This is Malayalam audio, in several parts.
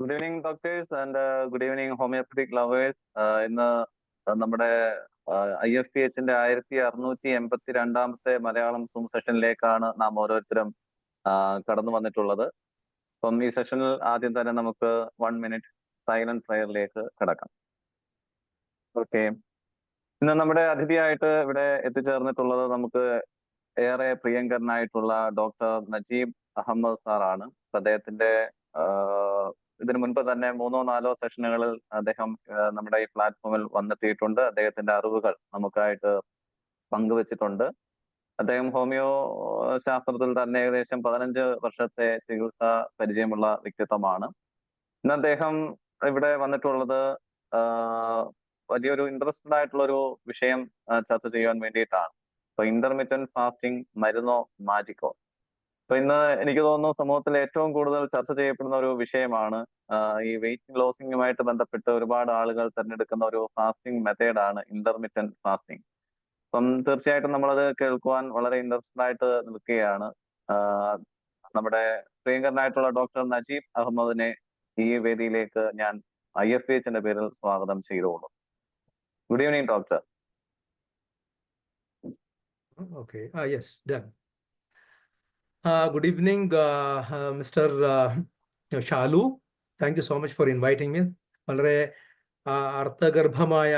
Good evening doctors and good evening homeopathic lovers. ഇന്ന് നമ്മുടെ IFPHന്റെ 1682 മലയാളം സൂം സെഷനിലേക്കാണ് നാം ഓരോരുത്തരും കടന്നു വന്നിട്ടുള്ളത്. അപ്പം ഈ സെഷനിൽ ആദ്യം തന്നെ നമുക്ക് 1 മിനിറ്റ് സൈലന്റ് പ്രയറിലേക്ക് കടക്കാം. ഓക്കെ, ഇന്ന് നമ്മുടെ അതിഥിയായിട്ട് ഇവിടെ എത്തിച്ചേർന്നിട്ടുള്ളത് നമുക്ക് ഏറെ പ്രിയങ്കരനായിട്ടുള്ള ഡോക്ടർ നജീബ് അഹമ്മദ് സാറാണ്. അദ്ദേഹത്തിന്റെ ഇതിനു മുൻപ് തന്നെ 3-4 സെഷനുകളിൽ അദ്ദേഹം നമ്മുടെ ഈ പ്ലാറ്റ്ഫോമിൽ വന്നെത്തിയിട്ടുണ്ട്. അദ്ദേഹത്തിന്റെ അറിവുകൾ നമുക്കായിട്ട് പങ്കുവച്ചിട്ടുണ്ട്. അദ്ദേഹം ഹോമിയോ ശാസ്ത്രത്തിൽ തന്നെ ഏകദേശം 15 വർഷത്തെ ചികിത്സാ പരിചയമുള്ള വ്യക്തിത്വമാണ്. ഇന്ന് അദ്ദേഹം ഇവിടെ വന്നിട്ടുള്ളത് വലിയൊരു ഇൻട്രസ്റ്റഡ് ആയിട്ടുള്ള ഒരു വിഷയം ചർച്ച ചെയ്യാൻ വേണ്ടിയിട്ടാണ്. അപ്പൊ ഇന്റർമിറ്റന്റ് ഫാസ്റ്റിംഗ് മരുന്നോ മാജിക്കോ? അപ്പൊ ഇന്ന് എനിക്ക് തോന്നുന്നു സമൂഹത്തിൽ ഏറ്റവും കൂടുതൽ ചർച്ച ചെയ്യപ്പെടുന്ന ഒരു വിഷയമാണ് ഈ വെയിറ്റ് ലോസിങ്ങുമായിട്ട് ബന്ധപ്പെട്ട് ഒരുപാട് ആളുകൾ തിരഞ്ഞെടുക്കുന്ന ഒരു ഫാസ്റ്റിംഗ് മെത്തേഡാണ് ഇന്റർമിറ്റന്റ് ഫാസ്റ്റിംഗ്. അപ്പം തീർച്ചയായിട്ടും നമ്മളത് കേൾക്കുവാൻ വളരെ ഇൻട്രസ്റ്റഡ് ആയിട്ട് നിൽക്കുകയാണ്. നമ്മുടെ പ്രിയങ്കരനായിട്ടുള്ള ഡോക്ടർ നജീബ് അഹമ്മദിനെ ഈ വേദിയിലേക്ക് ഞാൻ IFPHന്റെ പേരിൽ സ്വാഗതം ചെയ്തോളൂ. Good evening doctor. Okay. Yes, done. Good evening, Mr. Shalu. Thank you so much for inviting me. വളരെ അർത്ഥഗർഭമായ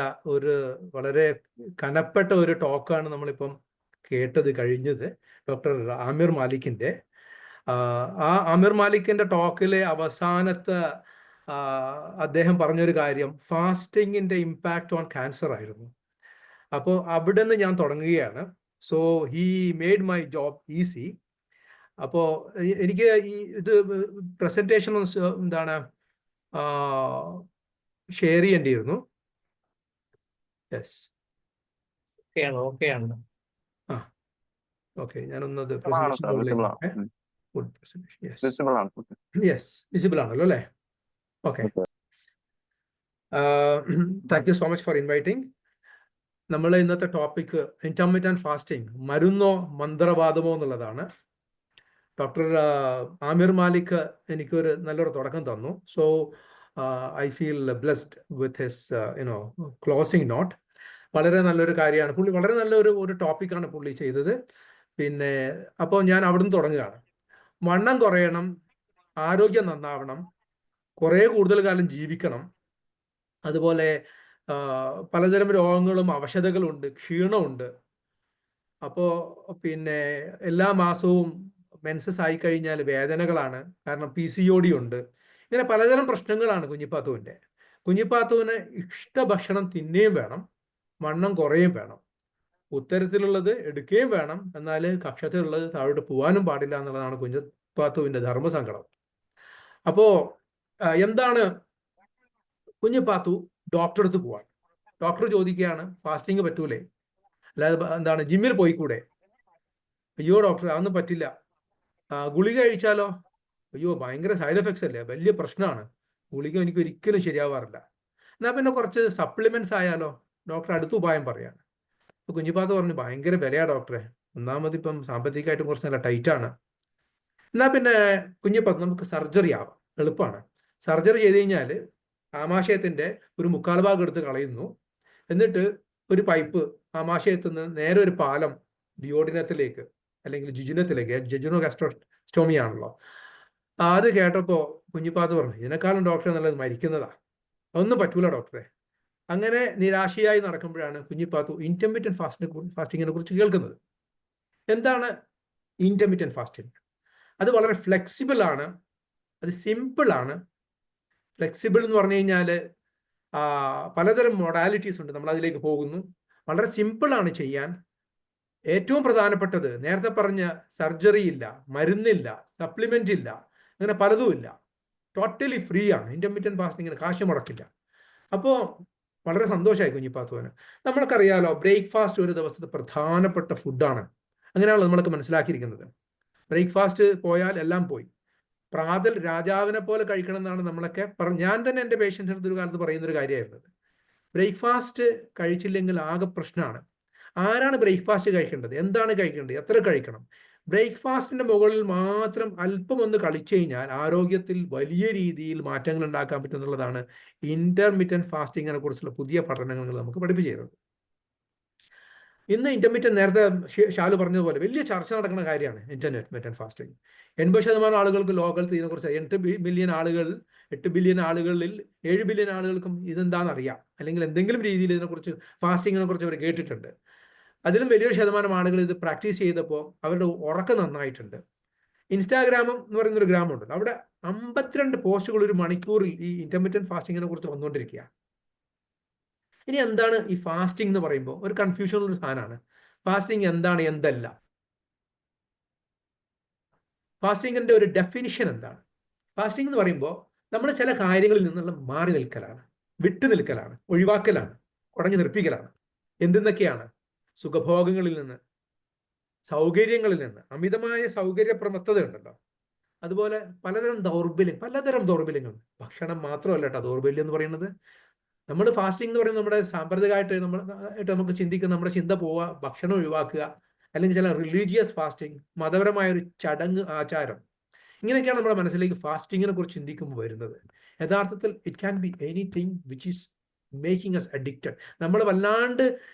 വളരെ കനപ്പെട്ട ഒരു ടോക്കാണ് നമ്മളിപ്പം കേട്ടത് കഴിഞ്ഞത് ഡോക്ടർ ആമിർ മാലിക്കിൻ്റെ. ആമിർ മാലിക്കിൻ്റെ ടോക്കിലെ അവസാനത്തെ അദ്ദേഹം പറഞ്ഞൊരു കാര്യം ഫാസ്റ്റിങ്ങിൻ്റെ ഇമ്പാക്റ്റ് ഓൺ ക്യാൻസർ ആയിരുന്നു. അപ്പോൾ അവിടെ നിന്ന് ഞാൻ തുടങ്ങുകയാണ്. So he made my job easy. അപ്പോൾ എനിക്ക് ഇത് പ്രസന്റേഷൻ എന്താണ് ഷെയർ ചെയ്യേണ്ടിയിരുന്നു. യെസ്, ഓക്കെ, ഞാനൊന്നത് വിസിബിൾ ആണല്ലോ അല്ലേ? Okay, thank you so much for inviting. നമ്മൾ ഇന്നത്തെ ടോപ്പിക് ഇന്റർമിറ്റന്റ് ഫാസ്റ്റിംഗ് മരുന്നോ മന്ത്രവാദമോ എന്നുള്ളതാണ്. ഡോക്ടർ ആമിർ മാലിക് എനിക്കൊരു നല്ലൊരു തുടക്കം തന്നു. So I feel blessed with his closing note. വളരെ നല്ലൊരു കാര്യമാണ്. പുള്ളി വളരെ നല്ലൊരു ടോപ്പിക്കാണ് പുള്ളി ചെയ്തത്. പിന്നെ അപ്പോൾ ഞാൻ അവിടുന്ന് തുടങ്ങുകയാണ്. വണ്ണം കുറയണം, ആരോഗ്യം നന്നാവണം, കുറേ കൂടുതൽ കാലം ജീവിക്കണം, അതുപോലെ പലതരം രോഗങ്ങളും അവശതകളുണ്ട്, ക്ഷീണമുണ്ട്. അപ്പോൾ പിന്നെ എല്ലാ മാസവും മെൻസസ് ആയി കഴിഞ്ഞാൽ വേദനകളാണ്, കാരണം PCOD ഉണ്ട്. ഇങ്ങനെ പലതരം പ്രശ്നങ്ങളാണ് കുഞ്ഞിപ്പാത്തുവിൻ്റെ. കുഞ്ഞിപ്പാത്തുവിന് ഇഷ്ടഭക്ഷണം തിന്നുകയും വേണം, വണ്ണം കുറയുകയും വേണം, ഉത്തരത്തിലുള്ളത് എടുക്കുകയും വേണം, എന്നാൽ കക്ഷത്തിലുള്ളത് താഴോട്ട് പോകാനും പാടില്ല എന്നുള്ളതാണ് കുഞ്ഞിപ്പാത്തുവിൻ്റെ ധർമ്മസങ്കടം. അപ്പോൾ എന്താണ് കുഞ്ഞിപ്പാത്തു ഡോക്ടറെ അടുത്ത് പോവാൻ. ഡോക്ടർ ചോദിക്കുകയാണ് ഫാസ്റ്റിംഗ് പറ്റൂലേ, അല്ലാതെ എന്താണ് ജിമ്മിൽ പോയിക്കൂടെ? അയ്യോ ഡോക്ടർ അതൊന്നും പറ്റില്ല. ഗുളിക കഴിച്ചാലോ? അയ്യോ ഭയങ്കര സൈഡ് എഫക്ട്സ് അല്ലേ, വലിയ പ്രശ്നമാണ്, ഗുളിക എനിക്ക് ഒരിക്കലും ശരിയാവാറില്ല. എന്നാൽ പിന്നെ കുറച്ച് സപ്ലിമെന്റ്സ് ആയാലോ? ഡോക്ടർ അടുത്ത ഉപായം പറയാണ്. അപ്പോൾ കുഞ്ഞിപ്പാത്ത് പറഞ്ഞു ഭയങ്കര വിലയാ ഡോക്ടറെ, ഒന്നാമത് ഇപ്പം സാമ്പത്തികമായിട്ടും കുറച്ച് നല്ല ടൈറ്റാണ്. എന്നാൽ പിന്നെ കുഞ്ഞിപ്പാത്ത് നമുക്ക് സർജറി ആവാം, എളുപ്പമാണ്. സർജറി ചെയ്ത് കഴിഞ്ഞാൽ ആമാശയത്തിൻ്റെ ഒരു 1/4 ഭാഗം എടുത്ത് കളയുന്നു, എന്നിട്ട് ഒരു പൈപ്പ് ആമാശയത്തിൽ നിന്ന് നേരെ ഒരു പാലം ഡിയോഡിനത്തിലേക്ക് അല്ലെങ്കിൽ ജിജുനത്തിലേക്ക്, ജജുനോ ഗാസ്ട്രോസ്റ്റോമി ആണല്ലോ. അത് കേട്ടപ്പോൾ കുഞ്ഞിപ്പാത്ത് പറഞ്ഞു ഇതിനേക്കാളും ഡോക്ടറെ നല്ലത് മരിക്കുന്നതാ, അതൊന്നും പറ്റൂല ഡോക്ടറെ. അങ്ങനെ നിരാശയായി നടക്കുമ്പോഴാണ് കുഞ്ഞിപ്പാത്തു ഇന്റർമിറ്റന്റ് ഫാസ്റ്റിങ്ങിനെ കുറിച്ച് കേൾക്കുന്നത്. എന്താണ് ഇന്റർമിറ്റന്റ് ഫാസ്റ്റിംഗ്? അത് വളരെ ഫ്ലെക്സിബിൾ ആണ്, അത് സിമ്പിൾ ആണ്. ഫ്ലെക്സിബിൾ എന്ന് പറഞ്ഞു കഴിഞ്ഞാൽ പലതരം മൊഡാലിറ്റീസ് ഉണ്ട്, നമ്മൾ അതിലേക്ക് പോകുന്നു. വളരെ സിമ്പിളാണ് ചെയ്യാൻ. ഏറ്റവും പ്രധാനപ്പെട്ടത് നേരത്തെ പറഞ്ഞ സർജറി ഇല്ല, മരുന്നില്ല, സപ്ലിമെന്റ് ഇല്ല, അങ്ങനെ പലതുമില്ല. ടോട്ടലി ഫ്രീ ആണ് ഇന്റർമിറ്റന്റ് ഫാസ്റ്റിങ്ങിന്, കാശ് മുടക്കില്ല. അപ്പോൾ വളരെ സന്തോഷമായി കുഞ്ഞിപ്പാത്തുവിന്. നമ്മൾക്കറിയാലോ ബ്രേക്ക്ഫാസ്റ്റ് ഒരു ദിവസത്തെ പ്രധാനപ്പെട്ട ഫുഡാണ്. അങ്ങനെയാണല്ലോ നമ്മളൊക്കെ മനസ്സിലാക്കിയിരിക്കുന്നത്. ബ്രേക്ക്ഫാസ്റ്റ് പോയാൽ എല്ലാം പോയി. പ്രാതൽ രാജാവിനെ പോലെ കഴിക്കണം എന്നാണ് നമ്മളൊക്കെ ഞാൻ തന്നെ എൻ്റെ പേഷ്യൻസിന് അടുത്തൊരു കാലത്ത് പറയുന്നൊരു കാര്യമായിരുന്നത്. ബ്രേക്ക്ഫാസ്റ്റ് കഴിച്ചില്ലെങ്കിൽ ആകെ പ്രശ്നമാണ്. ആരാണ് ബ്രേക്ക്ഫാസ്റ്റ് കഴിക്കേണ്ടത്, എന്താണ് കഴിക്കേണ്ടത്, എത്ര കഴിക്കണം? ബ്രേക്ക്ഫാസ്റ്റിന്റെ മുകളിൽ മാത്രം അല്പം ഒന്ന് കളിച്ചു കഴിഞ്ഞാൽ ആരോഗ്യത്തിൽ വലിയ രീതിയിൽ മാറ്റങ്ങൾ ഉണ്ടാക്കാൻ പറ്റും എന്നുള്ളതാണ് ഇന്റർമീഡിയന്റ് ഫാസ്റ്റിങ്ങിനെ കുറിച്ചുള്ള പുതിയ പഠനങ്ങൾ നമുക്ക് പഠിപ്പിച്ചു തരുന്നത്. ഇന്ന് ഇന്റർമീഡിയറ്റ് നേരത്തെ ഷാലു പറഞ്ഞതുപോലെ വലിയ ചർച്ച നടക്കുന്ന കാര്യമാണ് ഇന്റർമീഡിയന്റ് ഫാസ്റ്റിംഗ്. 80% ആളുകൾക്ക് ലോകത്തിൽ ഇതിനെക്കുറിച്ച് 8 ബില്യൺ ആളുകളിൽ 7 ബില്യൺ ആളുകൾക്കും ഇതെന്താണെന്ന് അറിയാം, അല്ലെങ്കിൽ എന്തെങ്കിലും രീതിയിൽ ഇതിനെക്കുറിച്ച് ഫാസ്റ്റിങ്ങിനെ കുറിച്ച് അവർ കേട്ടിട്ടുണ്ട്. അതിലും വലിയൊരു ശതമാനം ആളുകൾ ഇത് പ്രാക്ടീസ് ചെയ്തപ്പോൾ അവരുടെ ഉറക്കം നന്നായിട്ടുണ്ട്. ഇൻസ്റ്റാഗ്രാമം എന്ന് പറയുന്നൊരു ഗ്രാമുണ്ട്, അവിടെ 52 പോസ്റ്റുകൾ ഒരു മണിക്കൂറിൽ ഈ ഇന്റർമീഡിയന്റ് ഫാസ്റ്റിങ്ങിനെ കുറിച്ച് വന്നുകൊണ്ടിരിക്കുക. ഇനി എന്താണ് ഈ ഫാസ്റ്റിംഗ് എന്ന് പറയുമ്പോൾ ഒരു കൺഫ്യൂഷൻ ഉള്ള സാധനമാണ്. ഫാസ്റ്റിംഗ് എന്താണ്, എന്തല്ല? ഫാസ്റ്റിങ്ങിന്റെ ഒരു ഡെഫിനിഷൻ എന്താണ്? ഫാസ്റ്റിംഗ് എന്ന് പറയുമ്പോൾ നമ്മൾ ചില കാര്യങ്ങളിൽ നിന്നുള്ള മാറി നിൽക്കലാണ്, വിട്ടു നിൽക്കലാണ്, ഒഴിവാക്കലാണ്, കുടഞ്ഞു നിർപ്പിക്കലാണ്. എന്തെന്നൊക്കെയാണ്? സുഖഭോഗങ്ങളിൽ നിന്ന്, സൗകര്യങ്ങളിൽ നിന്ന്, അമിതമായ സൗകര്യപ്രമത്തത ഉണ്ടല്ലോ, അതുപോലെ പലതരം ദൗർബല്യങ്ങൾ. ഭക്ഷണം മാത്രമല്ല കേട്ടോ ദൗർബല്യം എന്ന് പറയുന്നത്. നമ്മൾ ഫാസ്റ്റിംഗ് എന്ന് പറയുന്നത് നമ്മുടെ സാമ്പ്രദായമായിട്ട് നമുക്ക് ചിന്തിക്കുന്ന നമ്മുടെ ചിന്ത പോവുക, ഭക്ഷണം ഒഴിവാക്കുക, അല്ലെങ്കിൽ ചില റിലീജിയസ് ഫാസ്റ്റിംഗ്, മതപരമായ ഒരു ചടങ്ങ്, ആചാരം, ഇങ്ങനെയൊക്കെയാണ് നമ്മുടെ മനസ്സിലേക്ക് ഫാസ്റ്റിങ്ങിനെ കുറിച്ച് ചിന്തിക്കുമ്പോൾ വരുന്നത്. യഥാർത്ഥത്തിൽ it can be anything which is making us addicted. നമ്മൾ വല്ലാണ്ട്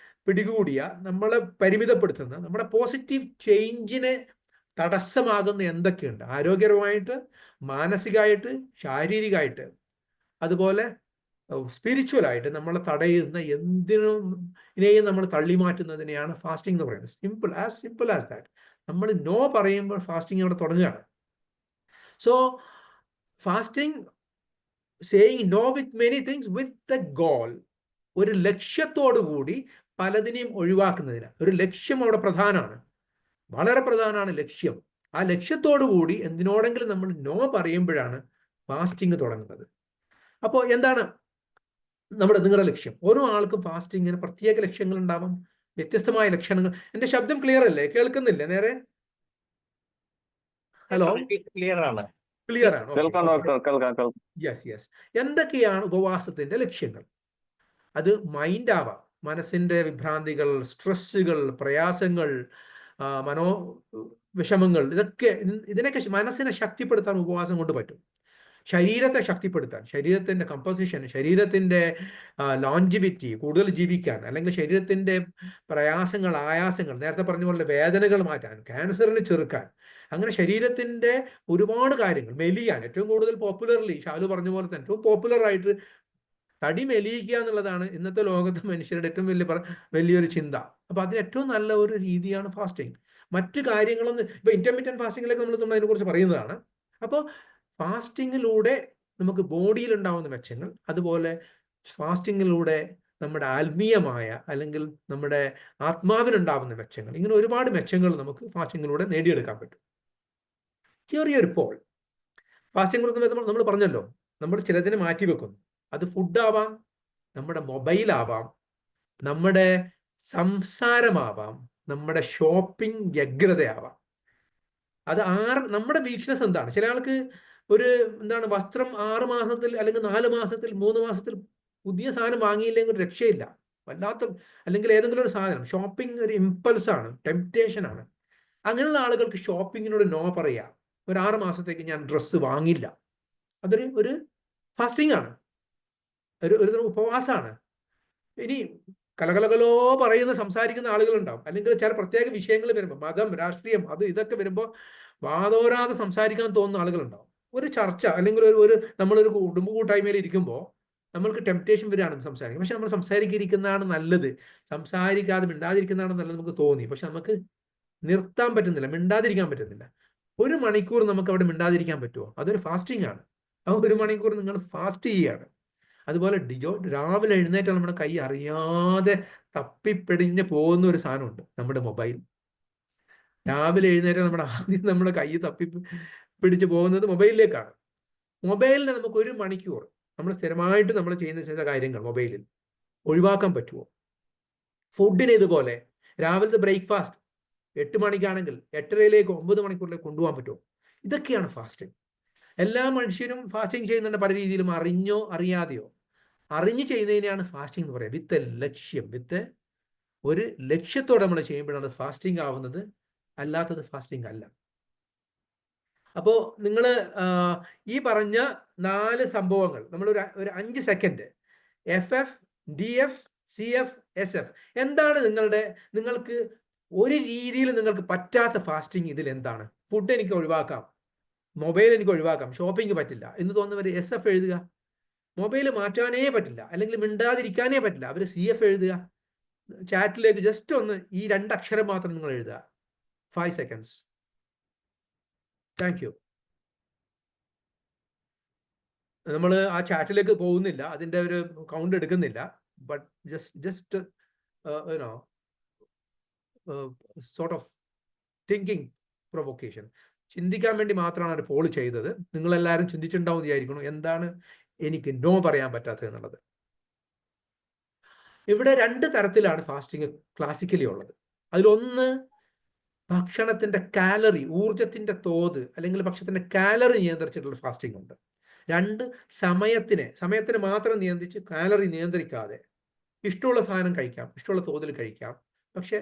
പിടികൂടിയ, നമ്മളെ പരിമിതപ്പെടുത്തുന്ന, നമ്മുടെ പോസിറ്റീവ് ചേഞ്ചിനെ തടസ്സമാകുന്ന എന്തൊക്കെയുണ്ട്, ആരോഗ്യപരമായിട്ട്, മാനസികമായിട്ട്, ശാരീരികമായിട്ട്, അതുപോലെ സ്പിരിച്വലായിട്ട് നമ്മളെ തടയുന്ന എന്തിനെയും നമ്മൾ തള്ളി മാറ്റുന്നതിനെയാണ് ഫാസ്റ്റിംഗ് എന്ന് പറയുന്നത്. Simple as that. നമ്മൾ നോ പറയുമ്പോൾ ഫാസ്റ്റിംഗ് അവിടെ തുടങ്ങുകയാണ്. So fasting saying no with many things with the goal, ഒരു ലക്ഷ്യത്തോടു കൂടി പലതിനെയും ഒഴിവാക്കുന്നതിന്. ഒരു ലക്ഷ്യം അവിടെ പ്രധാനമാണ്, വളരെ പ്രധാനമാണ് ലക്ഷ്യം. ആ ലക്ഷ്യത്തോടു കൂടി എന്തിനോടെങ്കിലും നമ്മൾ നോ പറയുമ്പോഴാണ് ഫാസ്റ്റിംഗ് തുടങ്ങുന്നത്. അപ്പോൾ എന്താണ് നിങ്ങളുടെ ലക്ഷ്യം? ഓരോ ആൾക്കും ഫാസ്റ്റിങ്ങിന് പ്രത്യേക ലക്ഷ്യങ്ങൾ ഉണ്ടാവും, വ്യത്യസ്തമായ ലക്ഷണങ്ങൾ. എന്റെ ശബ്ദം ക്ലിയർ അല്ലേ? കേൾക്കുന്നില്ലേ നേരെ? ഹലോ, ക്ലിയർ ആണ്. യെസ്. എന്തൊക്കെയാണ് ഉപവാസത്തിന്റെ ലക്ഷ്യങ്ങൾ? അത് മൈൻഡ് ആവാം, മനസ്സിന്റെ വിഭ്രാന്തികൾ, സ്ട്രെസ്സുകൾ, പ്രയാസങ്ങൾ, വിഷമങ്ങൾ, ഇതിനൊക്കെ മനസ്സിനെ ശക്തിപ്പെടുത്താൻ ഉപവാസം കൊണ്ട് പറ്റും. ശരീരത്തെ ശക്തിപ്പെടുത്താൻ, ശരീരത്തിന്റെ കമ്പോസിഷൻ, ശരീരത്തിന്റെ ലോഞ്ചിവിറ്റി, കൂടുതൽ ജീവിക്കാൻ, അല്ലെങ്കിൽ ശരീരത്തിന്റെ പ്രയാസങ്ങൾ, ആയാസങ്ങൾ, നേരത്തെ പറഞ്ഞ പോലെ വേദനകൾ മാറ്റാൻ, ക്യാൻസറിനെ ചെറുക്കാൻ, അങ്ങനെ ശരീരത്തിന്റെ ഒരുപാട് കാര്യങ്ങൾ, മെലിയാൻ, ഏറ്റവും കൂടുതൽ പോപ്പുലർലി ഷാലു പറഞ്ഞ പോലെ തന്നെ ഏറ്റവും പോപ്പുലറായിട്ട് തടി മെലിയിക്കുക എന്നുള്ളതാണ് ഇന്നത്തെ ലോകത്തെ മനുഷ്യരുടെ ഏറ്റവും വലിയൊരു ചിന്ത. അപ്പൊ അതിന് ഏറ്റവും നല്ല ഒരു രീതിയാണ് ഫാസ്റ്റിംഗ്. മറ്റു കാര്യങ്ങളൊന്നും ഇപ്പൊ ഇന്റർമീഡിയന്റ് ഫാസ്റ്റിംഗിലേക്ക് നമ്മൾ അതിനെക്കുറിച്ച് പറയുന്നതാണ്. അപ്പോൾ ഫാസ്റ്റിങ്ങിലൂടെ നമുക്ക് ബോഡിയിൽ ഉണ്ടാവുന്ന മെച്ചങ്ങൾ, അതുപോലെ ഫാസ്റ്റിങ്ങിലൂടെ നമ്മുടെ ആത്മീയമായ അല്ലെങ്കിൽ നമ്മുടെ ആത്മാവിനുണ്ടാവുന്ന മെച്ചങ്ങൾ, ഇങ്ങനെ ഒരുപാട് മെച്ചങ്ങൾ നമുക്ക് ഫാസ്റ്റിങ്ങിലൂടെ നേടിയെടുക്കാൻ പറ്റും. ചെറിയൊരു പോൾ ഫാസ്റ്റിംഗ് കൊടുക്കുമ്പോൾ നമ്മൾ പറഞ്ഞല്ലോ, നമ്മൾ ചിലതിനെ മാറ്റിവെക്കുന്നു. അത് ഫുഡാവാം, നമ്മുടെ മൊബൈലാവാം, നമ്മുടെ സംസാരമാവാം, നമ്മുടെ ഷോപ്പിംഗ് വ്യഗ്രതയാവാം. അത് നമ്മുടെ വീക്ക്നെസ് എന്താണ്? ചില ആൾക്ക് വസ്ത്രം 6 മാസത്തിൽ അല്ലെങ്കിൽ 4 മാസത്തിൽ 3 മാസത്തിൽ പുതിയ സാധനം വാങ്ങിയില്ലെങ്കിൽ ഒരു രക്ഷയില്ല, അല്ലെങ്കിൽ ഏതെങ്കിലും ഒരു സാധനം. ഷോപ്പിംഗ് ഒരു ഇമ്പൾസാണ്, ടെംപ്റ്റേഷൻ ആണ്. അങ്ങനെയുള്ള ആളുകൾക്ക് ഷോപ്പിങ്ങിനോട് നോ പറയുക. ഒരു 6 മാസത്തേക്ക് ഞാൻ ഡ്രസ്സ് വാങ്ങില്ല. ഒരു ഫാസ്റ്റിംഗ് ആണ്, ഒരു ഉപവാസമാണ്. ഇനി കലകലകലോ സംസാരിക്കുന്ന ആളുകളുണ്ടാവും, അല്ലെങ്കിൽ ചില പ്രത്യേക വിഷയങ്ങൾ വരുമ്പോൾ, മതം, രാഷ്ട്രീയം, ഇതൊക്കെ വരുമ്പോൾ വാതോരാതെ സംസാരിക്കാൻ തോന്നുന്ന ആളുകളുണ്ടാവും. ഒരു ചർച്ച അല്ലെങ്കിൽ നമ്മളൊരു കുടുംബ കൂട്ടായ്മയിൽ ഇരിക്കുമ്പോൾ നമ്മൾക്ക് ടെംപ്റ്റേഷൻ വരികയാണ് സംസാരിക്കുക. പക്ഷെ നമ്മൾ സംസാരിക്കാതിരിക്കുന്നതാണ് നല്ലത്, മിണ്ടാതിരിക്കുന്നതാണ് നല്ലത് നമുക്ക് തോന്നി. പക്ഷെ നമുക്ക് നിർത്താൻ പറ്റുന്നില്ല, മിണ്ടാതിരിക്കാൻ പറ്റുന്നില്ല. 1 മണിക്കൂർ നമുക്ക് അവിടെ മിണ്ടാതിരിക്കാൻ പറ്റുമോ? അതൊരു ഫാസ്റ്റിംഗ് ആണ്. ആ 1 മണിക്കൂർ നിങ്ങൾ ഫാസ്റ്റ് ചെയ്യുകയാണ്. അതുപോലെ രാവിലെ എഴുന്നേറ്റാൽ നമ്മുടെ കൈ അറിയാതെ തപ്പിപ്പിടിഞ്ഞ് പോകുന്ന ഒരു സാധനമുണ്ട്, നമ്മുടെ മൊബൈൽ. രാവിലെ എഴുന്നേറ്റാൽ ആദ്യം നമ്മുടെ കൈ പിടിച്ച് പോകുന്നത് മൊബൈലിലേക്കാണ്. മൊബൈലിനെ നമുക്ക് 1 മണിക്കൂർ നമ്മൾ സ്ഥിരമായിട്ട് നമ്മൾ ചെയ്യുന്ന ചില കാര്യങ്ങൾ മൊബൈലിൽ ഒഴിവാക്കാൻ പറ്റുമോ? ഫുഡിന് ഇതുപോലെ രാവിലത്തെ ബ്രേക്ക്ഫാസ്റ്റ് 8 മണിക്കാണെങ്കിൽ 8:30 9 മണിക്കൂറിലേക്ക് കൊണ്ടുപോകാൻ പറ്റുമോ? ഇതൊക്കെയാണ് ഫാസ്റ്റിംഗ്. എല്ലാ മനുഷ്യരും ഫാസ്റ്റിംഗ് ചെയ്യുന്നുണ്ട് പല രീതിയിലും, അറിഞ്ഞോ അറിയാതെയോ. അറിഞ്ഞു ചെയ്യുന്നതിനെയാണ് ഫാസ്റ്റിംഗ് എന്ന് പറയുക. വിത്ത് ഒരു ലക്ഷ്യത്തോടെ നമ്മൾ ചെയ്യുമ്പോഴാണ് ഫാസ്റ്റിംഗ് ആവുന്നത്. അല്ലാത്തത് ഫാസ്റ്റിംഗ് അല്ല. അപ്പോൾ നിങ്ങൾ ഈ പറഞ്ഞ 4 സംഭവങ്ങൾ നമ്മൾ ഒരു 5 second FF, DF, CF, SF എന്താണ് നിങ്ങൾക്ക് ഒരു രീതിയിൽ നിങ്ങൾക്ക് പറ്റാത്ത ഫാസ്റ്റിംഗ് ഇതിൽ എന്താണ്? ഫുഡ് എനിക്ക് ഒഴിവാക്കാം, മൊബൈൽ എനിക്ക് ഒഴിവാക്കാം, ഷോപ്പിംഗ് പറ്റില്ല എന്ന് തോന്നുന്നവർ SF എഴുതുക. മൊബൈൽ മാറ്റാനേ പറ്റില്ല, അല്ലെങ്കിൽ മിണ്ടാതിരിക്കാനേ പറ്റില്ല, അവർ CF എഴുതുക. ചാറ്റിലേക്ക് ജസ്റ്റ് ഒന്ന് ഈ 2 അക്ഷരം മാത്രം നിങ്ങൾ എഴുതുക. 5 സെക്കൻഡ്സ്. Thank you. നമ്മൾ ആ ചാറ്റിലേക്ക് പോകുന്നില്ല, അതിൻ്റെ ഒരു കൗണ്ട് എടുക്കുന്നില്ല. But just you know sort of thinking provocation, ചിന്തിക്കാൻ വേണ്ടി മാത്രമാണ് ഒരു പോൾ ചെയ്തത്. നിങ്ങളെല്ലാവരും ചിന്തിച്ചിട്ടുണ്ടാവും വിചാരിക്കണം എന്താണ് എനിക്ക് നോ പറയാൻ പറ്റാത്തത് എന്നുള്ളത്. ഇവിടെ 2 തരത്തിലാണ് ഫാസ്റ്റിംഗ് ക്ലാസിക്കലി ഉള്ളത്. അതിലൊന്ന് ഭക്ഷണത്തിന്റെ കാലറി, ഊർജത്തിന്റെ തോത് അല്ലെങ്കിൽ ഭക്ഷണത്തിന്റെ കാലറി നിയന്ത്രിച്ചിട്ടുള്ള ഫാസ്റ്റിംഗ് ഉണ്ട്. 2 സമയത്തിനെ മാത്രം നിയന്ത്രിച്ച് കാലറി നിയന്ത്രിക്കാതെ ഇഷ്ടമുള്ള സാധനം കഴിക്കാം, ഇഷ്ടമുള്ള തോതിൽ കഴിക്കാം. പക്ഷെ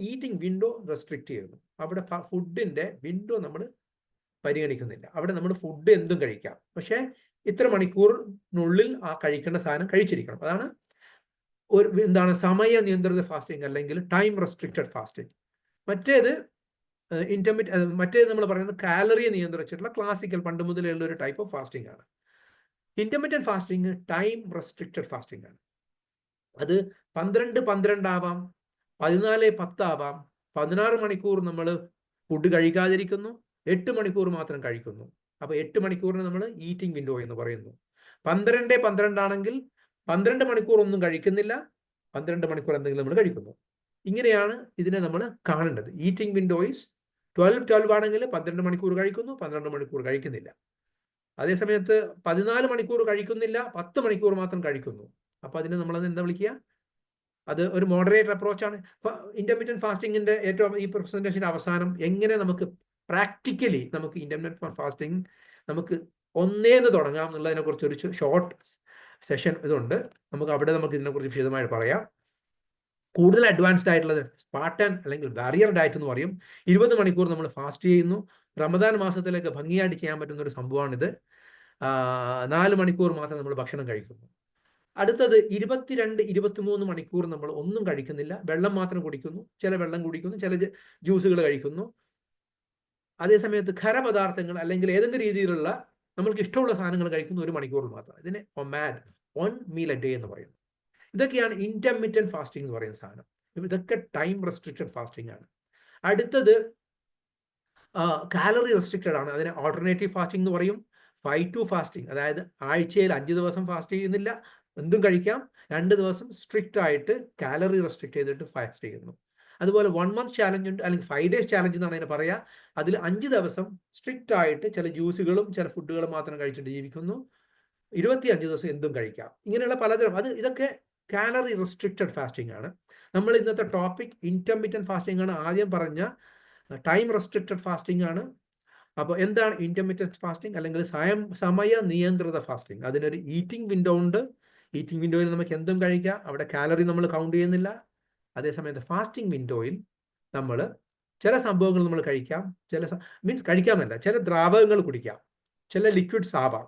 ഈറ്റിംഗ് വിൻഡോ റെസ്ട്രിക്റ്റ് ചെയ്യുന്നു. അവിടെ ഫുഡിന്റെ വിൻഡോ നമ്മൾ പരിഗണിക്കുന്നില്ല. അവിടെ നമ്മൾ ഫുഡ് എന്തും കഴിക്കാം, പക്ഷെ ഇത്ര മണിക്കൂറിനുള്ളിൽ ആ കഴിക്കേണ്ട സാധനം കഴിച്ചിരിക്കണം. അതാണ് സമയ നിയന്ത്രിത ഫാസ്റ്റിംഗ് അല്ലെങ്കിൽ ടൈം റെസ്ട്രിക്റ്റഡ് ഫാസ്റ്റിംഗ്. മറ്റേത് നമ്മൾ പറയുന്നത് കാലറിയെ നിയന്ത്രിച്ചിട്ടുള്ള ക്ലാസിക്കൽ പണ്ട് മുതലുള്ള ഒരു ടൈപ്പ് ഓഫ് ഫാസ്റ്റിംഗ് ആണ്. Intermediate fasting time restricted fasting ആണ്. അത് 12-12 ആവാം, 14-10 ആവാം. 16 മണിക്കൂർ നമ്മൾ ഫുഡ് കഴിക്കാതിരിക്കുന്നു, 8 മണിക്കൂർ മാത്രം കഴിക്കുന്നു. അപ്പോൾ 8 മണിക്കൂറിന് നമ്മൾ ഈറ്റിംഗ് വിൻഡോ എന്ന് പറയുന്നു. 12-12 ആണെങ്കിൽ 12 മണിക്കൂർ ഒന്നും കഴിക്കുന്നില്ല, 12 മണിക്കൂർ എന്തെങ്കിലും നമ്മൾ കഴിക്കുന്നു. ഇങ്ങനെയാണ് ഇതിനെ നമ്മൾ കാണേണ്ടത്. ഈറ്റിംഗ് വിൻഡോ ഈസ് 12 ആണെങ്കിൽ 12 മണിക്കൂർ കഴിക്കുന്നു, 12 മണിക്കൂർ കഴിക്കുന്നില്ല. അതേസമയത്ത് 14 മണിക്കൂർ കഴിക്കുന്നില്ല, 10 മണിക്കൂർ മാത്രം കഴിക്കുന്നു. അപ്പൊ അതിന് നമ്മളത് എന്താ വിളിക്കുക? അത് ഒരു മോഡറേറ്റ് അപ്രോച്ചാണ്. ഇന്റർമീഡിയറ്റ് ഫാസ്റ്റിംഗിന്റെ ഏറ്റവും ഈ പ്രസന്റേഷന്റെ അവസാനം എങ്ങനെ നമുക്ക് പ്രാക്ടിക്കലി നമുക്ക് ഇന്റർമീഡിയറ്റ് ഫാസ്റ്റിംഗ് നമുക്ക് ഒന്നേന്ന് തുടങ്ങാം എന്നുള്ളതിനെ കുറിച്ച് ഒരു ഷോർട്ട് സെഷൻ ഇതുണ്ട്. നമുക്ക് ഇതിനെക്കുറിച്ച് വിശദമായി പറയാം. കൂടുതൽ അഡ്വാൻസ്ഡ് ആയിട്ടുള്ളത് സ്പാർട്ടൻ അല്ലെങ്കിൽ വാരിയർ ഡയറ്റ് എന്ന് പറയും. 20 മണിക്കൂർ നമ്മൾ ഫാസ്റ്റ് ചെയ്യുന്നു. റമദാൻ മാസത്തിലേക്ക് ഭംഗിയായിട്ട് ചെയ്യാൻ പറ്റുന്ന ഒരു സംഭവമാണിത്. 4 മണിക്കൂർ മാത്രം നമ്മൾ ഭക്ഷണം കഴിക്കുന്നു. അടുത്തത് 22-23 മണിക്കൂർ നമ്മൾ ഒന്നും കഴിക്കുന്നില്ല, വെള്ളം മാത്രം കുടിക്കുന്നു. ചില വെള്ളം കുടിക്കുന്നു, ചില ജ്യൂസുകൾ കഴിക്കുന്നു. അതേസമയത്ത് ഖരപദാർത്ഥങ്ങൾ അല്ലെങ്കിൽ ഏതെങ്കിലും രീതിയിലുള്ള നമ്മൾക്ക് ഇഷ്ടമുള്ള സാധനങ്ങൾ കഴിക്കുന്നു 1 മണിക്കൂർ മാത്രം. ഇതിനെ ഒമാഡ്, 1 മീൽ എ ഡേ എന്ന് പറയുന്നു. ഇതൊക്കെയാണ് ഇന്റർമീഡിയറ്റ് ഫാസ്റ്റിംഗ് എന്ന് പറയുന്ന സാധനം. ഇതൊക്കെ ടൈം റെസ്ട്രിക്റ്റഡ് ഫാസ്റ്റിംഗ് ആണ്. അടുത്തത് കാലറി റെസ്ട്രിക്റ്റഡ് ആണ്. അതിനെ ഓൾട്ടർനേറ്റീവ് ഫാസ്റ്റിംഗ് എന്ന് പറയും. 5-2 ഫാസ്റ്റിംഗ്, അതായത് ആഴ്ചയിൽ 5 ദിവസം ഫാസ്റ്റ് ചെയ്യുന്നില്ല, എന്തും കഴിക്കാം. 2 ദിവസം സ്ട്രിക്റ്റ് ആയിട്ട് കാലറി റെസ്ട്രിക്റ്റ് ചെയ്തിട്ട് ഫാസ്റ്റ് ചെയ്യുന്നു. അതുപോലെ 1 മന്ത് ചാലഞ്ച് ഉണ്ട്, അല്ലെങ്കിൽ 5 ഡേയ്സ് ചാലഞ്ച് എന്നാണ് അതിനെ പറയുക. അതിൽ 5 ദിവസം സ്ട്രിക്റ്റ് ആയിട്ട് ചില ജ്യൂസുകളും ചില ഫുഡുകളും മാത്രം കഴിച്ചിട്ട് ജീവിക്കുന്നു. 25 ദിവസം എന്തും കഴിക്കാം. ഇങ്ങനെയുള്ള പലതരം ഇതൊക്കെ കാലറി റെസ്ട്രിക്റ്റഡ് ഫാസ്റ്റിംഗ് ആണ്. നമ്മൾ ഇന്നത്തെ ടോപ്പിക് ഇന്റർമീഡിയറ്റ് ഫാസ്റ്റിംഗ് ആണ്. ആദ്യം പറഞ്ഞ ടൈം റെസ്ട്രിക്റ്റഡ് ഫാസ്റ്റിംഗ് ആണ്. അപ്പോൾ എന്താണ് ഇന്റർമീഡിയറ്റ് ഫാസ്റ്റിംഗ് അല്ലെങ്കിൽ സമയ നിയന്ത്രിത ഫാസ്റ്റിംഗ്? അതിനൊരു ഈറ്റിംഗ് വിൻഡോ ഉണ്ട്. ഈറ്റിംഗ് വിൻഡോയിൽ നമുക്ക് എന്തും കഴിക്കാം, അവിടെ കാലറി നമ്മൾ കൗണ്ട് ചെയ്യുന്നില്ല. അതേസമയത്ത് ഫാസ്റ്റിംഗ് വിൻഡോയിൽ നമ്മൾ ചില സംഭവങ്ങൾ നമ്മൾ കഴിക്കാം, കഴിക്കാമെന്നല്ല, ചില ദ്രാവകങ്ങൾ കുടിക്കാം, ചില ലിക്വിഡ്സ് ആവാം.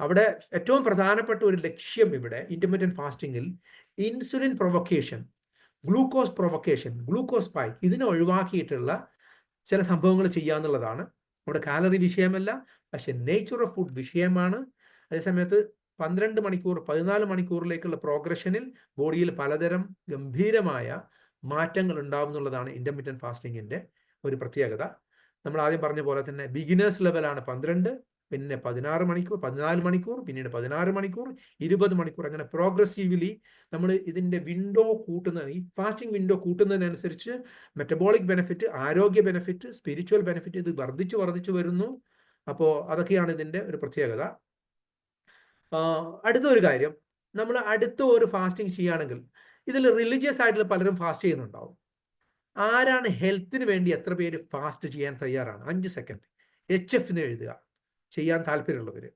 അവിടെ ഏറ്റവും പ്രധാനപ്പെട്ട ഒരു ലക്ഷ്യം ഇവിടെ ഇന്റർമീഡിയറ്റ് ഫാസ്റ്റിംഗിൽ insulin provocation, glucose provocation, glucose spike ഇതിനെ ഒഴിവാക്കിയിട്ടുള്ള ചില സംഭവങ്ങൾ ചെയ്യാന്നുള്ളതാണ്. അവിടെ കാലറി വിഷയമല്ല, പക്ഷെ നേച്ചർ ഓഫ് ഫുഡ് വിഷയമാണ്. അതേസമയത്ത് 12 മണിക്കൂർ 14 മണിക്കൂറിലേക്കുള്ള പ്രോഗ്രഷനിൽ ബോഡിയിൽ പലതരം ഗംഭീരമായ മാറ്റങ്ങൾ ഉണ്ടാവും എന്നുള്ളതാണ് ഇന്റർമീഡിയറ്റ് ഫാസ്റ്റിംഗിന്റെ ഒരു പ്രത്യേകത. നമ്മൾ ആദ്യം പറഞ്ഞ പോലെ തന്നെ ബിഗിനേഴ്സ് ലെവലാണ് 12, പിന്നെ 14 മണിക്കൂർ, പിന്നീട് 16 മണിക്കൂർ, 20 മണിക്കൂർ, അങ്ങനെ പ്രോഗ്രസീവ്ലി നമ്മൾ ഇതിന്റെ വിൻഡോ കൂട്ടുന്നത്, ഈ ഫാസ്റ്റിംഗ് വിൻഡോ കൂട്ടുന്നതിനനുസരിച്ച് മെറ്റബോളിക് ബെനിഫിറ്റ്, ആരോഗ്യ ബെനിഫിറ്റ്, സ്പിരിച്വൽ ബെനിഫിറ്റ് ഇത് വർദ്ധിച്ചു വരുന്നു. അപ്പോൾ അതൊക്കെയാണ് ഇതിന്റെ ഒരു പ്രത്യേകത. അടുത്ത ഒരു കാര്യം, നമ്മൾ അടുത്ത ഒരു ഫാസ്റ്റിംഗ് ചെയ്യുകയാണെങ്കിൽ ഇതിൽ റിലീജിയസ് ആയിട്ടുള്ള പലരും ഫാസ്റ്റ് ചെയ്യുന്നുണ്ടാവും. ആരാണ് ഹെൽത്തിന് വേണ്ടി എത്ര പേര് ഫാസ്റ്റ് ചെയ്യാൻ തയ്യാറാണ്? 5 സെക്കൻഡ് HF എന്ന് എഴുതുക. ചെയ്യാൻ താല്പര്യമുള്ളവര്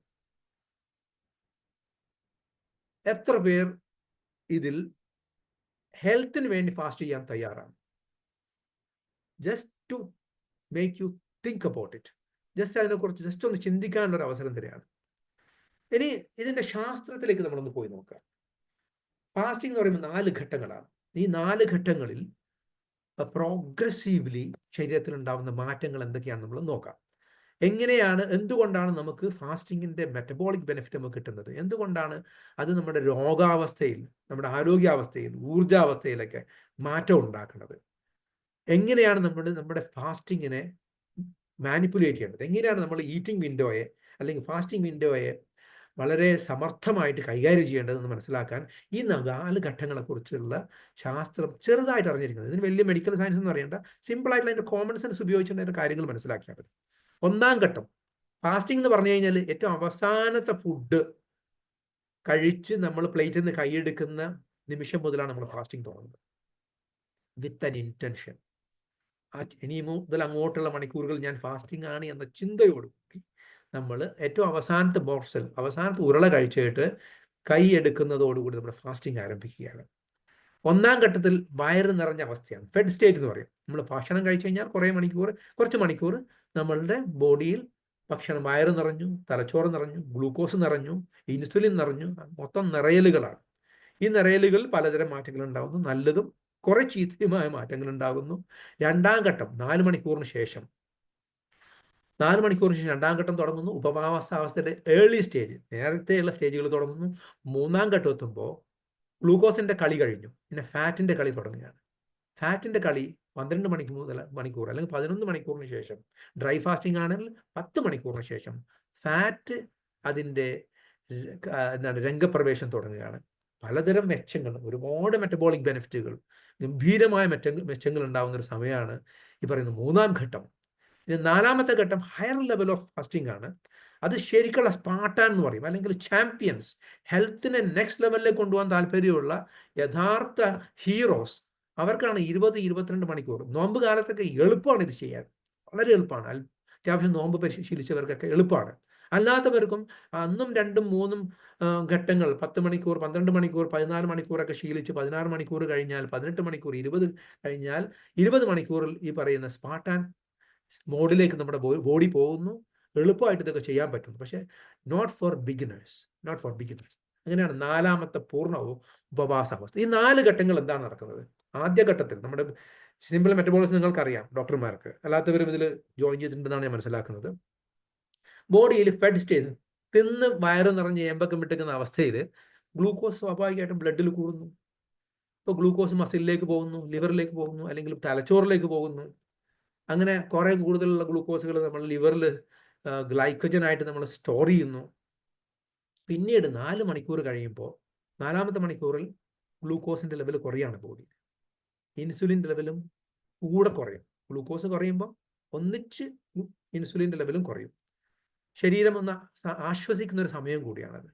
എത്ര പേർ ഇതിൽ ഹെൽത്തിന് വേണ്ടി ഫാസ്റ്റ് ചെയ്യാൻ തയ്യാറാണ്? Just to make you think about it. Just അതിനെക്കുറിച്ച് ജസ്റ്റ് ഒന്ന് ചിന്തിക്കാനുള്ളൊരു അവസരം തന്നെയാണ്. ഇനി ഇതിൻ്റെ ശാസ്ത്രത്തിലേക്ക് നമ്മളൊന്ന് പോയി നോക്കാം. ഫാസ്റ്റിംഗ് എന്ന് പറയുമ്പോൾ 4 ഘട്ടങ്ങളാണ്. ഈ 4 ഘട്ടങ്ങളിൽ പ്രോഗ്രസീവ്ലി ശരീരത്തിൽ ഉണ്ടാകുന്ന മാറ്റങ്ങൾ എന്തൊക്കെയാണ് നമ്മൾ നോക്കാം. എന്തുകൊണ്ടാണ് നമുക്ക് ഫാസ്റ്റിങ്ങിൻ്റെ മെറ്റബോളിക് ബെനിഫിറ്റ് നമുക്ക് കിട്ടുന്നത്, എന്തുകൊണ്ടാണ് അത് നമ്മുടെ രോഗാവസ്ഥയിൽ, നമ്മുടെ ആരോഗ്യാവസ്ഥയിൽ, ഊർജാവസ്ഥയിലൊക്കെ മാറ്റം ഉണ്ടാക്കുന്നത്, എങ്ങനെയാണ് നമ്മുടെ ഫാസ്റ്റിങ്ങിനെ മാനിപ്പുലേറ്റ് ചെയ്യേണ്ടത്, എങ്ങനെയാണ് നമ്മൾ ഈറ്റിംഗ് വിൻഡോയെ അല്ലെങ്കിൽ ഫാസ്റ്റിംഗ് വിൻഡോയെ വളരെ സമർത്ഥമായിട്ട് കൈകാര്യം ചെയ്യേണ്ടതെന്ന് മനസ്സിലാക്കാൻ ഈ 4 ഘട്ടങ്ങളെക്കുറിച്ചുള്ള ശാസ്ത്രം ചെറുതായിട്ട് അറിഞ്ഞിരിക്കുന്നത്. ഇതിന് വലിയ മെഡിക്കൽ സയൻസ് എന്ന് അറിയേണ്ട, സിമ്പിളായിട്ടുള്ള അതിൻ്റെ കോമൺ സെൻസ് ഉപയോഗിച്ചുകൊണ്ട് അതിൻ്റെ കാര്യങ്ങൾ മനസ്സിലാക്കിയാൽ മതി. 1-ാം ഘട്ടം ഫാസ്റ്റിംഗ് എന്ന് പറഞ്ഞു കഴിഞ്ഞാൽ ഏറ്റവും അവസാനത്തെ ഫുഡ് കഴിച്ച് നമ്മൾ പ്ലേറ്റിൽ നിന്ന് കൈയെടുക്കുന്ന നിമിഷം മുതലാണ് നമ്മൾ ഫാസ്റ്റിംഗ് തുടങ്ങുന്നത്. With an intention. ഇനി മുതൽ അങ്ങോട്ടുള്ള മണിക്കൂറുകൾ ഞാൻ ഫാസ്റ്റിംഗ് ആണ് എന്ന ചിന്തയോടുകൂടി നമ്മൾ ഏറ്റവും അവസാനത്തെ ബോക്സിൽ അവസാനത്തെ ഉരുള കഴിച്ചിട്ട് കൈ എടുക്കുന്നതോടുകൂടി നമ്മുടെ ഫാസ്റ്റിംഗ് ആരംഭിക്കുകയാണ്. 1-ാം ഘട്ടത്തിൽ വയറ് നിറഞ്ഞ അവസ്ഥയാണ്, ഫെഡ് സ്റ്റേറ്റ് എന്ന് പറയും. നമ്മൾ ഭക്ഷണം കഴിച്ചു കഴിഞ്ഞാൽ കുറച്ച് മണിക്കൂർ നമ്മളുടെ ബോഡിയിൽ ഭക്ഷണം, വയറ് നിറഞ്ഞു, തലച്ചോറ് നിറഞ്ഞു, ഗ്ലൂക്കോസ് നിറഞ്ഞു, ഇൻസുലിൻ നിറഞ്ഞു, മൊത്തം നിറയലുകളാണ്. ഈ നിറയലുകൾ പലതരം മാറ്റങ്ങൾ ഉണ്ടാകുന്നു, നല്ലതും കുറെ ചീത്തയുമായ മാറ്റങ്ങൾ ഉണ്ടാകുന്നു. 2-ാം ഘട്ടം 4 മണിക്കൂറിന് ശേഷം 2-ാം ഘട്ടം തുടങ്ങുന്നു. ഉപവാസാവസ്ഥയുടെ ഏർലി സ്റ്റേജ്, നേരത്തെയുള്ള സ്റ്റേജുകൾ തുടങ്ങുന്നു. 3-ാം ഘട്ടം എത്തുമ്പോൾ ഗ്ലൂക്കോസിൻ്റെ കളി കഴിഞ്ഞു, പിന്നെ ഫാറ്റിൻ്റെ കളി തുടങ്ങുകയാണ്. ഫാറ്റിൻ്റെ കളി 12 മണിക്കൂർ അല്ലെങ്കിൽ 11 മണിക്കൂറിന് ശേഷം, ഡ്രൈ ഫാസ്റ്റിംഗ് ആണെങ്കിൽ 10 മണിക്കൂറിന് ശേഷം ഫാറ്റ് അതിൻ്റെ രംഗപ്രവേശം തുടങ്ങുകയാണ്. പലതരം മെച്ചങ്ങൾ, ഒരുപാട് മെറ്റബോളിക് ബെനിഫിറ്റുകൾ, ഗംഭീരമായ മെച്ചങ്ങൾ ഉണ്ടാകുന്ന ഒരു സമയമാണ് ഈ പറയുന്ന 3-ാം ഘട്ടം. ഇനി 4-ാമത്തെ ഘട്ടം ഹയർ ലെവൽ ഓഫ് ഫാസ്റ്റിംഗ് ആണ്. അത് ശരിക്കുള്ള സ്പാർട്ടാൻ എന്ന് പറയും, അല്ലെങ്കിൽ ചാമ്പ്യൻസ്, ഹെൽത്തിനെ നെക്സ്റ്റ് ലെവലിലേക്ക് കൊണ്ടുപോകാൻ താല്പര്യമുള്ള യഥാർത്ഥ ഹീറോസ്, അവർക്കാണ് 20-22 മണിക്കൂർ. നോമ്പ് കാലത്തൊക്കെ എളുപ്പമാണ് ഇത് ചെയ്യാൻ, വളരെ എളുപ്പമാണ്. അത്യാവശ്യം നോമ്പ് പരിശീലിച്ചവർക്കൊക്കെ എളുപ്പമാണ്. അല്ലാത്തവർക്കും അന്നും 2ഉം 3ഉം ഘട്ടങ്ങൾ 10 മണിക്കൂർ, 12 മണിക്കൂർ, 14 മണിക്കൂറൊക്കെ ശീലിച്ച് 16 മണിക്കൂർ കഴിഞ്ഞാൽ, 18 മണിക്കൂർ, 20 കഴിഞ്ഞാൽ 20 മണിക്കൂറിൽ ഈ പറയുന്ന സ്പാർട്ടാൻ മോഡിലേക്ക് നമ്മുടെ ബോഡി പോകുന്നു. എളുപ്പമായിട്ട് ഇതൊക്കെ ചെയ്യാൻ പറ്റുന്നു. പക്ഷേ നോട്ട് ഫോർ ബിഗിനേഴ്സ്. അങ്ങനെയാണ് 4-ാമത്തെ പൂർണ്ണ ഉപവാസാവസ്ഥ. ഈ 4 ഘട്ടങ്ങൾ എന്താണ് നടക്കുന്നത്? ആദ്യ ഘട്ടത്തിൽ നമ്മുടെ സിമ്പിൾ മെറ്റബോളിസം നിങ്ങൾക്കറിയാം, ഡോക്ടർമാർക്ക്, അല്ലാത്തവരും ഇതിൽ ജോയിൻ ചെയ്തിട്ടുണ്ടെന്നാണ് ഞാൻ മനസ്സിലാക്കുന്നത്. ബോഡിയിൽ ഫെഡ് സ്റ്റേജ്, തിന്ന് വയറ് നിറഞ്ഞ് ഏമ്പക്കം വിട്ടിരിക്കുന്ന അവസ്ഥയിൽ ഗ്ലൂക്കോസ് സ്വാഭാവികമായിട്ടും ബ്ലഡിൽ കൂടുന്നു. ഇപ്പോൾ ഗ്ലൂക്കോസ് മസിലിലേക്ക് പോകുന്നു, ലിവറിലേക്ക് പോകുന്നു, അല്ലെങ്കിൽ തലച്ചോറിലേക്ക് പോകുന്നു. അങ്ങനെ കുറേ കൂടുതലുള്ള ഗ്ലൂക്കോസുകൾ നമ്മൾ ലിവറിൽ ഗ്ലൈക്കജനായിട്ട് നമ്മൾ സ്റ്റോർ ചെയ്യുന്നു. പിന്നീട് 4 മണിക്കൂർ കഴിയുമ്പോൾ 4-ാമത്തെ മണിക്കൂറിൽ ഗ്ലൂക്കോസിൻ്റെ ലെവൽ കുറയാണ് ബോഡിയിൽ. ഇൻസുലിൻ്റെ ലെവലും കൂടെ കുറയും. ഗ്ലൂക്കോസ് കുറയുമ്പോൾ ഒന്നിച്ച് ഇൻസുലിൻ്റെ ലെവലും കുറയും. ശരീരം ഒന്ന് ആശ്വസിക്കുന്ന ഒരു സമയം കൂടിയാണത്,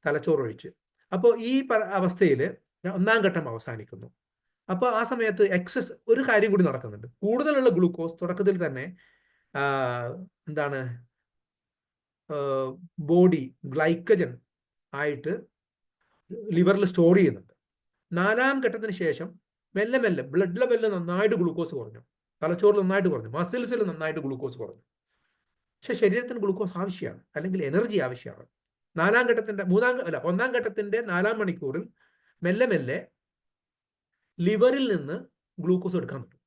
തലച്ചോറൊഴിച്ച്. അപ്പോൾ ഈ അവസ്ഥയിൽ 1-ാം ഘട്ടം അവസാനിക്കുന്നു. അപ്പോൾ ആ സമയത്ത് ഒരു കാര്യം കൂടി നടക്കുന്നുണ്ട്. കൂടുതലുള്ള ഗ്ലൂക്കോസ് തുടക്കത്തിൽ തന്നെ ബോഡി ഗ്ലൈക്കജൻ ആയിട്ട് ലിവറിൽ സ്റ്റോർ ചെയ്യുന്നുണ്ട്. 4-ാം ഘട്ടത്തിന് ശേഷം മെല്ലെ ബ്ലഡ് ലെവലിൽ നന്നായിട്ട് ഗ്ലൂക്കോസ് കുറഞ്ഞു, തലച്ചോറിൽ നന്നായിട്ട് കുറഞ്ഞു, മസിൽസിൽ നന്നായിട്ട് ഗ്ലൂക്കോസ് കുറഞ്ഞു. പക്ഷെ ശരീരത്തിന് ഗ്ലൂക്കോസ് ആവശ്യമാണ്, അല്ലെങ്കിൽ എനർജി ആവശ്യമാണ്. 1-ാം ഘട്ടത്തിൻ്റെ 4-ാം മണിക്കൂറിൽ മെല്ലെ ലിവറിൽ നിന്ന് ഗ്ലൂക്കോസ് എടുക്കാൻ പറ്റും.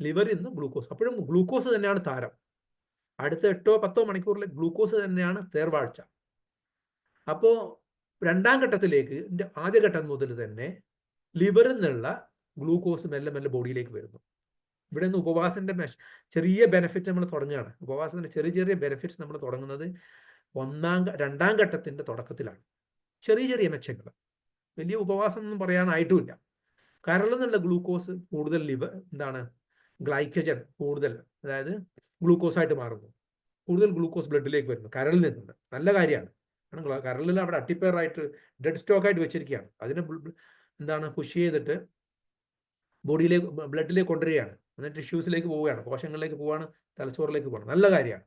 ലിവറിൽ നിന്ന് ഗ്ലൂക്കോസ്, അപ്പോഴും ഗ്ലൂക്കോസ് തന്നെയാണ് താരം. അടുത്ത 8-10 മണിക്കൂറിൽ ഗ്ലൂക്കോസ് തന്നെയാണ് തേർവാഴ്ച. അപ്പോൾ 2-ാം ഘട്ടത്തിലേക്ക്, ആദ്യ ഘട്ടം മുതൽ തന്നെ ലിവറിൽ നിന്നുള്ള ഗ്ലൂക്കോസ് മെല്ലെ ബോഡിയിലേക്ക് വരുന്നു. ഇവിടെ നിന്ന് ഉപവാസത്തിൻ്റെ ചെറിയ ബെനിഫിറ്റ് നമ്മൾ തുടങ്ങുകയാണ്. ഉപവാസത്തിൻ്റെ ചെറിയ ബെനിഫിറ്റ്സ് നമ്മൾ തുടങ്ങുന്നത് 2-ാം ഘട്ടത്തിൻ്റെ തുടക്കത്തിലാണ്. ചെറിയ മെച്ചങ്ങൾ, വലിയ ഉപവാസം ഒന്നും പറയാനായിട്ടുമില്ല. കരളിൽ നിന്നുള്ള ഗ്ലൂക്കോസ് കൂടുതൽ ഗ്ലൈക്കജൻ കൂടുതൽ, അതായത് ഗ്ലൂക്കോസായിട്ട് മാറുന്നു. കൂടുതൽ ഗ്ലൂക്കോസ് ബ്ലഡിലേക്ക് വരുന്നു കരളിൽ നിന്നുണ്ട്. നല്ല കാര്യമാണ്. കാരണം കരളിൽ അവിടെ അട്ടിപ്പേറായിട്ട് ഡെഡ് സ്റ്റോക്കായിട്ട് വെച്ചിരിക്കുകയാണ്. അതിനെ പുഷ് ചെയ്തിട്ട് ബോഡിയിലേക്ക്, ബ്ലഡിലേക്ക് കൊണ്ടുവരികയാണ്. എന്നിട്ട് ടിഷ്യൂസിലേക്ക് പോവുകയാണ്, കോശങ്ങളിലേക്ക് പോവുകയാണ്, തലച്ചോറിലേക്ക് പോകണം. നല്ല കാര്യമാണ്.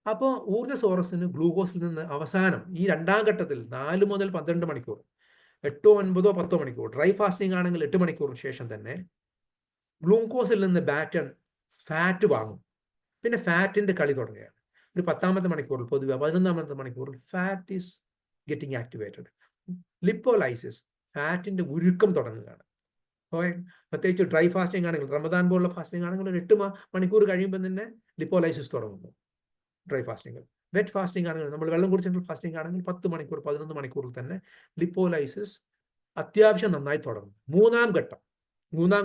അപ്പോൾ ഊർജ്ജ സ്രോതസ്സിന് ഗ്ലൂക്കോസിൽ നിന്ന് അവസാനം ഈ 2-ാം ഘട്ടത്തിൽ 4 മുതൽ 12 മണിക്കൂർ, 8, 9, 10 മണിക്കൂർ, ഡ്രൈ ഫാസ്റ്റിംഗ് ആണെങ്കിൽ 8 മണിക്കൂറിന് ശേഷം തന്നെ ഗ്ലൂക്കോസിൽ നിന്ന് ഫാറ്റ് വാങ്ങും. പിന്നെ ഫാറ്റിന്റെ കളി തുടങ്ങുകയാണ്. ഒരു 10ാമത്തെ മണിക്കൂറിൽ, പൊതുവെ 11ാമത്തെ മണിക്കൂറിൽ ഫാറ്റ് ഈസ് ഗെറ്റിംഗ് ആക്ടിവേറ്റഡ്. ലിപ്പോലൈസിസ്, ഫാറ്റിന്റെ ഉരുക്കം തുടങ്ങുകയാണ്. പ്രത്യേകിച്ച് ഡ്രൈ ഫാസ്റ്റിംഗ് ആണെങ്കിൽ, റമദാൻ പോലുള്ള ഫാസ്റ്റിംഗ് ആണെങ്കിൽ ഒരു 8 മണിക്കൂർ കഴിയുമ്പോൾ തന്നെ ലിപ്പോലൈസിസ് തുടങ്ങുന്നു. Dry fasting. വെറ്റ് ഫാസ്റ്റിംഗ് ആണെങ്കിൽ, നമ്മൾ വെള്ളം കുടിച്ചിട്ടുള്ള ഫാസ്റ്റിംഗ് ആണെങ്കിൽ 10 മണിക്കൂർ 11 മണിക്കൂറിൽ തന്നെ ലിപ്പോലൈസിസ് അത്യാവശ്യം നന്നായി തുടങ്ങും. മൂന്നാം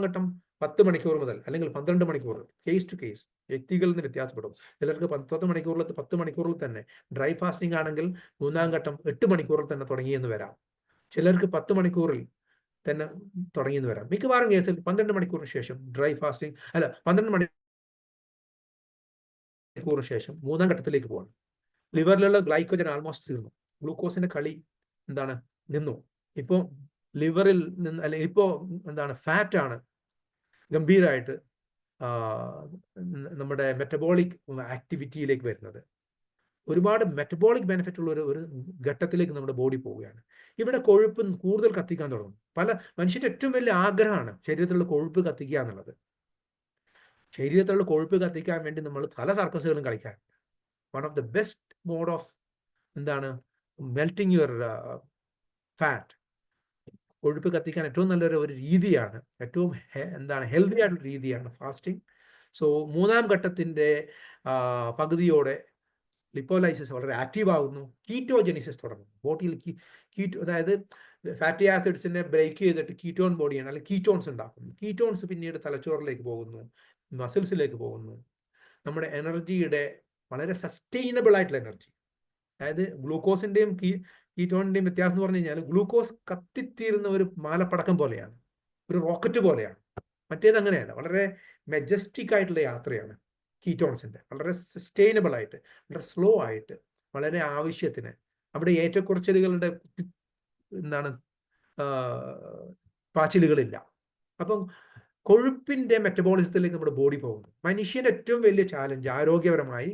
ഘട്ടം 10 മണിക്കൂർ മുതൽ അല്ലെങ്കിൽ 12 മണിക്കൂർ, കേസ് ടു കേസ്, വ്യക്തികളിൽ നിന്ന് വ്യത്യാസപ്പെടും. ചിലർക്ക് 10 മണിക്കൂറിൽ തന്നെ, ഡ്രൈ ഫാസ്റ്റിംഗ് ആണെങ്കിൽ മൂന്നാം ഘട്ടം 8 മണിക്കൂറിൽ തന്നെ തുടങ്ങിയെന്ന് വരാം. ചിലർക്ക് 10 മണിക്കൂറിൽ തന്നെ തുടങ്ങിയെന്ന് വരാം. മിക്കവാറും കേസിൽ 12 മണിക്കൂറിന് ശേഷം 12 മണിക്കൂറിന് ശേഷം മൂന്നാം ഘട്ടത്തിലേക്ക് പോകണം. ലിവറിലുള്ള ഗ്ലൈക്കോജൻ ആൾമോസ്റ്റ് തീർന്നു. ഗ്ലൂക്കോസിന്റെ കളി നിന്നു. ഇപ്പോൾ ലിവറിൽ നിന്ന്, അല്ലെങ്കിൽ ഇപ്പോൾ ഫാറ്റാണ് ഗംഭീരമായിട്ട് നമ്മുടെ മെറ്റബോളിക് ആക്ടിവിറ്റിയിലേക്ക് വരുന്നത്. ഒരുപാട് മെറ്റബോളിക് ബെനിഫിറ്റ് ഉള്ള ഒരു ഘട്ടത്തിലേക്ക് നമ്മുടെ ബോഡി പോവുകയാണ്. ഇവിടെ കൊഴുപ്പ് കൂടുതൽ കത്തിക്കാൻ തുടങ്ങും. മനുഷ്യന്റെ ഏറ്റവും വലിയ ആഗ്രഹമാണ് ശരീരത്തിലുള്ള കൊഴുപ്പ് കത്തിക്കുക എന്നുള്ളത്. ശരീരത്തിലുള്ള കൊഴുപ്പ് കത്തിക്കാൻ വേണ്ടി നമ്മൾ പല സർക്കസുകളും കളിക്കാറുണ്ട്. One of the best mode of melting your fat, കൊഴുപ്പ് കത്തിക്കാൻ ഏറ്റവും നല്ലൊരു രീതിയാണ്, ഏറ്റവും ഹെൽത്തി ആയിട്ടുള്ള രീതിയാണ് ഫാസ്റ്റിംഗ്. സോ മൂന്നാം ഘട്ടത്തിന്റെ പകുതിയോടെ ലിപ്പോലൈസിസ് വളരെ ആക്റ്റീവ് ആകുന്നു. കീറ്റോജെനിസിസ് തുടങ്ങും. ബോഡിയിൽ അതായത് ഫാറ്റി ആസിഡ്സിനെ ബ്രേക്ക് ചെയ്തിട്ട് കീറ്റോൺ ബോഡിയാണ്, അല്ലെങ്കിൽ കീറ്റോൺസ് ഉണ്ടാക്കുന്നു. കീറ്റോൺസ് പിന്നീട് തലച്ചോറിലേക്ക് പോകുന്നു, മസിൽസിലേക്ക് പോകുന്നു. നമ്മുടെ എനർജിയുടെ വളരെ സസ്റ്റൈനബിൾ ആയിട്ടുള്ള എനർജി, അതായത് ഗ്ലൂക്കോസിന്റെയും കീറ്റോണിന്റെയും വ്യത്യാസം എന്ന് പറഞ്ഞു കഴിഞ്ഞാൽ, ഗ്ലൂക്കോസ് കത്തിത്തീരുന്ന ഒരു മാലപ്പടക്കം പോലെയാണ്, ഒരു റോക്കറ്റ് പോലെയാണ്. മറ്റേത് അങ്ങനെയല്ല, വളരെ മെജസ്റ്റിക് ആയിട്ടുള്ള യാത്രയാണ് കീറ്റോൺസിന്റെ. വളരെ സസ്റ്റൈനബിൾ ആയിട്ട്, വളരെ സ്ലോ ആയിട്ട്, വളരെ ആവശ്യത്തിന്. അവിടെ ഏറ്റക്കുറച്ചിലുകളുടെ പാച്ചിലുകളില്ല. അപ്പം കൊഴുപ്പിന്റെ മെറ്റബോളിസത്തിലേക്ക് നമ്മുടെ ബോഡി പോകുന്നു. മനുഷ്യന്റെ ഏറ്റവും വലിയ ചാലഞ്ച്, ആരോഗ്യപരമായി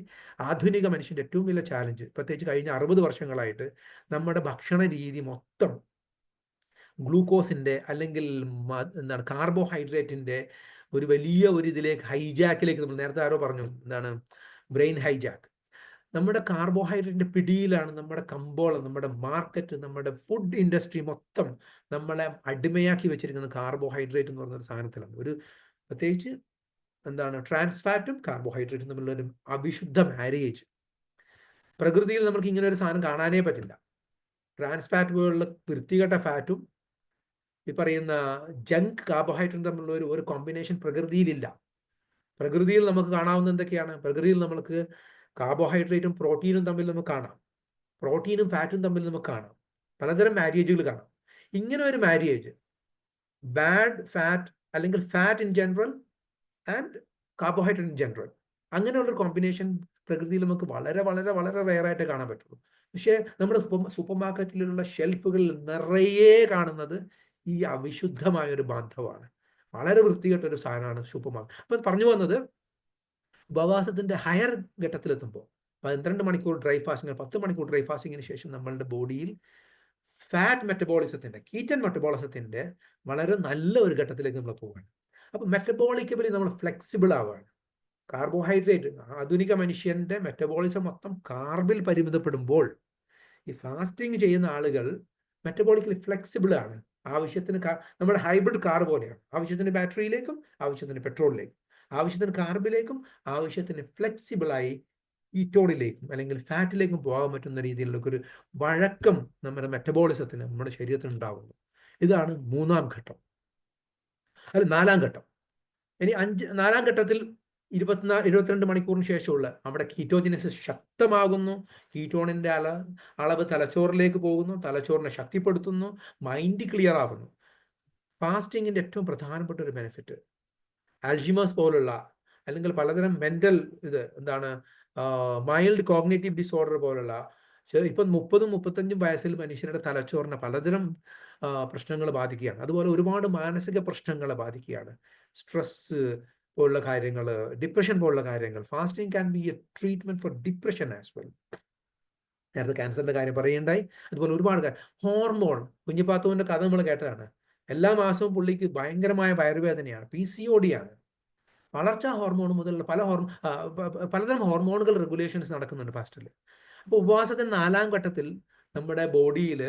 ആധുനിക മനുഷ്യന്റെ ഏറ്റവും വലിയ ചാലഞ്ച്, പ്രത്യേകിച്ച് കഴിഞ്ഞ 60 വർഷങ്ങളായിട്ട് നമ്മുടെ ഭക്ഷണ രീതി മൊത്തം ഗ്ലൂക്കോസിന്റെ അല്ലെങ്കിൽ കാർബോഹൈഡ്രേറ്റിന്റെ ഒരു വലിയ ഇതിലേക്ക്, ഹൈജാക്കിലേക്ക്, നമ്മൾ നേരത്തെ ആരോ പറഞ്ഞു, ബ്രെയിൻ ഹൈജാക്ക്. നമ്മുടെ കാർബോഹൈഡ്രേറ്റിന്റെ പിടിയിലാണ് നമ്മുടെ കമ്പോളം, നമ്മുടെ മാർക്കറ്റ്, നമ്മുടെ ഫുഡ് ഇൻഡസ്ട്രി മൊത്തം നമ്മളെ അടിമയാക്കി വെച്ചിരിക്കുന്നത് കാർബോഹൈഡ്രേറ്റ് എന്ന് പറഞ്ഞൊരു സാധനത്തിലാണ്. പ്രത്യേകിച്ച് ട്രാൻസ്ഫാറ്റും കാർബോഹൈഡ്രേറ്റും തമ്മിലുള്ള ഒരു അവിശുദ്ധ മാരേജ്. പ്രകൃതിയിൽ നമുക്ക് ഇങ്ങനെ ഒരു സാധനം കാണാനേ പറ്റില്ല. ട്രാൻസ്ഫാറ്റ് പോലുള്ള വൃത്തികെട്ട ഫാറ്റും ഈ പറയുന്ന ജങ്ക് കാർബോഹൈഡ്രേറ്റും തമ്മിലുള്ള ഒരു കോമ്പിനേഷൻ പ്രകൃതിയിലില്ല. പ്രകൃതിയിൽ നമുക്ക് കാണാവുന്ന എന്തൊക്കെയാണ്? പ്രകൃതിയിൽ നമുക്ക് കാർബോഹൈഡ്രേറ്റും പ്രോട്ടീനും തമ്മിൽ നമുക്ക് കാണാം, പ്രോട്ടീനും ഫാറ്റും തമ്മിൽ നമുക്ക് കാണാം, പലതരം മാരേജുകൾ കാണാം. ഇങ്ങനെ ഒരു മാരേജ്, ബാഡ് ഫാറ്റ് അല്ലെങ്കിൽ fat in general and carbohydrate in general, അങ്ങനെയുള്ളൊരു കോമ്പിനേഷൻ പ്രകൃതിയിൽ നമുക്ക് വളരെ വളരെ വളരെ റെയറായിട്ട് കാണാൻ പറ്റുള്ളൂ. പക്ഷേ നമ്മുടെ സൂപ്പർ മാർക്കറ്റിലുള്ള ഷെൽഫുകളിൽ നിറയെ കാണുന്നത് ഈ അവിശുദ്ധമായ ഒരു ബാന്ധവമാണ്. വളരെ വൃത്തികെട്ട ഒരു സാധനമാണ് സൂപ്പർ മാർക്കറ്റ്. അപ്പം പറഞ്ഞു വന്നത്, ഉപവാസത്തിന്റെ ഹയർ ഘട്ടത്തിലെത്തുമ്പോൾ 12 മണിക്കൂർ ഡ്രൈ ഫാസ്റ്റിംഗ്, 10 മണിക്കൂർ ഡ്രൈ ഫാസ്റ്റിങ്ങിന് ശേഷം നമ്മളുടെ ബോഡിയിൽ ഫാറ്റ് മെറ്റബോളിസത്തിന്റെ, കീറ്റൻ മെറ്റബോളിസത്തിന്റെ വളരെ നല്ല ഒരു ഘട്ടത്തിലേക്ക് നമ്മൾ പോവുകയാണ്. അപ്പൊ മെറ്റബോളിക്കബിളി നമ്മൾ ഫ്ലെക്സിബിൾ ആവുകയാണ്. കാർബോഹൈഡ്രേറ്റ്, ആധുനിക മനുഷ്യന്റെ മെറ്റബോളിസം മൊത്തം കാർബിൽ പരിമിതപ്പെടുമ്പോൾ ഈ ഫാസ്റ്റിംഗ് ചെയ്യുന്ന ആളുകൾ മെറ്റബോളിക്കലി ഫ്ലെക്സിബിൾ ആണ്. ആവശ്യത്തിന് നമ്മുടെ ഹൈബ്രിഡ് കാർ പോലെയാണ്. ആവശ്യത്തിന് ബാറ്ററിയിലേക്കും, ആവശ്യത്തിന് പെട്രോളിലേക്കും, ആവശ്യത്തിന് കാർബിലേക്കും, ആവശ്യത്തിന് ഫ്ലെക്സിബിളായി കീറ്റോണിലേക്കും അല്ലെങ്കിൽ ഫാറ്റിലേക്കും പോകാൻ പറ്റുന്ന രീതിയിലുള്ള ഒരു വഴക്കം നമ്മുടെ മെറ്റബോളിസത്തിന്, നമ്മുടെ ശരീരത്തിന് ഉണ്ടാകുന്നു. ഇതാണ് മൂന്നാം ഘട്ടം. നാലാം ഘട്ടം. ഇനി 4ാം ഘട്ടത്തിൽ 22 മണിക്കൂറിന് ശേഷമുള്ള നമ്മുടെ കീറ്റോജനിസിസ് ശക്തമാകുന്നു. കീറ്റോണിന്റെ അളവ് തലച്ചോറിലേക്ക് പോകുന്നു, തലച്ചോറിനെ ശക്തിപ്പെടുത്തുന്നു, മൈൻഡ് ക്ലിയർ ആവുന്നു. ഫാസ്റ്റിങ്ങിന്റെ ഏറ്റവും പ്രധാനപ്പെട്ട ഒരു ബെനിഫിറ്റ്, ആൽഷിമേഴ്സ് പോലുള്ള അല്ലെങ്കിൽ പലതരം മെന്റൽ മൈൽഡ് കോഗ്നേറ്റീവ് ഡിസോർഡർ പോലുള്ള, ഇപ്പം 30-35 വയസ്സിൽ മനുഷ്യരുടെ തലച്ചോറിനെ പലതരം പ്രശ്നങ്ങൾ ബാധിക്കുകയാണ്. അതുപോലെ ഒരുപാട് മാനസിക പ്രശ്നങ്ങളെ ബാധിക്കുകയാണ്. സ്ട്രെസ് പോലുള്ള കാര്യങ്ങൾ, ഡിപ്രഷൻ പോലുള്ള കാര്യങ്ങൾ. Fasting can be A treatment four depression as well. നേരത്തെ ക്യാൻസറിന്റെ കാര്യം പറയുണ്ടായി. അതുപോലെ ഒരുപാട് ഹോർമോൺ, കുഞ്ഞിപ്പാത്തുവിന്റെ കഥ നമ്മൾ കേട്ടതാണ്. എല്ലാ മാസവും പുള്ളിക്ക് ഭയങ്കരമായ വയറുവേദനയാണ്, PCOD ആണ്. വളർച്ചാ ഹോർമോൺ മുതലുള്ള പലതരം ഹോർമോണുകൾ റെഗുലേഷൻസ് നടക്കുന്നുണ്ട് ഫാസ്റ്റിൽ. അപ്പോൾ ഉപവാസത്തിൻ്റെ 4ാം ഘട്ടത്തിൽ നമ്മുടെ ബോഡിയിൽ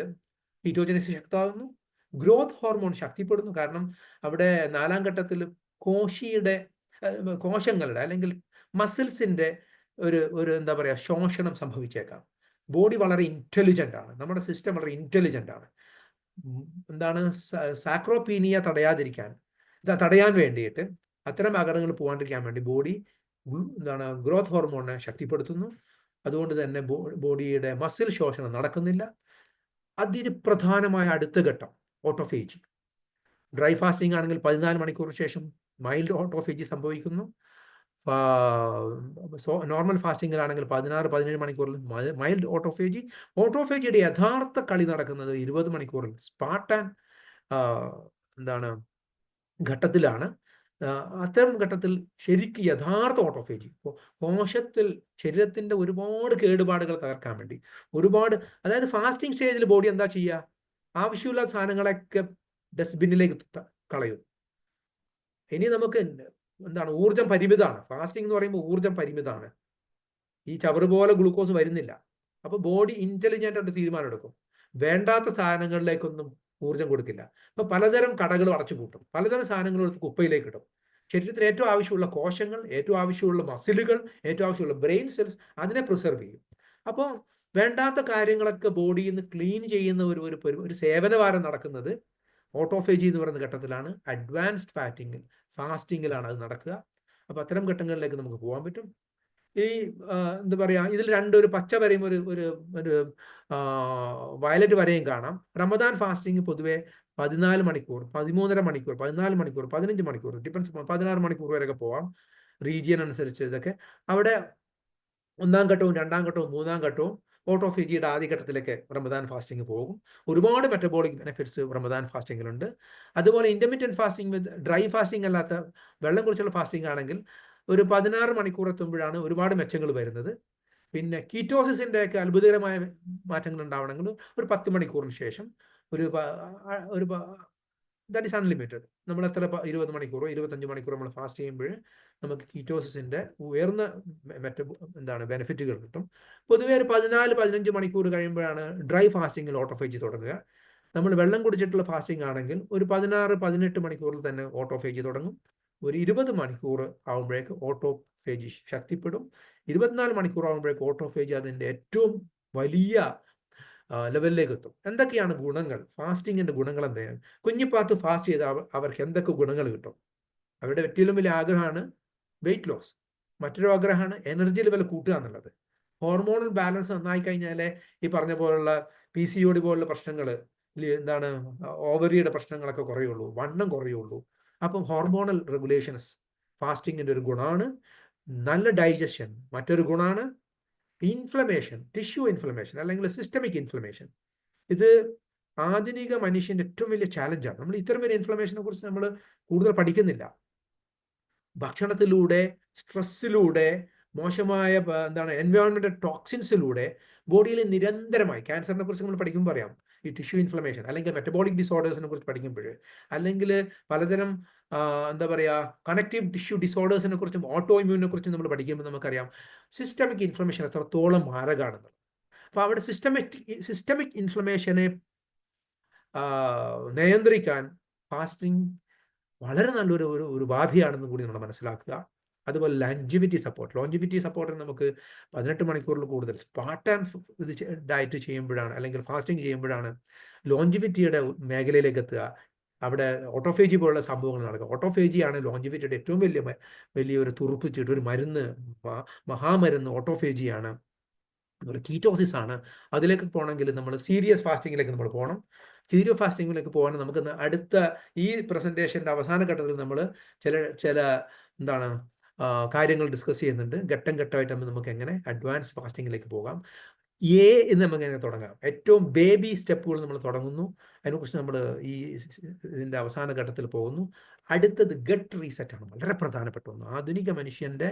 കീറ്റോജനിക്സ് ശക്തമാകുന്നു, ഗ്രോത്ത് ഹോർമോൺ ശക്തിപ്പെടുന്നു. കാരണം അവിടെ 4ാം ഘട്ടത്തിൽ കോശങ്ങളുടെ അല്ലെങ്കിൽ മസിൽസിൻ്റെ ഒരു എന്താ പറയുക ശോഷണം സംഭവിച്ചേക്കാം. ബോഡി വളരെ ഇൻ്റലിജൻ്റ് ആണ്, നമ്മുടെ സിസ്റ്റം വളരെ ഇൻ്റലിജൻ്റ് ആണ്. എന്താണ് സാക്രോപീനിയ തടയാൻ വേണ്ടിയിട്ട്, അത്തരം അപകടങ്ങൾ പോകാണ്ടിരിക്കാൻ വേണ്ടി ബോഡി ഗ്രോത്ത് ഹോർമോണിനെ ശക്തിപ്പെടുത്തുന്നു. അതുകൊണ്ട് തന്നെ ബോഡിയുടെ മസിൽ ശോഷണം നടക്കുന്നില്ല. അതിന് പ്രധാനമായ അടുത്ത ഘട്ടം ഓട്ടോഫേജി. ഡ്രൈ ഫാസ്റ്റിംഗ് ആണെങ്കിൽ 14 മണിക്കൂറിന് ശേഷം മൈൽഡ് ഓട്ടോഫേജി സംഭവിക്കുന്നു. നോർമൽ ഫാസ്റ്റിങ്ങിലാണെങ്കിൽ 16-17 മണിക്കൂറിൽ മൈൽഡ് ഓട്ടോഫേജിയുടെ യഥാർത്ഥ കളി നടക്കുന്നത് 20 മണിക്കൂറിൽ സ്പാർട്ടാൻ ഘട്ടത്തിലാണ്. അത്തരം ഘട്ടത്തിൽ ശരിക്കും യഥാർത്ഥ ഓട്ടോഫേജി കോശത്തിൽ ശരീരത്തിൻ്റെ ഒരുപാട് കേടുപാടുകൾ തകർക്കാൻ വേണ്ടി അതായത് ഫാസ്റ്റിംഗ് സ്റ്റേജിൽ ബോഡി എന്താ ചെയ്യുക, ആവശ്യമുള്ള സാധനങ്ങളൊക്കെ ഡസ്റ്റ്ബിന്നിലേക്ക് കളയും. ഇനി നമുക്ക് ഊർജം പരിമിതമാണ്. ഫാസ്റ്റിംഗ് എന്ന് പറയുമ്പോൾ ഊർജം പരിമിതമാണ്. ഈ ചവറ് പോലെ ഗ്ലൂക്കോസ് വരുന്നില്ല. അപ്പോൾ ബോഡി ഇൻ്റലിജൻ്റ് ആയിട്ട് തീരുമാനം എടുക്കും, വേണ്ടാത്ത സാധനങ്ങളിലേക്കൊന്നും ഊർജം കൊടുക്കില്ല. അപ്പോൾ പലതരം കടകൾ അടച്ചു പൂട്ടും, പലതരം സാധനങ്ങൾ എടുത്ത് കുപ്പയിലേക്ക് ഇടും. ശരീരത്തിന് ഏറ്റവും ആവശ്യമുള്ള കോശങ്ങൾ, ഏറ്റവും ആവശ്യമുള്ള മസിലുകൾ, ഏറ്റവും ആവശ്യമുള്ള ബ്രെയിൻ സെൽസ് അതിനെ പ്രിസർവ് ചെയ്യും. അപ്പോൾ വേണ്ടാത്ത കാര്യങ്ങളൊക്കെ ബോഡിയിൽ നിന്ന് ക്ലീൻ ചെയ്യുന്ന ഒരു സേവനവാരം നടക്കുന്നത് ഓട്ടോഫേജി എന്ന് പറയുന്ന ഘട്ടത്തിലാണ്. അഡ്വാൻസ്ഡ് ഫാസ്റ്റിങ്ങിലാണ് അത് നടക്കുക. അപ്പോൾ അത്തരം ഘട്ടങ്ങളിലേക്ക് നമുക്ക് പോകാൻ പറ്റും. ഈ എന്താ പറയുക, ഇതിൽ ഒരു പച്ച വരയും ഒരു വയലറ്റ് വരയും കാണാം. റമദാൻ ഫാസ്റ്റിംഗ് പൊതുവെ 14 മണിക്കൂർ, 13.5 മണിക്കൂർ, 14 മണിക്കൂർ, 15 മണിക്കൂർ, ഡിപ്പെൻസ്, 16 മണിക്കൂർ വരെയൊക്കെ പോവാം, റീജിയൻ അനുസരിച്ച്. ഇതൊക്കെ അവിടെ 1ാം ഘട്ടവും 2ാം ഘട്ടവും 3ാം ഘട്ടവും ഓട്ടോഫേജിയുടെ ആദ്യഘട്ടത്തിലേക്ക് റമദാൻ ഫാസ്റ്റിംഗ് പോകും. ഒരുപാട് മെറ്റബോളിക് ബെനിഫിറ്റ്സ് റമദാൻ ഫാസ്റ്റിങ്ങിലുണ്ട്. അതുപോലെ ഇൻ്റർമീഡിയറ്റ് ഫാസ്റ്റിംഗ് ഡ്രൈ ഫാസ്റ്റിംഗ് അല്ലാത്ത വെള്ളം കുറിച്ചുള്ള ഫാസ്റ്റിംഗ് ആണെങ്കിൽ ഒരു 16 മണിക്കൂർ എത്തുമ്പോഴാണ് ഒരുപാട് മെച്ചങ്ങൾ വരുന്നത്. പിന്നെ കീറ്റോസിസിൻ്റെ ഒക്കെ അത്ഭുതകരമായ മാറ്റങ്ങൾ ഉണ്ടാവണമെങ്കിൽ ഒരു 10 മണിക്കൂറിന് ശേഷം ദാറ്റ് ഈസ് അൺലിമിറ്റഡ്. നമ്മൾ എത്ര 20 മണിക്കൂറോ 25 മണിക്കൂറോ നമ്മൾ ഫാസ്റ്റ് ചെയ്യുമ്പോൾ നമുക്ക് കീറ്റോസിസിൻ്റെ ഉയർന്ന ബെനിഫിറ്റുകൾ കിട്ടും. പൊതുവേ ഒരു 14-15 മണിക്കൂർ കഴിയുമ്പോഴാണ് ഡ്രൈ ഫാസ്റ്റിങ്ങിൽ ഓട്ടോഫേജി തുടങ്ങുക. നമ്മൾ വെള്ളം കുടിച്ചിട്ടുള്ള ഫാസ്റ്റിംഗ് ആണെങ്കിൽ ഒരു 16-18 മണിക്കൂറിൽ തന്നെ ഓട്ടോഫേജി തുടങ്ങും. ഒരു 20 മണിക്കൂർ ആകുമ്പോഴേക്ക് ഓട്ടോഫേജി ശക്തിപ്പെടും. 24 മണിക്കൂർ ആകുമ്പോഴേക്ക് ഓട്ടോഫേജി അതിൻ്റെ ഏറ്റവും വലിയ ലെവലിലേക്ക് എത്തും. എന്തൊക്കെയാണ് ഗുണങ്ങൾ, ഫാസ്റ്റിങ്ങിൻ്റെ ഗുണങ്ങൾ എന്തൊക്കെയാണ്? കുഞ്ഞിപ്പാത്ത് ഫാസ്റ്റ് ചെയ്താൽ അവർക്ക് എന്തൊക്കെ ഗുണങ്ങൾ കിട്ടും? അവരുടെ ഏറ്റവും വലിയ ആഗ്രഹമാണ് വെയിറ്റ് ലോസ്. മറ്റൊരു ആഗ്രഹമാണ് എനർജി ലെവൽ കൂട്ടുക എന്നുള്ളത്. ഹോർമോണൽ ബാലൻസ് നന്നായി കഴിഞ്ഞാലേ ഈ പറഞ്ഞ പോലുള്ള PCOD പോലുള്ള പ്രശ്നങ്ങൾ, ഓവറിയുടെ പ്രശ്നങ്ങളൊക്കെ കുറയുള്ളൂ, വണ്ണം കുറയുള്ളൂ. അപ്പം ഹോർമോണൽ റെഗുലേഷൻസ് ഫാസ്റ്റിങ്ങിൻ്റെ ഒരു ഗുണമാണ്. നല്ല ഡൈജഷൻ മറ്റൊരു ഗുണമാണ്. ഇൻഫ്ലമേഷൻ, ടിഷ്യൂ ഇൻഫ്ലമേഷൻ അല്ലെങ്കിൽ സിസ്റ്റമിക് ഇൻഫ്ലമേഷൻ, ഇത് ആധുനിക മനുഷ്യൻ്റെ ഏറ്റവും വലിയ ചാലഞ്ചാണ്. നമ്മൾ ഇത്തരം ഒരു ഇൻഫ്ലമേഷനെ കുറിച്ച് നമ്മൾ കൂടുതൽ പഠിക്കുന്നില്ല. ഭക്ഷണത്തിലൂടെ, സ്ട്രെസ്സിലൂടെ, മോശമായ എൻവയോൺമെൻറ്റൽ ടോക്സിൻസിലൂടെ ബോഡിയിൽ നിരന്തരമായി, ക്യാൻസറിനെ കുറിച്ച് നമ്മൾ പഠിക്കുമ്പോൾ പറയാം, ഈ ടിഷ്യൂ ഇൻഫ്ലമേഷൻ അല്ലെങ്കിൽ മെറ്റബോളിക് ഡിസോർഡേഴ്സിനെ കുറിച്ച് പഠിക്കുമ്പോൾ, അല്ലെങ്കിൽ പലതരം കണക്റ്റീവ് ടിഷ്യൂ ഡിസോർഡേഴ്സിനെ കുറിച്ചും ഓട്ടോ ഇമ്മ്യൂണിനെ കുറിച്ചും നമ്മൾ പഠിക്കുമ്പോൾ നമുക്കറിയാം സിസ്റ്റമിക് ഇൻഫ്ലമേഷൻ എത്രത്തോളം മാരകമാണെന്നുള്ളത്. അപ്പോൾ അവിടെ സിസ്റ്റമിക് ഇൻഫ്ലമേഷനെ നിയന്ത്രിക്കാൻ ഫാസ്റ്റിംഗ് വളരെ നല്ലൊരു ഉപാധിയാണെന്ന് കൂടി നമ്മൾ മനസ്സിലാക്കുക. അതുപോലെ ലോഞ്ചിവിറ്റി സപ്പോർട്ടിന് നമുക്ക് 18 മണിക്കൂറിൽ കൂടുതൽ സ്പാർട്ടാൻ ഡയറ്റ് ചെയ്യുമ്പോഴാണ് അല്ലെങ്കിൽ ഫാസ്റ്റിംഗ് ചെയ്യുമ്പോഴാണ് ലോഞ്ചിവിറ്റിയുടെ മേഖലയിലേക്ക് എത്തുക. അവിടെ ഓട്ടോഫേജി പോലുള്ള സംഭവങ്ങൾ നടക്കുക. ഓട്ടോഫേജിയാണ് ലോഞ്ചിവിറ്റിയുടെ ഏറ്റവും വലിയൊരു തുറുപ്പിച്ചിട്ട് ഒരു മരുന്ന്, മഹാമരുന്ന് ഓട്ടോഫേജിയാണ്. ഒരു കീറ്റോസിസ് ആണ്. അതിലേക്ക് പോകണമെങ്കിൽ നമ്മൾ സീരിയസ് ഫാസ്റ്റിങ്ങിലേക്ക് നമ്മൾ പോകണം. സീരിയസ് ഫാസ്റ്റിങ്ങിലേക്ക് പോകാൻ നമുക്ക് അടുത്ത ഈ പ്രസൻറ്റേഷൻ്റെ അവസാന ഘട്ടത്തിൽ നമ്മൾ ചില കാര്യങ്ങൾ ഡിസ്കസ് ചെയ്യുന്നുണ്ട്. ഘട്ടം ഘട്ടമായിട്ട് നമുക്ക് എങ്ങനെ അഡ്വാൻസ് ഫാസ്റ്റിങ്ങിലേക്ക് പോകാം, എന്ന് നമുക്ക് എങ്ങനെ തുടങ്ങാം. ഏറ്റവും ബേബി സ്റ്റെപ്പുകൾ നമ്മൾ തുടങ്ങുന്നു. അതിനെക്കുറിച്ച് നമ്മൾ ഇതിൻ്റെ അവസാന ഘട്ടത്തിൽ പോകുന്നു. അടുത്തത് ഗട്ട് റീസെറ്റാണ്, വളരെ പ്രധാനപ്പെട്ട ഒന്ന്. ആധുനിക മനുഷ്യൻ്റെ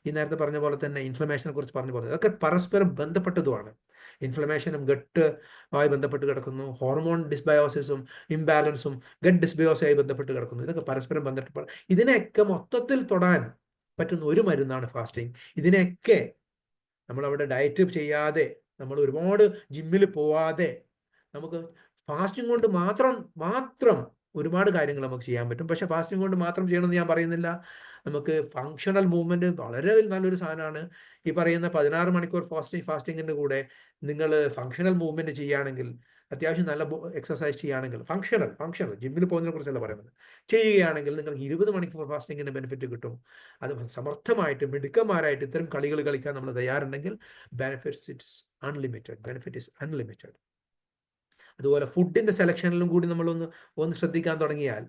ഈ നേരത്തെ പറഞ്ഞ പോലെ തന്നെ ഇൻഫ്ലമേഷനെ കുറിച്ച് പറഞ്ഞ പോലെ അതൊക്കെ പരസ്പരം ബന്ധപ്പെട്ടതുമാണ്. ഇൻഫ്ലമേഷനും ഗട്ടുമായി ബന്ധപ്പെട്ട് കിടക്കുന്നു, ഹോർമോൺ ഡിസ്ബയോസിസും ഇംബാലൻസും ഗട്ട് ഡിസ്ബയോസുമായി ബന്ധപ്പെട്ട് കിടക്കുന്നു. ഇതൊക്കെ പരസ്പരം ബന്ധപ്പെട്ട് ഇതിനെയൊക്കെ മൊത്തത്തിൽ തൊടാൻ പറ്റുന്ന ഒരു മരുന്നാണ് ഫാസ്റ്റിംഗ്. ഇതിനെയൊക്കെ നമ്മളവിടെ ഡയറ്റ് ചെയ്യാതെ, നമ്മൾ ഒരുപാട് ജിമ്മിൽ പോവാതെ, നമുക്ക് ഫാസ്റ്റിംഗ് കൊണ്ട് മാത്രം ഒരുപാട് കാര്യങ്ങൾ നമുക്ക് ചെയ്യാൻ പറ്റും. പക്ഷെ ഫാസ്റ്റിംഗ് കൊണ്ട് മാത്രം ചെയ്യണമെന്ന് ഞാൻ പറയുന്നില്ല. നമുക്ക് ഫങ്ഷണൽ മൂവ്മെന്റ് വളരെ നല്ലൊരു സാധനമാണ്. ഈ പറയുന്ന 16 മണിക്കൂർ ഫാസ്റ്റിങ്ങിൻ്റെ കൂടെ നിങ്ങൾ ഫങ്ഷണൽ മൂവ്മെന്റ് ചെയ്യുകയാണെങ്കിൽ, അത്യാവശ്യം നല്ല എക്സസൈസ് ചെയ്യുകയാണെങ്കിൽ, ഫങ്ഷണൽ ജിമ്മിൽ പോകുന്നതിനെ കുറിച്ചല്ല പറയുന്നത്, ചെയ്യുകയാണെങ്കിൽ നിങ്ങൾക്ക് 20 മണിക്കൂർ ഫാസ്റ്റിങ്ങിൻ്റെ ബെനിഫിറ്റ് കിട്ടും. അത് സമർത്ഥമായിട്ട് മിടുക്കന്മാരായിട്ട് ഇത്തരം കളികൾ കളിക്കാൻ നമ്മൾ തയ്യാറുണ്ടെങ്കിൽ ബെനിഫിറ്റ് ഇസ് അൺലിമിറ്റഡ്. അതുപോലെ ഫുഡിൻ്റെ സെലക്ഷനിലും കൂടി നമ്മളൊന്ന് ശ്രദ്ധിക്കാൻ തുടങ്ങിയാൽ,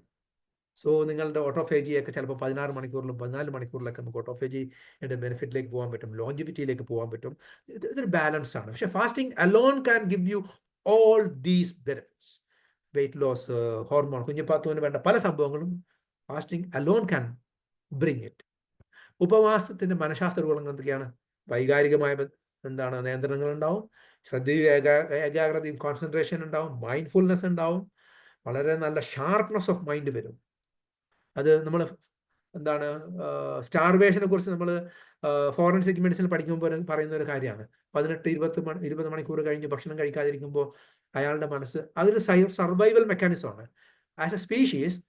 സോ നിങ്ങളുടെ ഓട്ടോഫേജിയൊക്കെ ചിലപ്പോൾ 16 മണിക്കൂറിലും 14 മണിക്കൂറിലൊക്കെ നമുക്ക് ഓട്ടോഫേജിയുടെ ബെനിഫിറ്റിലേക്ക് പോകാൻ പറ്റും, ലോഞ്ചിവിറ്റിയിലേക്ക് പോകാൻ പറ്റും. ഇതൊരു ബാലൻസ് ആണ്. പക്ഷേ fasting alone can give you all these benefits. Weight loss, hormone, കുഞ്ഞിപ്പാത്തുവിന് വേണ്ട പല സംഭവങ്ങളും fasting alone can bring it. ഉപവാസത്തിൻ്റെ മനഃശാസ്ത്ര ഗുണങ്ങൾ എന്തൊക്കെയാണ്? വൈകാരികമായ നിയന്ത്രണങ്ങൾ ഉണ്ടാവും, ശ്രദ്ധയും ഏകാഗ്രതയും കോൺസെൻട്രേഷൻ ഉണ്ടാവും, മൈൻഡ്ഫുൾനെസ് ഉണ്ടാവും, വളരെ നല്ല ഷാർപ്നെസ് ഓഫ് മൈൻഡ് വരും. അത് നമ്മൾ സ്റ്റാർവേഷനെ കുറിച്ച് നമ്മൾ ഫോറൻസിക് മെഡിസിൻ പഠിക്കുമ്പോൾ പറയുന്ന ഒരു കാര്യമാണ്. 18-20 മണിക്കൂർ കഴിഞ്ഞ് ഭക്ഷണം കഴിക്കാതിരിക്കുമ്പോൾ അയാളുടെ മനസ്സ്, അതൊരു സർവൈവൽ മെക്കാനിസമാണ്. ആസ് എ സ്പീഷീസ്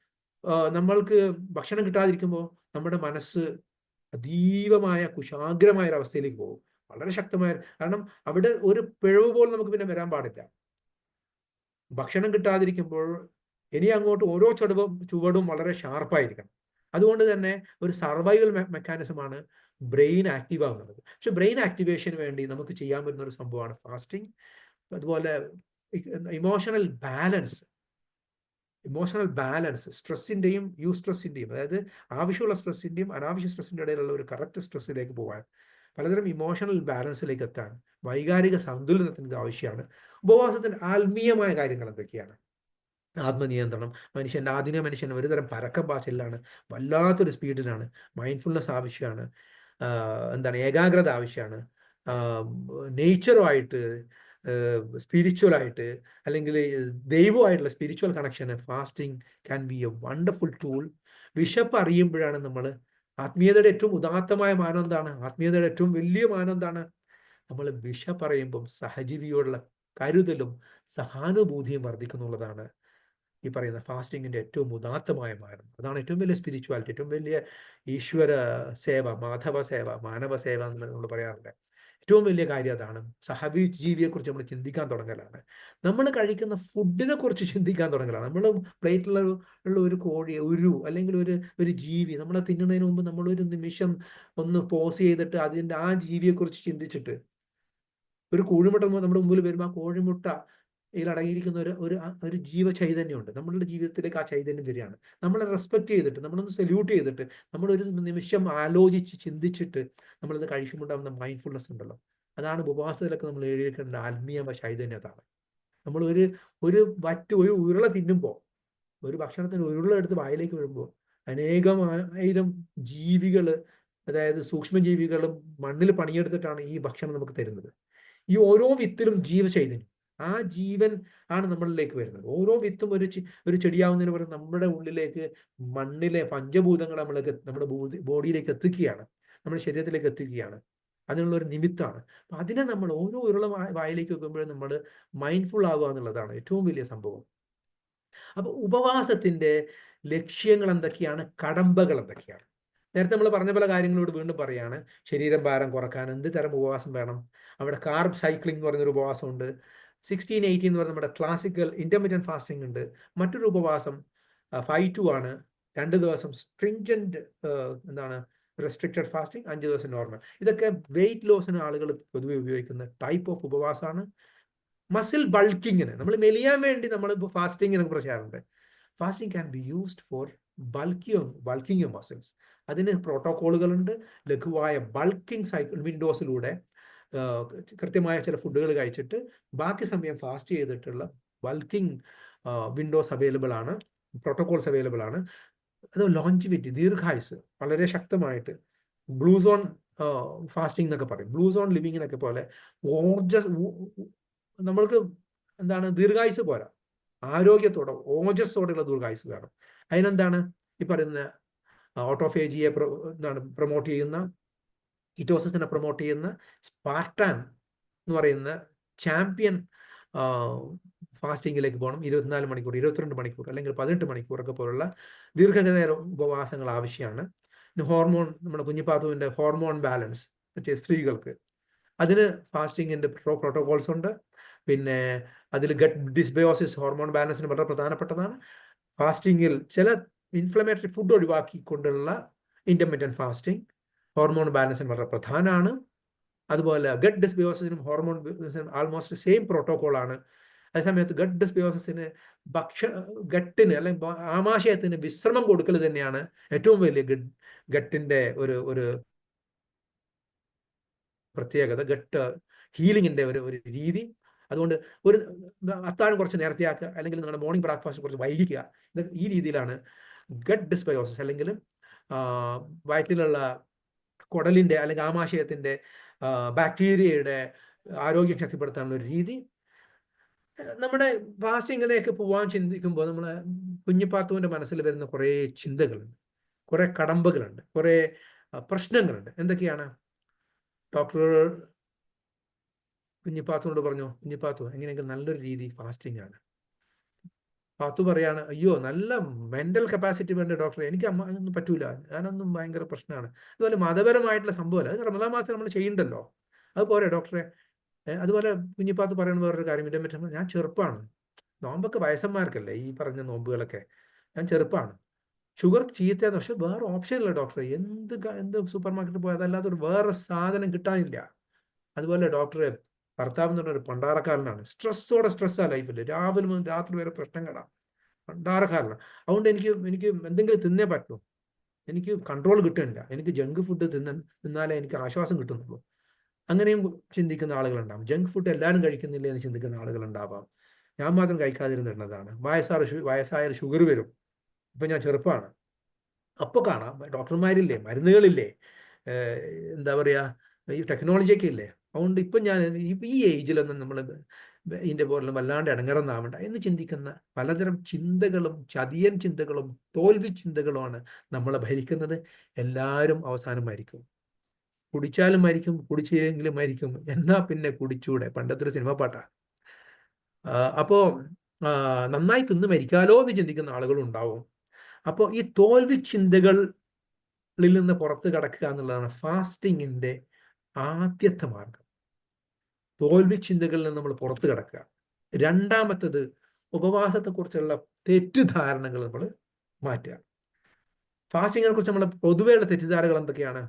നമ്മൾക്ക് ഭക്ഷണം കിട്ടാതിരിക്കുമ്പോൾ നമ്മുടെ മനസ്സ് അതീവമായ കുശാഗ്രമായ ഒരു അവസ്ഥയിലേക്ക് പോകും, വളരെ ശക്തമായ. കാരണം അവിടെ ഒരു പിഴവ് പോലും നമുക്ക് പിന്നെ വരാൻ പാടില്ല. ഭക്ഷണം കിട്ടാതിരിക്കുമ്പോൾ ഇനി അങ്ങോട്ട് ഓരോ ചുവടും വളരെ ഷാർപ്പായിരിക്കണം. അതുകൊണ്ട് തന്നെ ഒരു സർവൈവൽ മെക്കാനിസമാണ് ബ്രെയിൻ ആക്റ്റീവ് ആകുന്നത്. പക്ഷെ ബ്രെയിൻ ആക്ടിവേഷന് വേണ്ടി നമുക്ക് ചെയ്യാൻ പറ്റുന്ന ഒരു സംഭവമാണ് ഫാസ്റ്റിംഗ്. അതുപോലെ ഇമോഷണൽ ബാലൻസ്, സ്ട്രെസ്സിൻ്റെയും യൂസ്ട്രെസ്സിൻ്റെയും, അതായത് ആവശ്യമുള്ള സ്ട്രെസ്സിൻ്റെയും അനാവശ്യ സ്ട്രെസ്സിൻ്റെ ഇടയിലുള്ള ഒരു കറക്റ്റ് സ്ട്രെസ്സിലേക്ക് പോകാൻ, പലതരം ഇമോഷണൽ ബാലൻസിലേക്ക് എത്താൻ, വൈകാരിക സന്തുലനത്തിന് ആവശ്യമാണ്. ഉപവാസത്തിൻ്റെ ആത്മീയമായ കാര്യങ്ങൾ എന്തൊക്കെയാണ്? ആത്മനിയന്ത്രണം, ആധുനിക മനുഷ്യൻ ഒരുതരം പരക്കം പാച്ചിലാണ്, വല്ലാത്തൊരു സ്പീഡിലാണ്. മൈൻഡ്ഫുൾനെസ് ആവശ്യമാണ്, ഏകാഗ്രത ആവശ്യമാണ്. നേച്ചറുമായിട്ട്, സ്പിരിച്വലായിട്ട്, അല്ലെങ്കിൽ ദൈവമായിട്ടുള്ള സ്പിരിച്വൽ കണക്ഷന് fasting can be a wonderful tool. വിശപ്പ് അറിയുമ്പോഴാണ് നമ്മൾ ആത്മീയതയുടെ ഏറ്റവും ഉദാത്തമായ മാനം എന്താണ്? ആത്മീയതയുടെ ഏറ്റവും വലിയ മാനം എന്താണ്? നമ്മൾ വിശപ്പ് അറിയുമ്പം സഹജീവിയോടുള്ള കരുതലും സഹാനുഭൂതിയും വർദ്ധിക്കുന്നുള്ളതാണ് ഈ പറയുന്ന ഫാസ്റ്റിങ്ങിൻ്റെ ഏറ്റവും ഉദാത്തമായ മാനം. അതാണ് ഏറ്റവും വലിയ സ്പിരിച്വാലിറ്റി, ഏറ്റവും വലിയ ഈശ്വര സേവ, മാധവ സേവ, മാനവ സേവ എന്ന് നമ്മൾ പറയാറുണ്ട്. ഏറ്റവും വലിയ കാര്യം അതാണ്. സഹജീവിയെക്കുറിച്ച് നമ്മൾ ചിന്തിക്കാൻ തുടങ്ങലാണ്. നമ്മൾ കഴിക്കുന്ന ഫുഡിനെ കുറിച്ച് ചിന്തിക്കാൻ തുടങ്ങലാണ്. നമ്മൾ പ്ലേറ്റിലുള്ള ഒരു കോഴി, അല്ലെങ്കിൽ ഒരു ജീവി നമ്മളെ തിന്നുന്നതിന് മുമ്പ് നമ്മളൊരു നിമിഷം ഒന്ന് പോസ് ചെയ്തിട്ട് അതിൻ്റെ ആ ജീവിയെക്കുറിച്ച് ചിന്തിച്ചിട്ട്, ഒരു കോഴിമുട്ട നമ്മുടെ മുമ്പിൽ വരുമ്പോൾ ആ കോഴിമുട്ട ഇതിലടങ്ങിയിരിക്കുന്ന ഒരു ജീവചൈതന്യമുണ്ട്. നമ്മളുടെ ജീവിതത്തിലേക്ക് ആ ചൈതന്യം വരികയാണ്. നമ്മളെ റെസ്പെക്ട് ചെയ്തിട്ട്, നമ്മളൊന്ന് സല്യൂട്ട് ചെയ്തിട്ട്, നമ്മളൊരു നിമിഷം ആലോചിച്ച് ചിന്തിച്ചിട്ട് നമ്മളിത് കഴിക്കുമ്പോണ്ടാകുന്ന മൈൻഡ്ഫുൾനെസ് ഉണ്ടല്ലോ, അതാണ് ഉപവാസത്തിലൊക്കെ നമ്മൾ എഴുതിയേക്കേണ്ട ആത്മീയ ചൈതന്യതാണ്. നമ്മൾ ഒരു ഉരുള തിന്നുമ്പോൾ, ഒരു ഭക്ഷണത്തിന് ഉരുള എടുത്ത് വായിലേക്ക് വീഴുമ്പോൾ അനേകമായിരം ജീവികൾ, അതായത് സൂക്ഷ്മജീവികളും മണ്ണിൽ പണിയെടുത്തിട്ടാണ് ഈ ഭക്ഷണം നമുക്ക് തരുന്നത്. ഈ ഓരോ വിത്തിലും ജീവചൈതന്യം, ആ ജീവൻ ആണ് നമ്മളിലേക്ക് വരുന്നത്. ഓരോ വിത്തും ഒരു ചെടിയാവുന്നതിന് പറയുന്നത് നമ്മുടെ ഉള്ളിലേക്ക് മണ്ണിലെ പഞ്ചഭൂതങ്ങൾ നമ്മുടെ ബോഡിയിലേക്ക് എത്തിക്കുകയാണ്, നമ്മുടെ ശരീരത്തിലേക്ക് എത്തിക്കുകയാണ്. അതിനുള്ള ഒരു നിമിത്തമാണ്. അപ്പം അതിനെ നമ്മൾ ഓരോ ഉരുള വായിലേക്ക് വെക്കുമ്പോഴും നമ്മൾ മൈൻഡ്ഫുൾ ആവുക എന്നുള്ളതാണ് ഏറ്റവും വലിയ സംഭവം. അപ്പോൾ ഉപവാസത്തിൻ്റെ ലക്ഷ്യങ്ങൾ എന്തൊക്കെയാണ്? കടമ്പകൾ എന്തൊക്കെയാണ്? നേരത്തെ നമ്മൾ പറഞ്ഞ പല കാര്യങ്ങളോട് വീണ്ടും പറയാണ്. ശരീരം ഭാരം കുറക്കാൻ എന്ത് തരം ഉപവാസം വേണം? അവിടെ കാർബ് സൈക്ലിംഗ് എന്ന് പറയുന്നൊരു ഉപവാസമുണ്ട്. 16-18 എന്ന് പറയുന്ന നമ്മുടെ ക്ലാസിക്കൽ ഇന്റർമീഡിയറ്റ് ഫാസ്റ്റിംഗ് ഉണ്ട്. മറ്റൊരു ഉപവാസം 5-2 ആണ്. 2 ദിവസം സ്ട്രിഞ്ചന്റ് റെസ്ട്രിക്റ്റഡ് ഫാസ്റ്റിംഗ്, 5 ദിവസം നോർമൽ. ഇതൊക്കെ വെയിറ്റ് ലോസിന് ആളുകൾ പൊതുവെ ഉപയോഗിക്കുന്ന ടൈപ്പ് ഓഫ് ഉപവാസമാണ്. മസിൽ ബൾക്കിങ്ങിന്, നമ്മൾ മെലിയാൻ വേണ്ടി നമ്മൾ ഫാസ്റ്റിങ്ങിനെ കുറിച്ച് പറയാറുണ്ട്. Fasting can be used for bulking your muscles. അതിന് പ്രോട്ടോക്കോളുകളുണ്ട്. ലഘുവായ ബൾക്കിംഗ് സൈക്കിൾ വിൻഡോസിലൂടെ കൃത്യമായ ചില ഫുഡുകൾ കഴിച്ചിട്ട് ബാക്കി സമയം ഫാസ്റ്റ് ചെയ്തിട്ടുള്ള ബൾക്കിംഗ് വിൻഡോസ് അവൈലബിൾ ആണ്, പ്രോട്ടോകോൾസ് അവൈലബിൾ ആണ്. അത് ലോഞ്ചിവിറ്റി, ദീർഘായുസ് വളരെ ശക്തമായിട്ട്. ബ്ലൂ സോൺ ഫാസ്റ്റിംഗ് എന്നൊക്കെ പറയും. ബ്ലൂ സോൺ ലിവിങ്ങിനൊക്കെ പോലെ ഓർജസ് നമ്മൾക്ക് എന്താണ് ദീർഘായുസ് പോരാ, ആരോഗ്യത്തോടെ ഓജസ്സോടെയുള്ള ദീർഘായുസ് വേണം. അതിനെന്താണ് ഈ പറയുന്ന ഓട്ടോഫേജിയെ എന്താണ് പ്രൊമോട്ട് ചെയ്യുന്ന, കിറ്റോസിസിനെ പ്രൊമോട്ട് ചെയ്യുന്ന സ്പാർട്ടാൻ എന്ന് പറയുന്ന ചാമ്പ്യൻ ഫാസ്റ്റിങ്ങിലേക്ക് പോകണം. 24 മണിക്കൂർ, 22 മണിക്കൂർ അല്ലെങ്കിൽ 18 മണിക്കൂറൊക്കെ പോലുള്ള ദീർഘനേര ഉപവാസങ്ങൾ ആവശ്യമാണ്. ഹോർമോൺ, നമ്മുടെ കുഞ്ഞിപ്പാത്തുവിൻ്റെ ഹോർമോൺ ബാലൻസ് മറ്റേ സ്ത്രീകൾക്ക്, അതിന് ഫാസ്റ്റിങ്ങിൻ്റെ പ്രോട്ടോകോൾസ് ഉണ്ട്. പിന്നെ അതിൽ ഗട്ട് ഡിസ്ബയോസിസ് ഹോർമോൺ ബാലൻസിന് വളരെ പ്രധാനപ്പെട്ടതാണ്. ഫാസ്റ്റിങ്ങിൽ ചില ഇൻഫ്ലമേറ്ററി ഫുഡ് ഒഴിവാക്കിക്കൊണ്ടുള്ള ഇൻ്റർമിറ്റൻറ്റ് ഫാസ്റ്റിംഗ് ഹോർമോൺ ബാലൻസിന് വളരെ പ്രധാനമാണ്. അതുപോലെ ഗട്ട് ഡിസ്ബയോസിസിനും ഹോർമോൺ ആൾമോസ്റ്റ് സെയിം പ്രോട്ടോകോളാണ്. അതേസമയത്ത് ഗട്ട് ഡിസ്ബയോസിസിന് ഗട്ടിന് അല്ലെങ്കിൽ ആമാശയത്തിന് വിശ്രമം കൊടുക്കൽ തന്നെയാണ് ഏറ്റവും വലിയ ഗട്ടിൻ്റെ ഒരു പ്രത്യേകത, ഗട്ട് ഹീലിങ്ങിൻ്റെ ഒരു രീതി. അതുകൊണ്ട് ഒരു അത്താഴം കുറച്ച് നേരത്തെയാക്കുക, അല്ലെങ്കിൽ നിങ്ങളുടെ മോർണിംഗ് ബ്രേക്ക്ഫാസ്റ്റ് കുറച്ച് വൈകിക്കുക. ഈ രീതിയിലാണ് ഗട്ട് ഡിസ്ബയോസിസ് അല്ലെങ്കിൽ വയറ്റിലുള്ള കുടലിൻ്റെ അല്ലെങ്കിൽ ആമാശയത്തിൻ്റെ ബാക്ടീരിയയുടെ ആരോഗ്യം ശക്തിപ്പെടുത്താനുള്ള ഒരു രീതി. നമ്മുടെ ഫാസ്റ്റിങ്ങിലേക്ക് പോകാൻ ചിന്തിക്കുമ്പോൾ നമ്മളെ കുഞ്ഞിപ്പാത്തുവിൻ്റെ മനസ്സിൽ വരുന്ന കുറേ ചിന്തകളുണ്ട്, കുറേ കടമ്പകളുണ്ട്, കുറേ പ്രശ്നങ്ങളുണ്ട്. എന്തൊക്കെയാണ്? ഡോക്ടർ കുഞ്ഞിപ്പാത്തുവിനോട് പറഞ്ഞു, കുഞ്ഞിപ്പാത്തു എങ്ങനെയെങ്കിലും നല്ലൊരു രീതി ഫാസ്റ്റിംഗ് ആണ്. പാത്തു പറയാണ്, അയ്യോ നല്ല മെൻ്റൽ കപ്പാസിറ്റി വേണ്ട ഡോക്ടറെ, എനിക്ക് ഒന്നും പറ്റൂല, ഞാനൊന്നും ഭയങ്കര പ്രശ്നമാണ്. അതുപോലെ മതപരമായിട്ടുള്ള സംഭവമല്ല, അത് റമദാൻ മാസത്തിൽ നമ്മൾ ചെയ്യണ്ടല്ലോ, അത് പോരെ ഡോക്ടറെ. അതുപോലെ കുഞ്ഞിപ്പാത്ത് പറയുന്ന വേറൊരു കാര്യം, ഇതിൻ്റെ പറ്റുമ്പോൾ ഞാൻ ചെറുപ്പമാണ്, നോമ്പൊക്കെ വയസ്സന്മാർക്കല്ലേ ഈ പറഞ്ഞ നോമ്പുകളൊക്കെ, ഞാൻ ചെറുപ്പമാണ്, ഷുഗർ ചീത്തയെന്ന്, പക്ഷെ വേറെ ഓപ്ഷൻ ഇല്ല ഡോക്ടറെ, എന്ത് സൂപ്പർ മാർക്കറ്റിൽ പോയാൽ അതല്ലാതെ ഒരു വേറെ സാധനം കിട്ടാനില്ല. അതുപോലെ ഡോക്ടറെ ഭർത്താവ് എന്ന് പറഞ്ഞൊരു പണ്ടാറക്കാരനാണ്, സ്ട്രെസ്സാണ് ലൈഫിൽ, രാവിലെ മുതൽ രാത്രി വരെ പ്രശ്നങ്ങളാണ്, പണ്ടാറക്കാരനാണ്. അതുകൊണ്ട് എനിക്ക് എന്തെങ്കിലും തിന്നേ പറ്റൂ, എനിക്ക് കൺട്രോൾ കിട്ടുന്നില്ല, എനിക്ക് ജങ്ക് ഫുഡ് തിന്നാലേ എനിക്ക് ആശ്വാസം കിട്ടുന്നുള്ളൂ. അങ്ങനെയും ചിന്തിക്കുന്ന ആളുകളുണ്ടാവും. ജങ്ക് ഫുഡ് എല്ലാവരും കഴിക്കുന്നില്ല എന്ന് ചിന്തിക്കുന്ന ആളുകളുണ്ടാവാം. ഞാൻ മാത്രം കഴിക്കാതിരുന്നിരുന്നതാണ്. വയസ്സായ ഷുഗർ വരും, ഇപ്പം ഞാൻ ചെറുപ്പമാണ്. അപ്പോൾ കാണാം ഡോക്ടർമാരില്ലേ, മരുന്നുകളില്ലേ, എന്താ പറയുക, ഈ ടെക്നോളജിയൊക്കെ ഇല്ലേ. അതുകൊണ്ട് ഇപ്പം ഞാൻ ഈ ഏജിലൊന്നും നമ്മൾ ഇതിൻ്റെ പോലും വല്ലാണ്ട് ഇടങ്ങറന്നാവണ്ട എന്ന് ചിന്തിക്കുന്ന പലതരം ചിന്തകളും, ചതിയൻ ചിന്തകളും, തോൽവി ചിന്തകളുമാണ് നമ്മളെ ഭരിക്കുന്നത്. എല്ലാവരും അവസാനം മരിക്കും. കുടിച്ചാലും മരിക്കും, കുടിച്ചില്ലെങ്കിലും മരിക്കും, എന്നാ പിന്നെ കുടിച്ചൂടെ, പണ്ടത്തെ ഒരു സിനിമ പാട്ടാ. അപ്പോൾ നന്നായി തിന്ന് മരിക്കാലോ എന്ന് ചിന്തിക്കുന്ന ആളുകളുണ്ടാവും. അപ്പോൾ ഈ തോൽവി ചിന്തകളിൽ നിന്ന് പുറത്ത് കടക്കുക എന്നുള്ളതാണ് ഫാസ്റ്റിങ്ങിൻ്റെ ആദ്യത്തെ മാർഗം. തോൽവി ചിന്തകളിൽ നിന്ന് നമ്മൾ പുറത്ത് കിടക്കുക. രണ്ടാമത്തത്, ഉപവാസത്തെക്കുറിച്ചുള്ള തെറ്റിദ്ധാരണകൾ നമ്മൾ മാറ്റുക. ഫാസ്റ്റിങ്ങിനെ കുറിച്ച് നമ്മൾ പൊതുവെയുള്ള തെറ്റിദ്ധാരണകൾ എന്തൊക്കെയാണ്?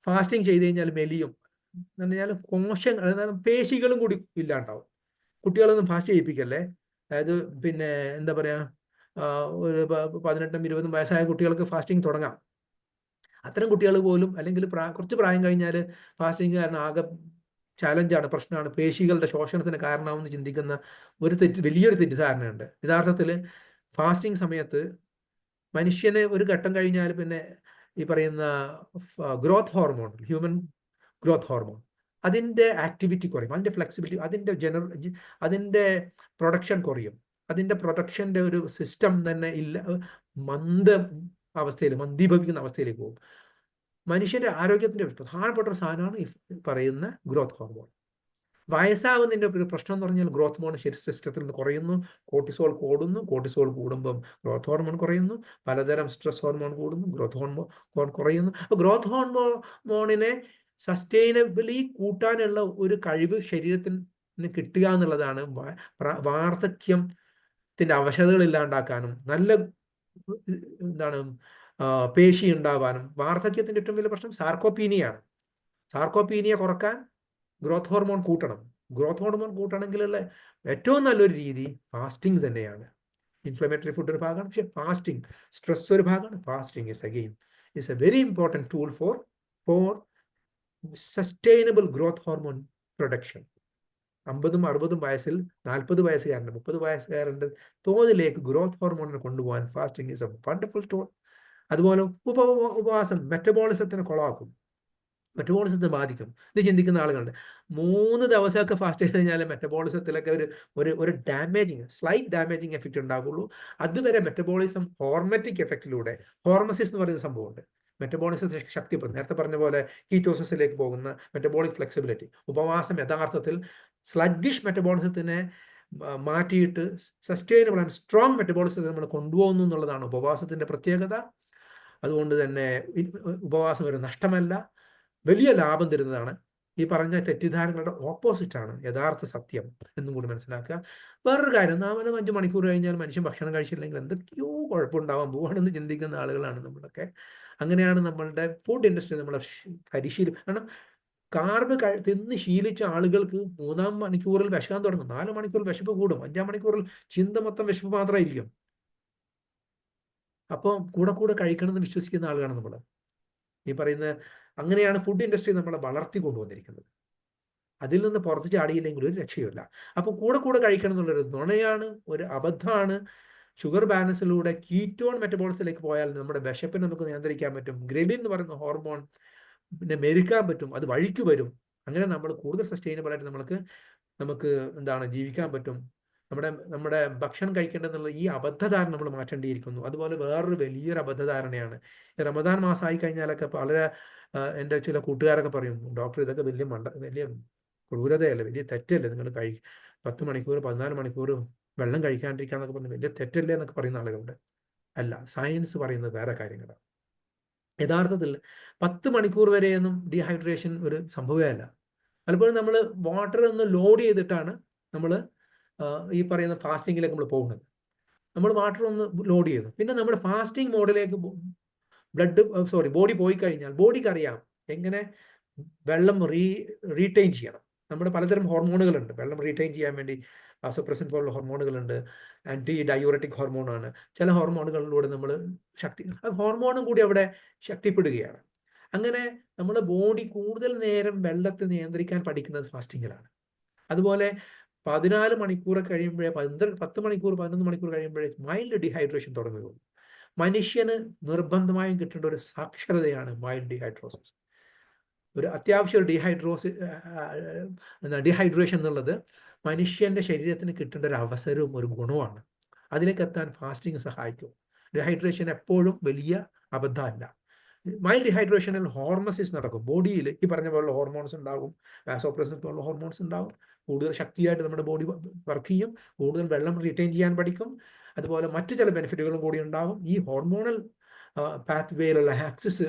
ഫാസ്റ്റിംഗ് ചെയ്ത് കഴിഞ്ഞാൽ മെലിയും എന്ന് പറഞ്ഞാൽ കോശങ്ങൾ, അതായത് പേശികളും കൂടി ഇല്ലാണ്ടാവും. കുട്ടികളൊന്നും ഫാസ്റ്റ് ചെയ്യിപ്പിക്കല്ലേ. അതായത് പിന്നെ എന്താ പറയുക, ഒരു 18 20 വയസ്സായ കുട്ടികൾക്ക് ഫാസ്റ്റിംഗ് തുടങ്ങാം. അത്തരം കുട്ടികൾ പോലും, അല്ലെങ്കിൽ കുറച്ച് പ്രായം കഴിഞ്ഞാൽ ഫാസ്റ്റിംഗ് കാരണം ആകെ ചാലഞ്ചാണ്, പ്രശ്നമാണ്, പേശികളുടെ ശോഷണത്തിന് കാരണമാവുമെന്ന് ചിന്തിക്കുന്ന വലിയൊരു തെറ്റിദ്ധാരണയുണ്ട്. യഥാർത്ഥത്തിൽ ഫാസ്റ്റിംഗ് സമയത്ത് മനുഷ്യന് ഒരു ഘട്ടം കഴിഞ്ഞാൽ പിന്നെ ഈ പറയുന്ന growth hormone, human growth hormone, അതിൻ്റെ ആക്ടിവിറ്റി കുറയും, അതിൻ്റെ ഫ്ലെക്സിബിലിറ്റി, അതിൻ്റെ പ്രൊഡക്ഷൻ കുറയും, അതിൻ്റെ പ്രൊഡക്ഷൻ്റെ ഒരു സിസ്റ്റം തന്നെ ഇല്ല, മന്ദീഭവിക്കുന്ന അവസ്ഥയിലേക്ക് പോകും. മനുഷ്യൻ്റെ ആരോഗ്യത്തിൻ്റെ പ്രധാനപ്പെട്ട ഒരു സാധനമാണ് ഈ പറയുന്ന ഗ്രോത്ത് ഹോർമോൺ. വയസ്സാവുന്നതിൻ്റെ ഒരു പ്രശ്നം എന്ന് പറഞ്ഞാൽ ഗ്രോത്ത് ഹോർമോൺ സിസ്റ്റത്തിൽ നിന്ന് കുറയുന്നു, കോർട്ടിസോൾ കൂടുന്നു, കോർട്ടിസോൾ കൂടുമ്പം ഗ്രോത്ത് ഹോർമോൺ കുറയുന്നു, പലതരം സ്ട്രെസ് ഹോർമോൺ കൂടുന്നു, ഗ്രോത്ത് ഹോർമോൺ കുറയുന്നു. അപ്പോൾ ഗ്രോത്ത് ഹോർമോണിനെ സസ്റ്റൈനബിളി കൂട്ടാനുള്ള ഒരു കഴിവ് ശരീരത്തിന് കിട്ടുക എന്നുള്ളതാണ് വാർദ്ധക്യത്തിൻ്റെ അവശതകൾ ഇല്ലാണ്ടാക്കാനും നല്ല പേശി ഉണ്ടാവാനും. വാർദ്ധക്യത്തിൻ്റെ ഏറ്റവും വലിയ പ്രശ്നം സാർക്കോപീനിയാണ്. സാർക്കോപീനിയ കുറക്കാൻ ഗ്രോത്ത് ഹോർമോൺ കൂട്ടണം. ഗ്രോത്ത് ഹോർമോൺ കൂട്ടണമെങ്കിലുള്ള ഏറ്റവും നല്ലൊരു രീതി ഫാസ്റ്റിംഗ് തന്നെയാണ്. ഇൻഫ്ലമേറ്ററി ഫുഡ് ഒരു ഭാഗമാണ്, പക്ഷേ ഫാസ്റ്റിംഗ്, സ്ട്രെസ് ഒരു ഭാഗമാണ്. Fasting is A very important tool for sustainable growth hormone production. 50 60 വയസ്സിൽ 40 വയസ്സുകാരൻ്റെ 30 വയസ്സുകാരൻ്റെ തോതിലേക്ക് ഗ്രോത്ത് ഹോർമോണിനെ കൊണ്ടുപോകാൻ fasting is A wonderful tool. അതുപോലെ ഉപവാസം മെറ്റബോളിസത്തിന് കൊളാക്കും. മെറ്റബോളിസത്തെ ബാധിക്കും. ഇത് ചിന്തിക്കുന്ന ആളുകളുണ്ട്. 3 ദിവസമൊക്കെ ഫാസ്റ്റ് ചെയ്ത് കഴിഞ്ഞാൽ മെറ്റബോളിസത്തിലൊക്കെ ഒരു ഡാമേജിങ്, സ്ലൈറ്റ് ഡാമേജിങ് എഫക്റ്റ് ഉണ്ടാകുള്ളൂ. അതുവരെ മെറ്റബോളിസം ഹോർമറ്റിക് എഫക്റ്റിലൂടെ, ഹോർമസിസ് എന്ന് പറയുന്ന സംഭവമുണ്ട്, മെറ്റബോളിസം ശക്തിപ്പെടും. നേരത്തെ പറഞ്ഞ പോലെ കീറ്റോസിസിലേക്ക് പോകുന്ന മെറ്റബോളിക് ഫ്ലെക്സിബിലിറ്റി. ഉപവാസം യഥാർത്ഥത്തിൽ സ്ലഗ്ഗിഷ് മെറ്റബോളിസത്തിനെ മാറ്റിയിട്ട് സസ്റ്റൈനബിൾ ആൻഡ് സ്ട്രോങ് മെറ്റബോളിസത്തെ നമ്മൾ കൊണ്ടുപോകുന്നു എന്നുള്ളതാണ് ഉപവാസത്തിൻ്റെ പ്രത്യേകത. അതുകൊണ്ട് തന്നെ ഉപവാസം ഒരു നഷ്ടമല്ല, വലിയ ലാഭം തരുന്നതാണ്. ഈ പറഞ്ഞ തെറ്റിദ്ധാരണകളുടെ ഓപ്പോസിറ്റാണ് യഥാർത്ഥ സത്യം എന്നും കൂടി മനസ്സിലാക്കുക. വേറൊരു കാര്യം, 4-5 മണിക്കൂർ കഴിഞ്ഞാൽ മനുഷ്യൻ ഭക്ഷണം കഴിച്ചില്ലെങ്കിൽ എന്തൊക്കെയോ കുഴപ്പമുണ്ടാവാൻ പോവാണെന്ന് ചിന്തിക്കുന്ന ആളുകളാണ് നമ്മളൊക്കെ. അങ്ങനെയാണ് നമ്മളുടെ ഫുഡ് ഇൻഡസ്ട്രി നമ്മളെ പരിശീലിപ്പിക്കും. കാരണം കാർബ് തിന്ന് ശീലിച്ച ആളുകൾക്ക് 3-ാം മണിക്കൂറിൽ വിശക്കാൻ തുടങ്ങും, 4 മണിക്കൂറിൽ വിശപ്പ് കൂടും, 5-ാം മണിക്കൂറിൽ ചിന്ത മൊത്തം വിശപ്പ് മാത്രമായിരിക്കും. അപ്പോൾ കൂടെ കഴിക്കണമെന്ന് വിശ്വസിക്കുന്ന ആളുകളാണ് നമ്മൾ. ഈ പറയുന്ന അങ്ങനെയാണ് ഫുഡ് ഇൻഡസ്ട്രി നമ്മളെ വളർത്തി കൊണ്ടുവന്നിരിക്കുന്നത്. അതിൽ നിന്ന് പുറത്ത് ചാടിയില്ലെങ്കിൽ ഒരു രക്ഷയുമില്ല. അപ്പോൾ കൂടെ കഴിക്കണം എന്നുള്ളൊരു നുണയാണ്, ഒരു അബദ്ധമാണ്. ഷുഗർ ബാലൻസിലൂടെ കീറ്റോൺ മെറ്റബോളിസത്തിലേക്ക് പോയാൽ നമ്മുടെ വിശപ്പിനെ നമുക്ക് നിയന്ത്രിക്കാൻ പറ്റും. ഗ്രെലിൻ എന്ന് പറയുന്ന ഹോർമോൺ പിന്നെ മെരുക്കാൻ പറ്റും, അത് വഴിക്ക് വരും. അങ്ങനെ നമ്മൾ കൂടുതൽ സസ്റ്റൈനബിൾ ആയിട്ട് നമുക്ക് എന്താണ് ജീവിക്കാൻ പറ്റും. നമ്മുടെ ഭക്ഷണം കഴിക്കേണ്ടതെന്നുള്ള ഈ അബദ്ധധാരണ നമ്മൾ മാറ്റേണ്ടിയിരിക്കുന്നു. അതുപോലെ വേറൊരു വലിയൊരു അബദ്ധധാരണയാണ്, റമദാൻ മാസമായി കഴിഞ്ഞാലൊക്കെ വളരെ എൻ്റെ ചില കൂട്ടുകാരൊക്കെ പറയും, ഡോക്ടർ ഇതൊക്കെ വലിയ ക്രൂരതയല്ലേ, വലിയ തെറ്റല്ലേ, നിങ്ങൾ 10 മണിക്കൂർ 14 മണിക്കൂർ വെള്ളം കഴിക്കാണ്ടിരിക്കാന്നൊക്കെ പറഞ്ഞ് വലിയ തെറ്റല്ലേ എന്നൊക്കെ പറയുന്ന ആളുകളുണ്ട്. അല്ല, സയൻസ് പറയുന്നത് വേറെ കാര്യങ്ങളാണ്. യഥാർത്ഥത്തിൽ 10 മണിക്കൂർ വരെയൊന്നും ഡീഹൈഡ്രേഷൻ ഒരു സംഭവമല്ല. പലപ്പോഴും നമ്മൾ വാട്ടർ ഒന്ന് ലോഡ് ചെയ്തിട്ടാണ് നമ്മൾ ഈ പറയുന്ന ഫാസ്റ്റിങ്ങിലേക്ക് നമ്മൾ പോകുന്നത്. നമ്മൾ വാട്ടർ ഒന്ന് ലോഡ് ചെയ്യുന്നു, പിന്നെ നമ്മുടെ ഫാസ്റ്റിംഗ് മോഡിലേക്ക് ബോഡി പോയി കഴിഞ്ഞാൽ ബോഡിക്ക് അറിയാം എങ്ങനെ വെള്ളം റീറ്റെയിൻ ചെയ്യണം. നമ്മുടെ പലതരം ഹോർമോണുകളുണ്ട് വെള്ളം റീറ്റെയിൻ ചെയ്യാൻ വേണ്ടി. വാസോപ്രസിൻ പോലുള്ള ഹോർമോണുകളുണ്ട്, ആൻറ്റി ഡയോററ്റിക് ഹോർമോണാണ്. ചില ഹോർമോണുകളിലൂടെ നമ്മൾ ഹോർമോണും കൂടി അവിടെ ശക്തിപ്പെടുകയാണ്. അങ്ങനെ നമ്മൾ ബോഡി കൂടുതൽ നേരം വെള്ളത്തെ നിയന്ത്രിക്കാൻ പഠിക്കുന്നത് ഫാസ്റ്റിങ്ങിലാണ്. അതുപോലെ 14 മണിക്കൂർ കഴിയുമ്പോഴേ 10 മണിക്കൂർ 11 മണിക്കൂർ കഴിയുമ്പോഴേ മൈൽഡ് ഡീഹൈഡ്രേഷൻ തുടങ്ങുകയുള്ളൂ. മനുഷ്യന് നിർബന്ധമായും കിട്ടേണ്ട ഒരു സാക്ഷരതയാണ് മൈൽഡ് ഡീഹൈഡ്രോസിസ്. ഒരു അത്യാവശ്യം ഡീഹൈഡ്രേഷൻ എന്നുള്ളത് മനുഷ്യൻ്റെ ശരീരത്തിന് കിട്ടേണ്ട ഒരു അവസരവും ഒരു ഗുണവുമാണ്. അതിലേക്ക് എത്താൻ ഫാസ്റ്റിംഗ് സഹായിക്കും. ഡീഹൈഡ്രേഷൻ എപ്പോഴും വലിയ അബദ്ധമല്ല. മൈൽഡ് ഡീഹൈഡ്രേഷനിൽ ഹോർമസിസ് നടക്കും. ബോഡിയിൽ ഈ പറഞ്ഞ പോലുള്ള ഹോർമോൺസ് ഉണ്ടാകും, വാസോപ്രസിൻ പോലുള്ള ഹോർമോൺസ് ഉണ്ടാകും. കൂടുതൽ ശക്തിയായിട്ട് നമ്മുടെ ബോഡി വർക്ക് ചെയ്യും, കൂടുതൽ വെള്ളം റീറ്റെയിൻ ചെയ്യാൻ പഠിക്കും. അതുപോലെ മറ്റു ചില ബെനിഫിറ്റുകളും കൂടി ഉണ്ടാകും. ഈ ഹോർമോണൽ പാത്വേയിലുള്ള ആക്സിസ്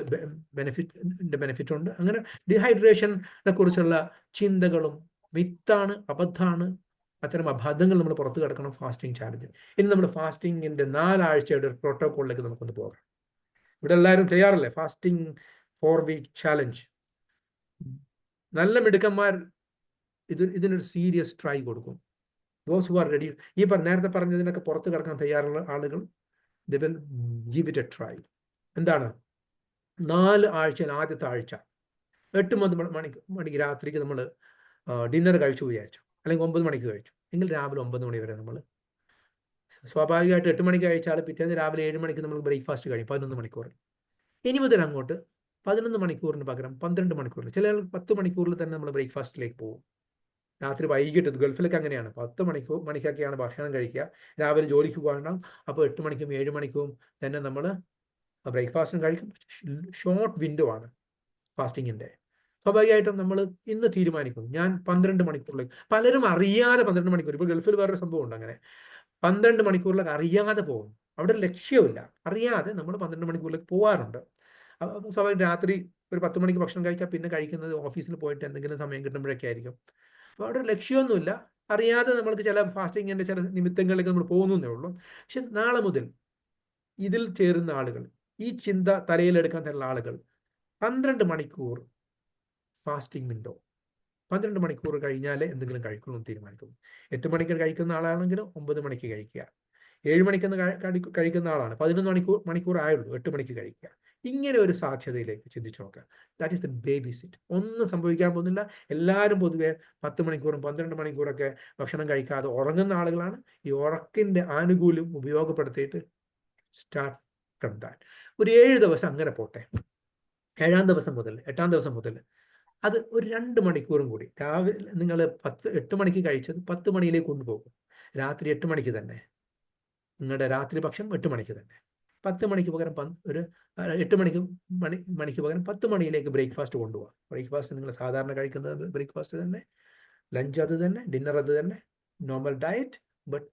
ബെനിഫിറ്റ് ഉണ്ട്. അങ്ങനെ ഡീഹൈഡ്രേഷനെ കുറിച്ചുള്ള ചിന്തകളും മിത്താണ്, അബദ്ധമാണ്. അത്തരം അബദ്ധങ്ങൾ നമ്മൾ പുറത്തു കിടക്കണം ഫാസ്റ്റിംഗ് ചാലഞ്ച്. ഇനി നമ്മൾ ഫാസ്റ്റിങ്ങിൻ്റെ 4 ആഴ്ചയുടെ ഒരു പ്രോട്ടോക്കോളിലേക്ക് നമുക്കൊന്ന് പോകാം. ഇവിടെ എല്ലാവരും തയ്യാറല്ലേ? Fasting 4 week challenge. നല്ല മിടുക്കന്മാർ ഇതിനൊരു സീരിയസ് ട്രൈ കൊടുക്കും. ദോസ് ഹു ആർ റെഡി, ഈ നേരത്തെ പറഞ്ഞതിനൊക്കെ പുറത്ത് കിടക്കാൻ തയ്യാറുള്ള ആളുകൾ, they will give it a try. എന്താണ് 4 ആഴ്ചയിൽ ആദ്യത്തെ ആഴ്ച 8 മണിക്ക് രാത്രിക്ക് നമ്മൾ ഡിന്നർ കഴിച്ചു വിചാരിച്ചു, അല്ലെങ്കിൽ 9 മണിക്ക് കഴിച്ചു എങ്കിൽ രാവിലെ 9 മണി വരെ നമ്മൾ സ്വാഭാവികമായിട്ട് 8 മണിക്ക് കഴിച്ചാൽ പിറ്റേന്ന് രാവിലെ 7 മണിക്ക് നമ്മൾ ബ്രേക്ക്ഫാസ്റ്റ് കഴിയും 11 മണിക്കൂർ. ഇനി മുതൽ അങ്ങോട്ട് 11 മണിക്കൂറിന് പകരം 12 മണിക്കൂറിൽ, ചില 10 മണിക്കൂറിൽ തന്നെ നമ്മൾ ബ്രേക്ക്ഫാസ്റ്റിലേക്ക് പോകും. രാത്രി വൈകിട്ട്, ഗൾഫിലൊക്കെ അങ്ങനെയാണ്, 10 മണിക്കൊക്കെയാണ് ഭക്ഷണം കഴിക്കുക. രാവിലെ ജോലിക്ക് പോകണം, അപ്പോൾ 8 മണിക്കും 7 മണിക്കും തന്നെ നമ്മൾ ബ്രേക്ക്ഫാസ്റ്റും കഴിക്കും. ഷോർട്ട് വിൻഡോ ആണ് ഫാസ്റ്റിങ്ങിൻ്റെ. സ്വാഭാവികമായിട്ടും നമ്മൾ ഇന്ന് തീരുമാനിക്കും ഞാൻ 12 മണിക്കൂറിലേക്ക്. പലരും അറിയാതെ 12 മണിക്കൂർ, ഇപ്പോൾ ഗൾഫിൽ വേറൊരു സംഭവം ഉണ്ട്, അങ്ങനെ 12 മണിക്കൂറിലേക്ക് അറിയാതെ പോകും. അവിടെ ഒരു ലക്ഷ്യമില്ല, അറിയാതെ നമ്മൾ 12 മണിക്കൂറിലേക്ക് പോകാറുണ്ട്. സ്വാഭാവികം രാത്രി ഒരു 10 മണിക്ക് ഭക്ഷണം കഴിച്ചാൽ പിന്നെ കഴിക്കുന്നത് ഓഫീസിൽ പോയിട്ട് എന്തെങ്കിലും സമയം കിട്ടുമ്പോഴൊക്കെ ആയിരിക്കും. അപ്പോൾ അവിടെ ഒരു ലക്ഷ്യമൊന്നുമില്ല, അറിയാതെ നമ്മൾക്ക് ചില ഫാസ്റ്റിങ്ങിൻ്റെ ചില നിമിത്തങ്ങളിലേക്ക് നമ്മൾ പോകുന്നേ ഉള്ളൂ. പക്ഷെ നാളെ മുതൽ ഇതിൽ ചേരുന്ന ആളുകൾ, ഈ ചിന്ത തലയിലെടുക്കാൻ തരുന്ന ആളുകൾ 12 മണിക്കൂർ ഫാസ്റ്റിംഗ് വിൻഡോ, 12 മണിക്കൂർ കഴിഞ്ഞാലേ എന്തെങ്കിലും കഴിക്കുള്ളൂ എന്ന് തീരുമാനിക്കുന്നു. 8 മണിക്ക് കഴിക്കുന്ന ആളാണെങ്കിൽ 9 മണിക്ക് കഴിക്കുക. 7 മണിക്കെന്ന് കഴിക്കുന്ന ആളാണ് 11 മണിക്കൂർ ആയുള്ളൂ, 8 മണിക്ക് കഴിക്കുക. ഇങ്ങനെ ഒരു സാധ്യതയിലേക്ക് ചിന്തിച്ചു നോക്കുക. That is the baby sit. ഒന്നും സംഭവിക്കാൻ പോകുന്നില്ല. എല്ലാവരും പൊതുവെ 10 മണിക്കൂറും 12 മണിക്കൂറൊക്കെ ഭക്ഷണം കഴിക്കാതെ ഉറങ്ങുന്ന ആളുകളാണ്. ഈ ഉറക്കിൻ്റെ ആനുകൂല്യം ഉപയോഗപ്പെടുത്തിയിട്ട് സ്റ്റാർട്ട് ഫ്രം ദാറ്റ്. ഒരു 7 ദിവസം അങ്ങനെ പോട്ടെ. 8 ദിവസം മുതൽ അത് ഒരു 2 മണിക്കൂറും കൂടി രാവിലെ നിങ്ങൾ 8 മണിക്ക് കഴിച്ചത് 10 മണിയിലേക്ക് കൊണ്ടുപോകും. രാത്രി 8 മണിക്ക് തന്നെ. നിങ്ങളുടെ രാത്രി ഭക്ഷണം 8 മണിക്ക് തന്നെ. 10 മണിക്ക് പകരം ഒരു 8 മണിക്ക് പകരം 10 മണിയിലേക്ക് ബ്രേക്ക്ഫാസ്റ്റ് കൊണ്ടുപോകാം. ബ്രേക്ക്ഫാസ്റ്റ് നിങ്ങൾ സാധാരണ കഴിക്കുന്നത് ബ്രേക്ക്ഫാസ്റ്റ് തന്നെ, ലഞ്ച് അത് തന്നെ, ഡിന്നർ അത് തന്നെ, നോർമൽ ഡയറ്റ്. ബട്ട്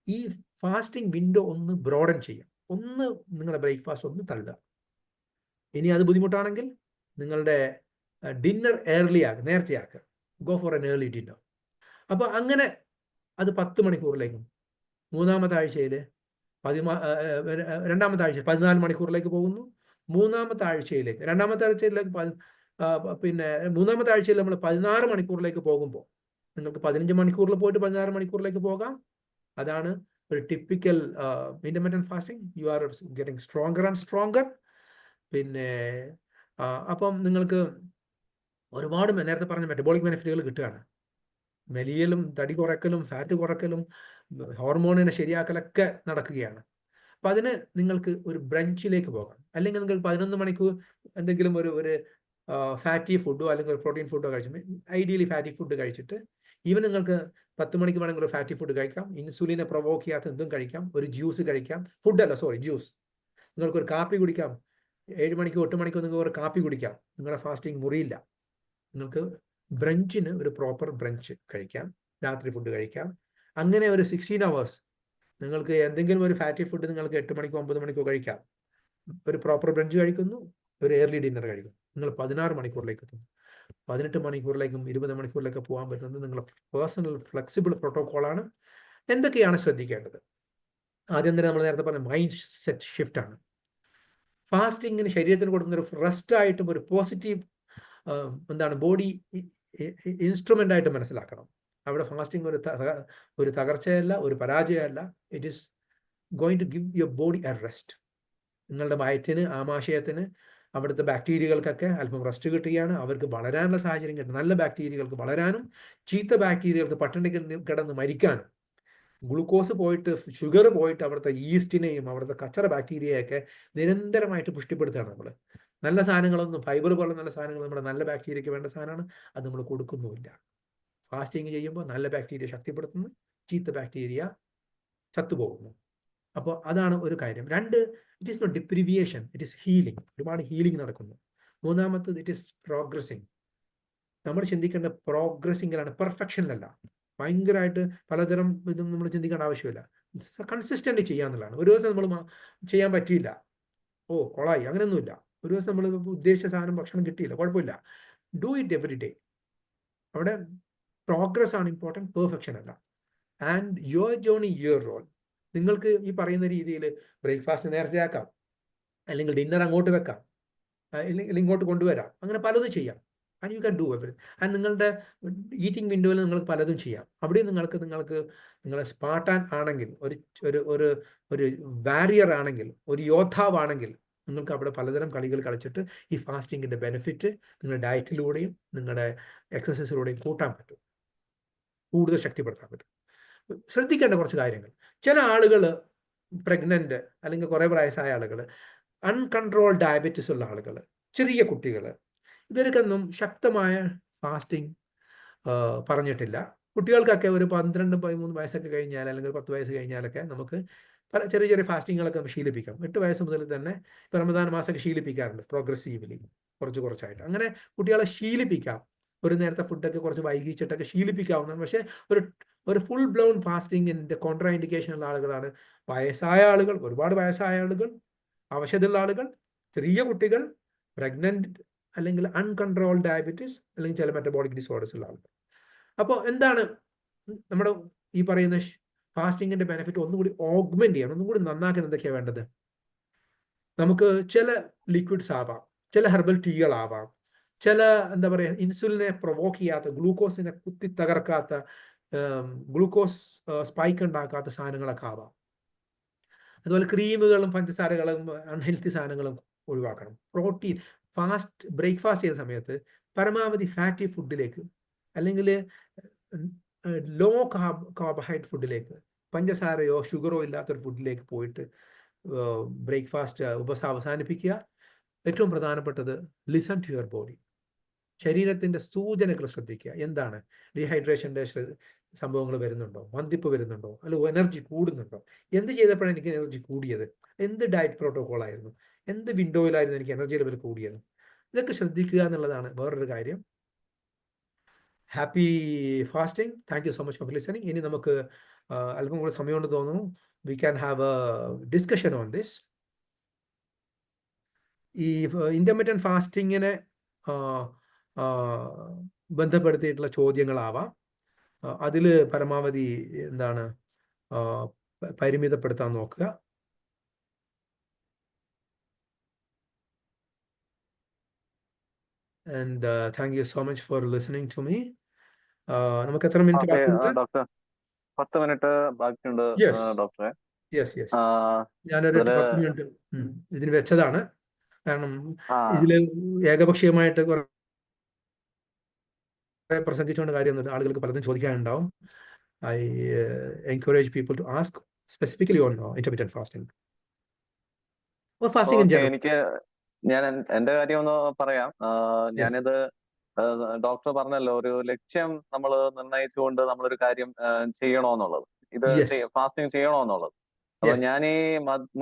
ഈ ഫാസ്റ്റിംഗ് വിൻഡോ ഒന്ന് ബ്രോഡൻ ചെയ്യാം. ഒന്ന് നിങ്ങളുടെ ബ്രേക്ക്ഫാസ്റ്റ് ഒന്ന് തള്ളുക. ഇനി അത് ബുദ്ധിമുട്ടാണെങ്കിൽ നിങ്ങളുടെ ഡിന്നർ നേരത്തെ ആക്കുക. Go for N early dinner. അപ്പോൾ അങ്ങനെ അത് 10 മണിക്കൂറിലേക്കും, മൂന്നാമത്തെ ആഴ്ചയിൽ 14 മണിക്കൂറിലേക്ക് പോകുന്നു. മൂന്നാമത്തെ ആഴ്ചയിലേക്ക് മൂന്നാമത്തെ ആഴ്ചയിൽ നമ്മൾ 16 മണിക്കൂറിലേക്ക് പോകുമ്പോൾ നിങ്ങൾക്ക് 15 മണിക്കൂറിൽ പോയിട്ട് 16 മണിക്കൂറിലേക്ക് പോകാം. അതാണ് ഒരു typical intermittent fasting. You are getting stronger and stronger. പിന്നെ അപ്പം നിങ്ങൾക്ക് ഒരുപാട് നേരത്തെ പറഞ്ഞ മെറ്റബോളിക് ബെനിഫിറ്റുകൾ കിട്ടുകയാണ്. മെലിയലും തടി കുറയ്ക്കലും ഫാറ്റ് കുറയ്ക്കലും ഹോർമോണിനെ ശരിയാക്കലൊക്കെ നടക്കുകയാണ്. അപ്പം അതിന് നിങ്ങൾക്ക് ഒരു ബ്രഞ്ചിലേക്ക് പോകാം. അല്ലെങ്കിൽ നിങ്ങൾക്ക് 11 മണിക്കൂർ എന്തെങ്കിലും ഒരു ഫാറ്റി ഫുഡോ അല്ലെങ്കിൽ ഒരു പ്രോട്ടീൻ ഫുഡോ കഴിച്ചു, ഐഡിയലി ഫാറ്റി ഫുഡ് കഴിച്ചിട്ട്, ഈവൻ നിങ്ങൾക്ക് 10 മണിക്ക് വേണമെങ്കിൽ ഒരു ഫാറ്റി ഫുഡ് കഴിക്കാം, ഇൻസുലിനെ പ്രൊവോക്ക് ചെയ്യാത്ത എന്തും കഴിക്കാം, ഒരു ജ്യൂസ് കഴിക്കാം, ജ്യൂസ്. നിങ്ങൾക്കൊരു കാപ്പി കുടിക്കാം, 7 മണിക്കോ 8 മണിക്കോ നിങ്ങൾക്ക് ഒരു കാപ്പി കുടിക്കാം, നിങ്ങളുടെ ഫാസ്റ്റിംഗ് മുറിയില്ല. നിങ്ങൾക്ക് ബ്രഞ്ചിന് ഒരു പ്രോപ്പർ ബ്രഞ്ച് കഴിക്കാം, രാത്രി ഫുഡ് കഴിക്കാം. അങ്ങനെ ഒരു 16 hours നിങ്ങൾക്ക് എന്തെങ്കിലും ഒരു ഫാറ്റി ഫുഡ് നിങ്ങൾക്ക് 8 മണിക്കോ 9 മണിക്കോ കഴിക്കാം. ഒരു പ്രോപ്പർ ബ്രഞ്ച് കഴിക്കുന്നു, ഒരു ഏർലി ഡിന്നർ കഴിക്കുന്നു. നിങ്ങൾ 16 മണിക്കൂറിലേക്ക് എത്തുന്നു. 18 മണിക്കൂറിലേക്കും 20 മണിക്കൂറിലേക്ക് പോകാൻ പറ്റുന്നത് നിങ്ങളുടെ പേഴ്സണൽ ഫ്ലെക്സിബിൾ പ്രോട്ടോക്കോളാണ്. എന്തൊക്കെയാണ് ശ്രദ്ധിക്കേണ്ടത്? ആദ്യം തന്നെ നമ്മൾ നേരത്തെ പറഞ്ഞ മൈൻഡ് സെറ്റ് ഷിഫ്റ്റ് ആണ്. ഫാസ്റ്റിങ്ങിന് ശരീരത്തിന് കൊടുക്കുന്ന ഒരു റെസ്റ്റ് ആയിട്ടും ഒരു പോസിറ്റീവ് ബോഡി ഇൻസ്ട്രുമെന്റ് ആയിട്ട് മനസ്സിലാക്കണം. അവിടെ ഫാസ്റ്റിംഗ് ഒരു തകർച്ചയല്ല, ഒരു പരാജയമല്ല. It is going to give your body a rest. നിങ്ങളുടെ വയറ്റിന്, ആമാശയത്തിന്, അവിടുത്തെ ബാക്ടീരിയകൾക്കൊക്കെ അല്പം റെസ്റ്റ് കിട്ടുകയാണ്. അവർക്ക് വളരാനുള്ള സാഹചര്യം കിട്ടും. നല്ല ബാക്ടീരിയകൾക്ക് വളരാനും ചീത്ത ബാക്ടീരിയകൾക്ക് പട്ടിണി കിടന്ന് മരിക്കാനും, ഗ്ലൂക്കോസ് പോയിട്ട് ഷുഗർ പോയിട്ട് അവിടുത്തെ ഈസ്റ്റിനെയും അവിടുത്തെ കച്ചറ ബാക്ടീരിയയൊക്കെ നിരന്തരമായിട്ട് പുഷ്ടിപ്പെടുത്തുകയാണ് നമ്മൾ. നല്ല സാധനങ്ങളൊന്നും, ഫൈബർ പോലെ നല്ല സാധനങ്ങൾ നമ്മുടെ നല്ല ബാക്ടീരിയയ്ക്ക് വേണ്ട സാധനമാണ്, അത് നമ്മൾ കൊടുക്കുന്നുമില്ല. ഫാസ്റ്റിംഗ് ചെയ്യുമ്പോൾ നല്ല ബാക്ടീരിയ ശക്തിപ്പെടുത്തുന്നു, ചീത്ത ബാക്ടീരിയ ചത്തുപോകുന്നു. അപ്പോൾ അതാണ് ഒരു കാര്യം. 2, it is not deprivation, it is healing. ഒരുപാട് ഹീലിംഗ് നടക്കുന്നു. മൂന്നാമത്തത്, ഇറ്റ് ഈസ് പ്രോഗ്രസിങ്. നമ്മൾ ചിന്തിക്കേണ്ട പ്രോഗ്രസിങ്ങിലാണ്, പെർഫെക്ഷനിലല്ല. ഭയങ്കരമായിട്ട് പലതരം ഇതും നമ്മൾ ചിന്തിക്കേണ്ട ആവശ്യമില്ല. കൺസിസ്റ്റന്റ് ചെയ്യാന്നുള്ളതാണ്. ഒരു ദിവസം നമ്മൾ ചെയ്യാൻ പറ്റിയില്ല, കൊളായി, അങ്ങനെയൊന്നുമില്ല. ഒരു ദിവസം നമ്മൾ ഉദ്ദേശിച്ച സാധനം ഭക്ഷണം കിട്ടിയില്ല, കുഴപ്പമില്ല. Do it every day. അവിടെ പ്രോഗ്രസ് ആണ് ഇമ്പോർട്ടൻറ്റ്, പെർഫെക്ഷൻ അല്ല. And your journey, your role. നിങ്ങൾക്ക് ഈ പറയുന്ന രീതിയിൽ ബ്രേക്ക്ഫാസ്റ്റ് നേരത്തെ ആക്കാം, അല്ലെങ്കിൽ ഡിന്നർ അങ്ങോട്ട് വെക്കാം, അല്ലെങ്കിൽ ഇങ്ങോട്ട് കൊണ്ടുവരാം. അങ്ങനെ പലതും ചെയ്യാം. And you can do everything. And നിങ്ങളുടെ ഈറ്റിംഗ് വിൻഡോയിൽ നിങ്ങൾക്ക് പലതും ചെയ്യാം. അവിടെ നിങ്ങളെ സ്പാർട്ടാൻ ആണെങ്കിൽ, ഒരു വാരിയർ ആണെങ്കിൽ, ഒരു യോദ്ധാവാണെങ്കിൽ, നിങ്ങൾക്ക് അവിടെ പലതരം കളികൾ കളിച്ചിട്ട് ഈ ഫാസ്റ്റിങ്ങിൻ്റെ ബെനിഫിറ്റ് നിങ്ങളുടെ ഡയറ്റിലൂടെയും നിങ്ങളുടെ എക്സസൈസിലൂടെയും കൂട്ടാൻ പറ്റും, കൂടുതൽ ശക്തിപ്പെടുത്താൻ പറ്റും. ശ്രദ്ധിക്കേണ്ട കുറച്ച് കാര്യങ്ങൾ. ചില ആളുകൾ പ്രഗ്നൻ്റ് അല്ലെങ്കിൽ കുറേ വയസ്സായ ആളുകൾ, അൺകൺട്രോൾ ഡയബറ്റീസ് ഉള്ള ആളുകൾ, ചെറിയ കുട്ടികൾ, ഇവർക്കൊന്നും ശക്തമായ ഫാസ്റ്റിംഗ് പറഞ്ഞിട്ടില്ല. കുട്ടികൾക്കൊക്കെ ഒരു 12-13 വയസ്സൊക്കെ കഴിഞ്ഞാൽ, അല്ലെങ്കിൽ 10 വയസ്സ് കഴിഞ്ഞാലൊക്കെ നമുക്ക് ചെറിയ ചെറിയ ഫാസ്റ്റിങ്ങുകളൊക്കെ ശീലിപ്പിക്കാം. 8 വയസ്സ് മുതൽ തന്നെ ഇപ്പോൾ റമദാൻ മാസമൊക്കെ ശീലിപ്പിക്കാറുണ്ട്, പ്രോഗ്രസീവ്ലി, കുറച്ചായിട്ട്. അങ്ങനെ കുട്ടികളെ ശീലിപ്പിക്കാം. ഒരു നേരത്തെ ഫുഡൊക്കെ കുറച്ച് വൈകിച്ചിട്ടൊക്കെ ശീലിപ്പിക്കാവുന്നതാണ്. പക്ഷേ ഒരു ഫുൾ ബ്ലൗൺ ഫാസ്റ്റിങ്ങിൻ്റെ കോൺട്രാ ഇൻഡിക്കേഷൻ ഉള്ള ആളുകളാണ് വയസ്സായ ആളുകൾ, ഒരുപാട് വയസ്സായ ആളുകൾ, അവശതയുള്ള ആളുകൾ, ചെറിയ കുട്ടികൾ, പ്രഗ്നന്റ്, അല്ലെങ്കിൽ അൺകൺട്രോൾ ഡയബറ്റീസ്, അല്ലെങ്കിൽ ചില മെറ്റബോളിക് ഡിസോർഡേഴ്സ് ഉള്ള ആളുകൾ. അപ്പോൾ എന്താണ് നമ്മുടെ ഈ പറയുന്ന ഫാസ്റ്റിങ്ങിൻ്റെ ബെനിഫിറ്റ് ഒന്നുകൂടി ഓഗ്മെന്റ് ചെയ്യാൻ, ഒന്നുകൂടി നന്നാക്കാൻ എന്തൊക്കെയാണ് വേണ്ടത്? നമുക്ക് ചില ലിക്വിഡ്സ് ആവാം, ചില ഹെർബൽ ടീകളാവാം, ചില ഇൻസുലിനെ പ്രൊവോക്ക് ചെയ്യാത്ത, ഗ്ലൂക്കോസിനെ കുത്തി തകർക്കാത്ത, ഗ്ലൂക്കോസ് സ്പൈക്ക് ഉണ്ടാക്കാത്ത സാധനങ്ങളൊക്കെ ആവാം. അതുപോലെ ക്രീമുകളും പഞ്ചസാരകളും അൺഹെൽത്തി സാധനങ്ങളും ഒഴിവാക്കണം. പ്രോട്ടീൻ, ബ്രേക്ക്ഫാസ്റ്റ് ചെയ്യുന്ന സമയത്ത് പരമാവധി ഫാറ്റി ഫുഡിലേക്ക്, അല്ലെങ്കിൽ ലോ കാർബോഹൈഡ്രേറ്റ് ഫുഡിലേക്ക്, പഞ്ചസാരയോ ഷുഗറോ ഇല്ലാത്തൊരു ഫുഡിലേക്ക് പോയിട്ട് ബ്രേക്ക്ഫാസ്റ്റ് അവസാനിപ്പിക്കുക. ഏറ്റവും പ്രധാനപ്പെട്ടത്, ലിസൺ ടു യുവർ ബോഡി. ശരീരത്തിൻ്റെ സൂചനകൾ ശ്രദ്ധിക്കുക. എന്താണ് ഡീഹൈഡ്രേഷൻ്റെ സംഭവങ്ങൾ വരുന്നുണ്ടോ, മന്തിപ്പ് വരുന്നുണ്ടോ, അല്ല എനർജി കൂടുന്നുണ്ടോ, എന്ത് ചെയ്തപ്പോഴാണ് എനിക്ക് എനർജി കൂടിയത്, എന്ത് ഡയറ്റ് പ്രോട്ടോകോൾ ആയിരുന്നു, എന്ത് വിൻഡോയിലായിരുന്നു എനിക്ക് എനർജി ലെവൽ കൂടിയത്, ഇതൊക്കെ ശ്രദ്ധിക്കുക എന്നുള്ളതാണ് വേറൊരു കാര്യം. Happy fasting. Thank you so much for listening. ഇനി നമുക്ക് അല്പം കൂടെ സമയമുണ്ട് തോന്നുന്നു. We can have A discussion on this. ഈ ഇൻ്റർമിറ്റൻറ്റ് ഫാസ്റ്റിങ്ങിനെ ബന്ധപ്പെടുത്തിയിട്ടുള്ള ചോദ്യങ്ങളാവാം. അതിൽ പരമാവധി എന്താണ് പരിമിതപ്പെടുത്താൻ നോക്കുക. And thank you so much for listening to me. നമുക്ക് എത്ര മിനിറ്റ് ബാക്കിയുണ്ട്? ഡോക്ടർ 10 മിനിറ്റ് ബാക്കിയുണ്ട് ഡോക്ടറെ. ഞാനൊരു 10 മിനിറ്റ് ഇതിന് വെച്ചതാണ്. കാരണം ഇതിൽ ഏകപക്ഷീയമായിട്ട് പ്രസംഗിച്ചുകൊണ്ട് കാര്യമൊന്നുമില്ല. ആളുകൾക്ക് പലതും ചോദിക്കാനുണ്ടാവും. I encourage people to ask specifically on intermittent fasting or fasting in general. ഞാൻ എന്റെ കാര്യം ഒന്ന് പറയാം. ഞാനിത് ഡോക്ടർ പറഞ്ഞല്ലോ, ഒരു ലക്ഷ്യം നമ്മൾ നിർണയിച്ചുകൊണ്ട് നമ്മളൊരു കാര്യം ചെയ്യണോന്നുള്ളത്, ഇത് ഫാസ്റ്റിംഗ് ചെയ്യണോന്നുള്ളത്. അപ്പൊ ഞാൻ ഈ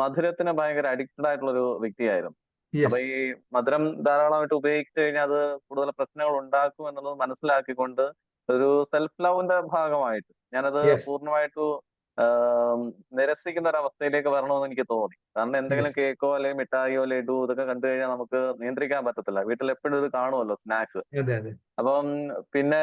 മധുരത്തിന് ഭയങ്കര അഡിക്റ്റഡ് ആയിട്ടുള്ള ഒരു വ്യക്തിയായിരുന്നു. അപ്പൊ ഈ മധുരം ധാരാളമായിട്ട് ഉപയോഗിച്ചു കഴിഞ്ഞാൽ അത് കൂടുതൽ പ്രശ്നങ്ങൾ ഉണ്ടാക്കും എന്നുള്ളത് മനസ്സിലാക്കിക്കൊണ്ട് ഒരു സെൽഫ് ലവിന്റെ ഭാഗമായിട്ട് ഞാനത് പൂർണ്ണമായിട്ടും നിരസിക്കുന്ന ഒരു അവസ്ഥയിലേക്ക് വരണമെന്ന് എനിക്ക് തോന്നി. കാരണം എന്തെങ്കിലും കേക്കോ അല്ലെങ്കിൽ മിഠായിയോ ലഡു ഇതൊക്കെ കണ്ടു കഴിഞ്ഞാൽ നമുക്ക് നിയന്ത്രിക്കാൻ പറ്റത്തില്ല. വീട്ടിൽ എപ്പോഴും ഇത് കാണുമല്ലോ, സ്നാക്സ്. അപ്പം പിന്നെ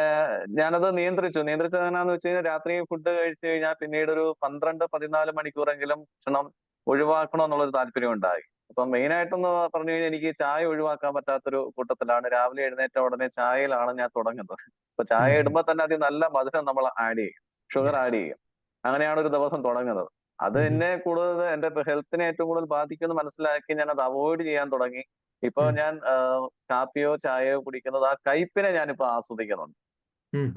ഞാനത് നിയന്ത്രിച്ചതെങ്ങനെയാന്ന് വെച്ച് കഴിഞ്ഞാൽ രാത്രി ഫുഡ് കഴിച്ചു കഴിഞ്ഞാൽ പിന്നീട് ഒരു 12-14 മണിക്കൂറെങ്കിലും ഭക്ഷണം ഒഴിവാക്കണം എന്നുള്ളൊരു താല്പര്യം ഉണ്ടായി. അപ്പൊ മെയിൻ ആയിട്ടെന്ന് പറഞ്ഞു കഴിഞ്ഞാൽ എനിക്ക് ചായ ഒഴിവാക്കാൻ പറ്റാത്തൊരു കൂട്ടത്തിലാണ്. രാവിലെ എഴുന്നേറ്റ ഉടനെ ചായയിലാണ് ഞാൻ തുടങ്ങുന്നത്. അപ്പൊ ചായ ഇടുമ്പോൾ തന്നെ അതിൽ നല്ല മധുരം നമ്മൾ ആഡ് ചെയ്യും, ഷുഗർ ആഡ് ചെയ്യും. അങ്ങനെയാണ് ഒരു ദിവസം തുടങ്ങുന്നത്. അത് എന്നെ കൂടുതൽ എന്റെ ഹെൽത്തിനെ ഏറ്റവും കൂടുതൽ ബാധിക്കുമെന്ന് മനസ്സിലാക്കി ഞാൻ അത് അവോയ്ഡ് ചെയ്യാൻ തുടങ്ങി. ഇപ്പൊ ഞാൻ കാപ്പിയോ ചായയോ കുടിക്കുന്നത് ആ കയ്പിനെ ഞാനിപ്പോ ആസ്വദിക്കുന്നുണ്ട്.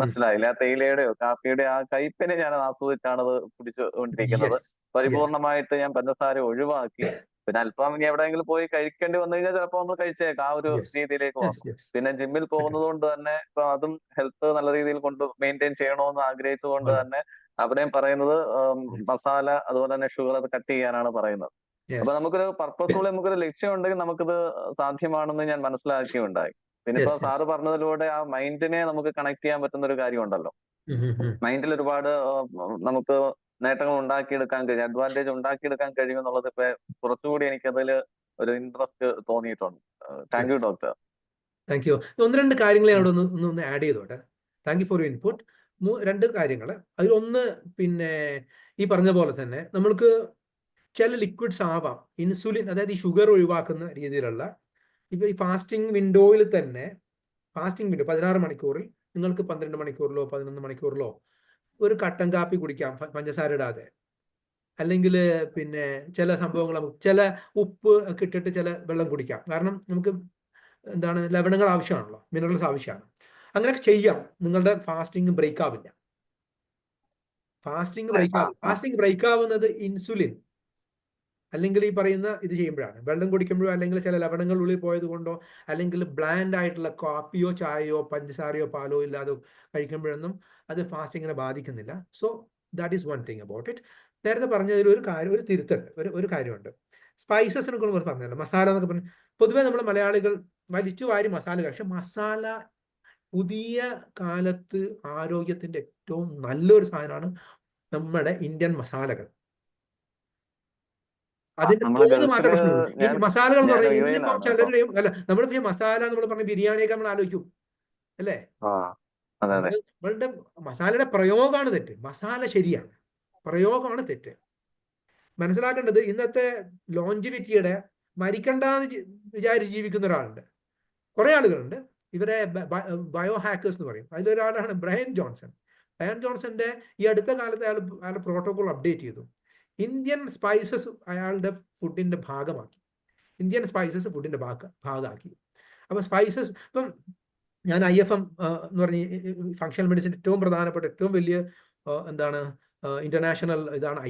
മനസ്സിലായില്ല, തേയിലയുടെയോ കാപ്പിയുടെയോ ആ കയ്പിനെ ഞാൻ ആസ്വദിച്ചാണ് അത് കുടിച്ചുകൊണ്ടിരിക്കുന്നത്. പരിപൂർണമായിട്ട് ഞാൻ പഞ്ചസാര ഒഴിവാക്കി. പിന്നെ അല്പം ഇനി എവിടെയെങ്കിലും പോയി കഴിക്കേണ്ടി വന്നു കഴിഞ്ഞാൽ ചിലപ്പോൾ നമ്മൾ കഴിച്ചേക്കാം, ആ ഒരു രീതിയിലേക്ക് വന്നു. പിന്നെ ജിമ്മിൽ പോകുന്നത് കൊണ്ട് തന്നെ ഇപ്പൊ അതും ഹെൽത്ത് നല്ല രീതിയിൽ കൊണ്ട് മെയിൻറ്റെയിൻ ചെയ്യണമെന്ന് ആഗ്രഹിച്ചുകൊണ്ട് തന്നെ അവിടെയും പറയുന്നത് മസാല അതുപോലെ തന്നെ ഷുഗർ അത് കട്ട് ചെയ്യാനാണ് പറയുന്നത്. അപ്പൊ നമുക്കൊരു പർപ്പസ്ഫുള്ളി നമുക്കൊരു ലക്ഷ്യം ഉണ്ടെങ്കിൽ നമുക്കിത് സാധ്യമാണെന്ന് ഞാൻ മനസ്സിലാക്കിയുണ്ടായി. പിന്നെ ഇപ്പൊ സാറ് പറഞ്ഞതിലൂടെ ആ മൈൻഡിനെ നമുക്ക് കണക്ട് ചെയ്യാൻ പറ്റുന്ന ഒരു കാര്യം ഉണ്ടല്ലോ. മൈൻഡിൽ ഒരുപാട് നമുക്ക് നേട്ടങ്ങൾ ഉണ്ടാക്കിയെടുക്കാൻ കഴിയും, അഡ്വാൻറ്റേജ് ഉണ്ടാക്കിയെടുക്കാൻ കഴിയും എന്നുള്ളത് ഇപ്പൊ കുറച്ചുകൂടി എനിക്കതിൽ ഒരു ഇൻട്രസ്റ്റ് തോന്നിയിട്ടുണ്ട്. Thank you doctor. Thank U. 1-2 കാര്യങ്ങൾ അവിടെ ഒന്ന് ആഡ് ചെയ്തോട്ടെ. Thank you for your input. 2 കാര്യങ്ങൾ. അതിലൊന്ന്, പിന്നെ ഈ പറഞ്ഞ പോലെ തന്നെ നമ്മൾക്ക് ചില ലിക്വിഡ്സ് ആവാം ഇൻസുലിൻ, അതായത് ഈ ഷുഗർ ഒഴിവാക്കുന്ന രീതിയിലുള്ള. ഇപ്പോൾ ഈ ഫാസ്റ്റിംഗ് വിൻഡോയിൽ തന്നെ, ഫാസ്റ്റിംഗ് വിൻഡോ 16 മണിക്കൂറിൽ നിങ്ങൾക്ക് 12 മണിക്കൂറിലോ 11 മണിക്കൂറിലോ ഒരു കട്ടൻ കാപ്പി കുടിക്കാം പഞ്ചസാര ഇടാതെ. അല്ലെങ്കിൽ പിന്നെ ചില സംഭവങ്ങൾ, ചില ഉപ്പ് ഒക്കെ ഇട്ടിട്ട് ചില വെള്ളം കുടിക്കാം. കാരണം നമുക്ക് എന്താണ് ലവണങ്ങൾ ആവശ്യമാണല്ലോ, മിനറൽസ് ആവശ്യമാണ്. അങ്ങനെയൊക്കെ ചെയ്യാം. നിങ്ങളുടെ ഫാസ്റ്റിംഗ് ബ്രേക്ക് ആവില്ല. ഫാസ്റ്റിംഗ് ബ്രേക്ക് ആവുന്നത് ഇൻസുലിൻ അല്ലെങ്കിൽ ഈ പറയുന്ന ഇത് ചെയ്യുമ്പോഴാണ്. വെള്ളം കുടിക്കുമ്പോഴോ അല്ലെങ്കിൽ ചില ലവണങ്ങൾ ഉള്ളിൽ പോയത് കൊണ്ടോ അല്ലെങ്കിൽ ബ്ലാൻഡ് ആയിട്ടുള്ള കാപ്പിയോ ചായയോ പഞ്ചസാരയോ പാലോ ഇല്ലാതെ കഴിക്കുമ്പോഴൊന്നും അത് ഫാസ്റ്റിങ്ങിനെ ബാധിക്കുന്നില്ല. So that is one thing about it. നേരത്തെ പറഞ്ഞതിൽ ഒരു തിരുത്തുണ്ട്, ഒരു കാര്യമുണ്ട്. സ്പൈസസിനെ കുറിച്ച് പറഞ്ഞല്ലോ, മസാല എന്നൊക്കെ പറഞ്ഞു. പൊതുവേ നമ്മൾ മലയാളികൾ വലിച്ചു വാരി മസാല, പക്ഷെ മസാല പുതിയ കാലത്ത് ആരോഗ്യത്തിന്റെ ഏറ്റവും നല്ലൊരു സാധനമാണ് നമ്മുടെ ഇന്ത്യൻ മസാലകൾ. അതിന്റെ തോത് മാത്രമേ പ്രശ്നമുള്ളൂ. ഈ മസാലകൾ എന്ന് പറഞ്ഞാൽ ഇന്നിപ്പം ചിലരുടെയും അല്ല, നമ്മളിപ്പോ മസാല നമ്മൾ പറഞ്ഞ ബിരിയാണിയൊക്കെ നമ്മൾ ആലോചിക്കും അല്ലേ. നമ്മളുടെ മസാലയുടെ പ്രയോഗമാണ് തെറ്റ്, മസാല ശരിയാണ്, പ്രയോഗമാണ് തെറ്റ്. മനസ്സിലാക്കേണ്ടത് ഇന്നത്തെ ലോഞ്ചിവിറ്റിയുടെ മരിക്കണ്ടെന്ന് വിചാരിച്ച് ജീവിക്കുന്ന ഒരാളുണ്ട്, കുറെ ആളുകളുണ്ട്. ഇവരെ ബയോ ഹാക്കേഴ്സ് എന്ന് പറയും. അതിലൊരാളാണ് ബ്രയൻ ജോൺസൺ. ബ്രയൻ ജോൺസന്റെ ഈ അടുത്ത കാലത്ത് അയാൾ പ്രോട്ടോകോൾ അപ്ഡേറ്റ് ചെയ്തു. ഇന്ത്യൻ സ്പൈസസ് അയാളുടെ ഫുഡിന്റെ ഭാഗമാക്കി. അപ്പൊ സ്പൈസസ്, ഇപ്പം ഞാൻ IFM എന്ന് പറഞ്ഞ ഫങ്ഷണൽ മെഡിസിൻ ഏറ്റവും പ്രധാനപ്പെട്ട ഏറ്റവും വലിയ എന്താണ് ഇന്റർനാഷണൽ ഇതാണ്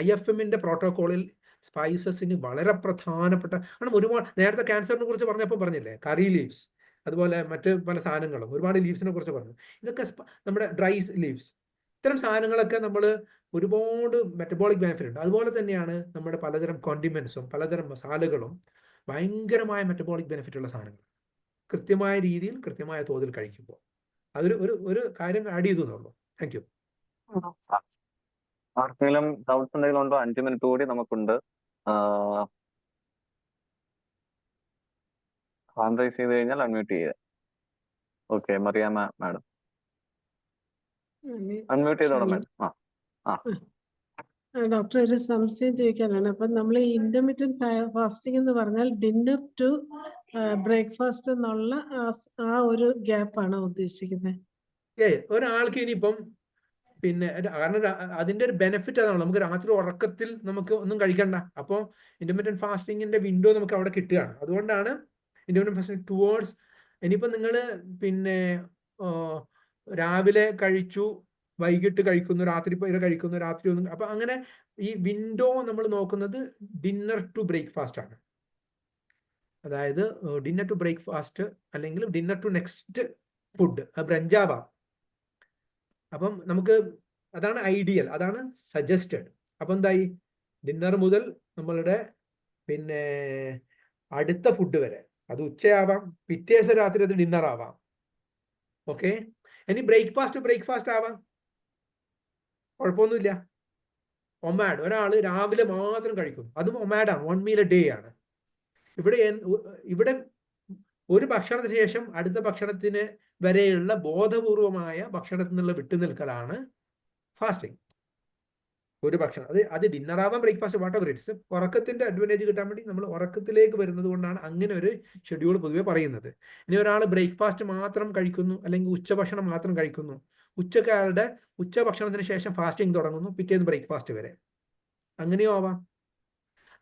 IFM-ന്റെ പ്രോട്ടോകോളിൽ സ്പൈസസിന് വളരെ പ്രധാനപ്പെട്ട, കാരണം ഒരുപാട് നേരത്തെ ക്യാൻസറിനെ കുറിച്ച് പറഞ്ഞപ്പോൾ പറഞ്ഞില്ലേ, കറി ലീവ്സ്, അതുപോലെ മറ്റ് പല സാധനങ്ങളും, ഒരുപാട് ലീവ്സിനെ കുറിച്ച് പറഞ്ഞു. ഇതൊക്കെ നമ്മുടെ ഡ്രൈ ലീവ്സ്, ഇത്തരം സാധനങ്ങളൊക്കെ നമ്മൾ ഒരുപാട് മെറ്റബോളിക് ബെനിഫിറ്റ് ഉണ്ട്. അതുപോലെ തന്നെയാണ് നമ്മുടെ പലതരം കോണ്ടിമെന്റ്സും പലതരം മസാലകളും ഭയങ്കരമായ മെറ്റബോളിക് ബെനിഫിറ്റ് ഉള്ള സാധനങ്ങൾ, കൃത്യമായ രീതിയിൽ കൃത്യമായ തോതിൽ കഴിക്കുമ്പോൾ. അതൊരു ഒരു കാര്യം ആഡ് ചെയ്തു എന്നുള്ളൂ. Thank you. ആർക്കെങ്കിലും ഡൗട്ട്സ് എന്തെങ്കിലും ഉണ്ടോ? 5 മിനിറ്റ് കൂടി നമുക്കുണ്ട്. ഹാൻഡ് റൈസ് ചെയ്ത് കഴിഞ്ഞാൽ അൺമ്യൂട്ട് ചെയ്യുക. ഓക്കെ, മറിയാമ്മ മാഡം അൺമ്യൂട്ട് ചെയ്തോളാം മാഡം. ഡോക്ടർ, ഒരു സംശയം ചോദിക്കാനാണ്. അപ്പം നമ്മൾ ഈ ഇന്റർമീഡിയറ്റ് ഫാസ്റ്റിംഗ് എന്ന് പറഞ്ഞാൽ ഡിന്നർ ടു ബ്രേക്ക്ഫാസ്റ്റ് എന്നുള്ള ആ ഒരു ഗ്യാപ്പാണ് ഉദ്ദേശിക്കുന്നത്? ഒരാൾക്ക് ഇനിയിപ്പം പിന്നെ കാരണം അതിന്റെ ഒരു ബെനിഫിറ്റ് അതാണ്, നമുക്ക് രാത്രി ഉറക്കത്തിൽ നമുക്ക് ഒന്നും കഴിക്കണ്ട. അപ്പോൾ ഇന്റർമീഡിയറ്റ് ഫാസ്റ്റിങ്ങിന്റെ വിൻഡോ നമുക്ക് അവിടെ കിട്ടുകയാണ്. അതുകൊണ്ടാണ് ഇന്റർമീഡിയറ്റ് ഫാസ്റ്റിംഗ് ടുവേർഡ്സ്. ഇനിയിപ്പം നിങ്ങൾ പിന്നെ രാവിലെ കഴിച്ചു, വൈകിട്ട് കഴിക്കുന്നു, രാത്രി കഴിക്കുന്നു, രാത്രി ഒന്നും, അപ്പൊ അങ്ങനെ ഈ വിൻഡോ നമ്മൾ നോക്കുന്നത് ഡിന്നർ ടു ബ്രേക്ക്ഫാസ്റ്റ് ആണ്. അതായത് ഡിന്നർ ടു ബ്രേക്ക്ഫാസ്റ്റ് അല്ലെങ്കിൽ ഡിന്നർ ടു നെക്സ്റ്റ് ഫുഡ്, ബ്രഞ്ചാവാം. അപ്പം നമുക്ക് അതാണ് ഐഡിയൽ, അതാണ് സജസ്റ്റഡ്. അപ്പം എന്തായി, ഡിന്നർ മുതൽ നമ്മളുടെ പിന്നെ അടുത്ത ഫുഡ് വരെ, അത് ഉച്ചയാവാം, പിറ്റേ ദിവസം രാത്രി അത് ഡിന്നർ ആവാം. ഓക്കെ, ഇനി ബ്രേക്ക്ഫാസ്റ്റ് ആവാം, കുഴപ്പമൊന്നുമില്ല. ഒമാഡ്, ഒരാൾ രാവിലെ മാത്രം കഴിക്കും, അതും ഒമാഡാണ്, 1 മീൽ എ ഡേ ആണ്. ഇവിടെ ഒരു ഭക്ഷണത്തിന് ശേഷം അടുത്ത ഭക്ഷണത്തിന് വരെയുള്ള ബോധപൂർവമായ ഭക്ഷണത്തിൽ നിന്നുള്ള വിട്ടുനിൽക്കലാണ് ഫാസ്റ്റിംഗ്. ഒരു ഭക്ഷണം അത് ഡിന്നർ ആവാം, ബ്രേക്ക്ഫാസ്റ്റ്, വാട്ട് എവർ ഇറ്റ്സ്. ഉറക്കത്തിന്റെ അഡ്വാൻറ്റേജ് കിട്ടാൻ വേണ്ടി നമ്മൾ ഉറക്കത്തിലേക്ക് വരുന്നത് കൊണ്ടാണ് അങ്ങനെ ഒരു ഷെഡ്യൂൾ പൊതുവെ പറയുന്നത്. ഇനി ഒരാൾ ബ്രേക്ക്ഫാസ്റ്റ് മാത്രം കഴിക്കുന്നു അല്ലെങ്കിൽ ഉച്ചഭക്ഷണം മാത്രം കഴിക്കുന്നു, ഉച്ചക്ക് അയാളുടെ ഉച്ചഭക്ഷണത്തിന് ശേഷം ഫാസ്റ്റിംഗ് തുടങ്ങുന്നു, പിറ്റേന്ന് ബ്രേക്ക്ഫാസ്റ്റ് വരെ, അങ്ങനെയോ ആവാം.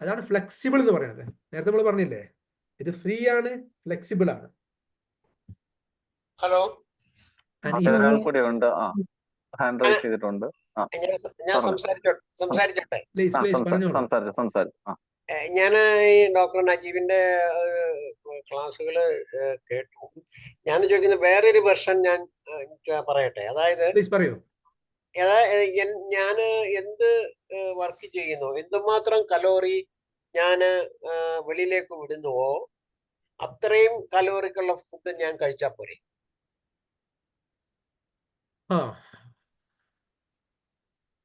അതാണ് ഫ്ലെക്സിബിൾ എന്ന് പറയുന്നത്. നേരത്തെ നമ്മൾ പറഞ്ഞില്ലേ, ഇത് ഫ്രീ ആണ്, ഫ്ലെക്സിബിൾ ആണ്. ഹലോ, ഒരാൾ കൂടി ഉണ്ട്, ഹാൻഡ് റൈസ് ചെയ്തിട്ടുണ്ട്. ഞാൻ സംസാരിച്ചോട്ടെ? ഞാൻ ഈ ഡോക്ടർ നജീബിന്റെ ക്ലാസ്സുകള് കേട്ടു. ഞാൻ ചോദിക്കുന്ന വേറൊരു വെർഷൻ ഞാൻ പറയട്ടെ. അതായത് ഞാൻ എന്ത് വർക്ക് ചെയ്യുന്നു, എന്തുമാത്രം കലോറി ഞാൻ വെളിയിലേക്ക് വിടുന്നുവോ അത്രയും കലോറിക്കുള്ള ഫുഡ് ഞാൻ കഴിച്ചാൽ പോരെ?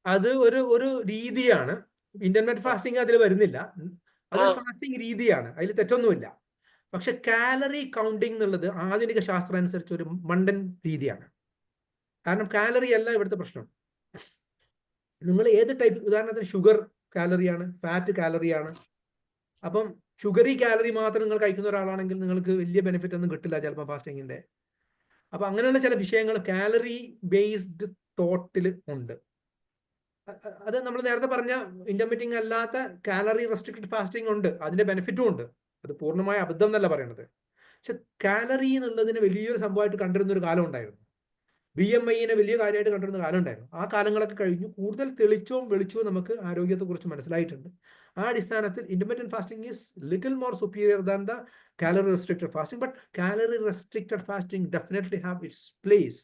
അത് ഒരു രീതിയാണ്. ഇന്റർമീഡിയറ്റ് ഫാസ്റ്റിംഗ് അതിൽ വരുന്നില്ല, അത് ഫാസ്റ്റിംഗ് രീതിയാണ്, അതിൽ തെറ്റൊന്നുമില്ല. പക്ഷെ കാലറി കൗണ്ടിങ് എന്നുള്ളത് ആധുനിക ശാസ്ത്രം അനുസരിച്ച് ഒരു മണ്ടൻ രീതിയാണ്. കാരണം കാലറി അല്ല ഇവിടുത്തെ പ്രശ്നം. നിങ്ങൾ ഏത് ടൈപ്പ്, ഉദാഹരണത്തിന് ഷുഗർ കാലറിയാണ്, ഫാറ്റ് കാലറിയാണ്. അപ്പം ഷുഗറി കാലറി മാത്രം നിങ്ങൾ കഴിക്കുന്ന ഒരാളാണെങ്കിൽ നിങ്ങൾക്ക് വലിയ ബെനിഫിറ്റ് ഒന്നും കിട്ടില്ല ചിലപ്പോൾ ഫാസ്റ്റിങ്ങിന്റെ. അപ്പൊ അങ്ങനെയുള്ള ചില വിഷയങ്ങൾ കാലറി ബേസ്ഡ് തോട്ടിൽ ഉണ്ട്. അത് നമ്മൾ നേരത്തെ പറഞ്ഞ ഇന്റർമീഡിയറ്റ് അല്ലാത്ത കാലറി റെസ്ട്രിക്റ്റഡ് ഫാസ്റ്റിംഗ് ഉണ്ട്, അതിന്റെ ബെനിഫിറ്റും ഉണ്ട്. അത് പൂർണ്ണമായ അബദ്ധം എന്നല്ല പറയുന്നത്. പക്ഷെ കാലറി എന്നുള്ളതിന് വലിയൊരു സംഭവമായിട്ട് കണ്ടിരുന്ന ഒരു കാലം ഉണ്ടായിരുന്നു. BMIനെ വലിയ കാര്യമായിട്ട് കണ്ടിരുന്ന കാലം ഉണ്ടായിരുന്നു. ആ കാലങ്ങളൊക്കെ കഴിഞ്ഞു. കൂടുതൽ തെളിച്ചവും വെളിച്ചവും നമുക്ക് ആരോഗ്യത്തെക്കുറിച്ച് മനസ്സിലായിട്ടുണ്ട്. ആ അടിസ്ഥാനത്തിൽ intermediate fasting is little more superior than the calorie restricted fasting. But calorie restricted fasting definitely have its place.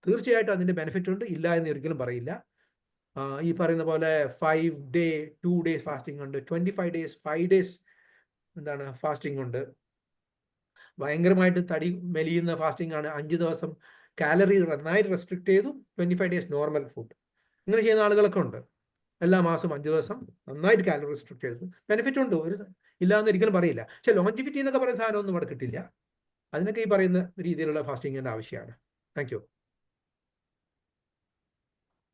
തീർച്ചയായിട്ടും അതിന്റെ ബെനിഫിറ്റ് ഉണ്ട്, ഇല്ല എന്ന് ഒരിക്കലും പറയില്ല. ഈ പറയുന്ന പോലെ 5 day 2 days ഫാസ്റ്റിംഗ് ഉണ്ട്, 25 days 5 days എന്താണ് ഫാസ്റ്റിംഗ് ഉണ്ട്. ഭയങ്കരമായിട്ട് തടി മെലിയുന്ന ഫാസ്റ്റിംഗ് ആണ്, 5 ദിവസം കാലറി നന്നായിട്ട് റെസ്ട്രിക്ട് ചെയ്തു, 25 days നോർമൽ ഫുഡ്. ഇങ്ങനെ ചെയ്യുന്ന ആളുകളൊക്കെ ഉണ്ട്. എല്ലാ മാസം 5 ദിവസം നന്നായിട്ട് കാലറി റെസ്ട്രിക്ട് ചെയ്തു, ബെനിഫിറ്റ് ഉണ്ട്, ഒരു ഇല്ലാന്ന് ഒരിക്കലും പറയില്ല. പക്ഷെ ലോഞ്ചിവിറ്റി എന്നൊക്കെ പറയുന്ന സാധനമൊന്നും ഇവിടെ കിട്ടില്ല. അതിനൊക്കെ ഈ പറയുന്ന രീതിയിലുള്ള ഫാസ്റ്റിങ്ങിന്റെ ആവശ്യമാണ്. Thank you.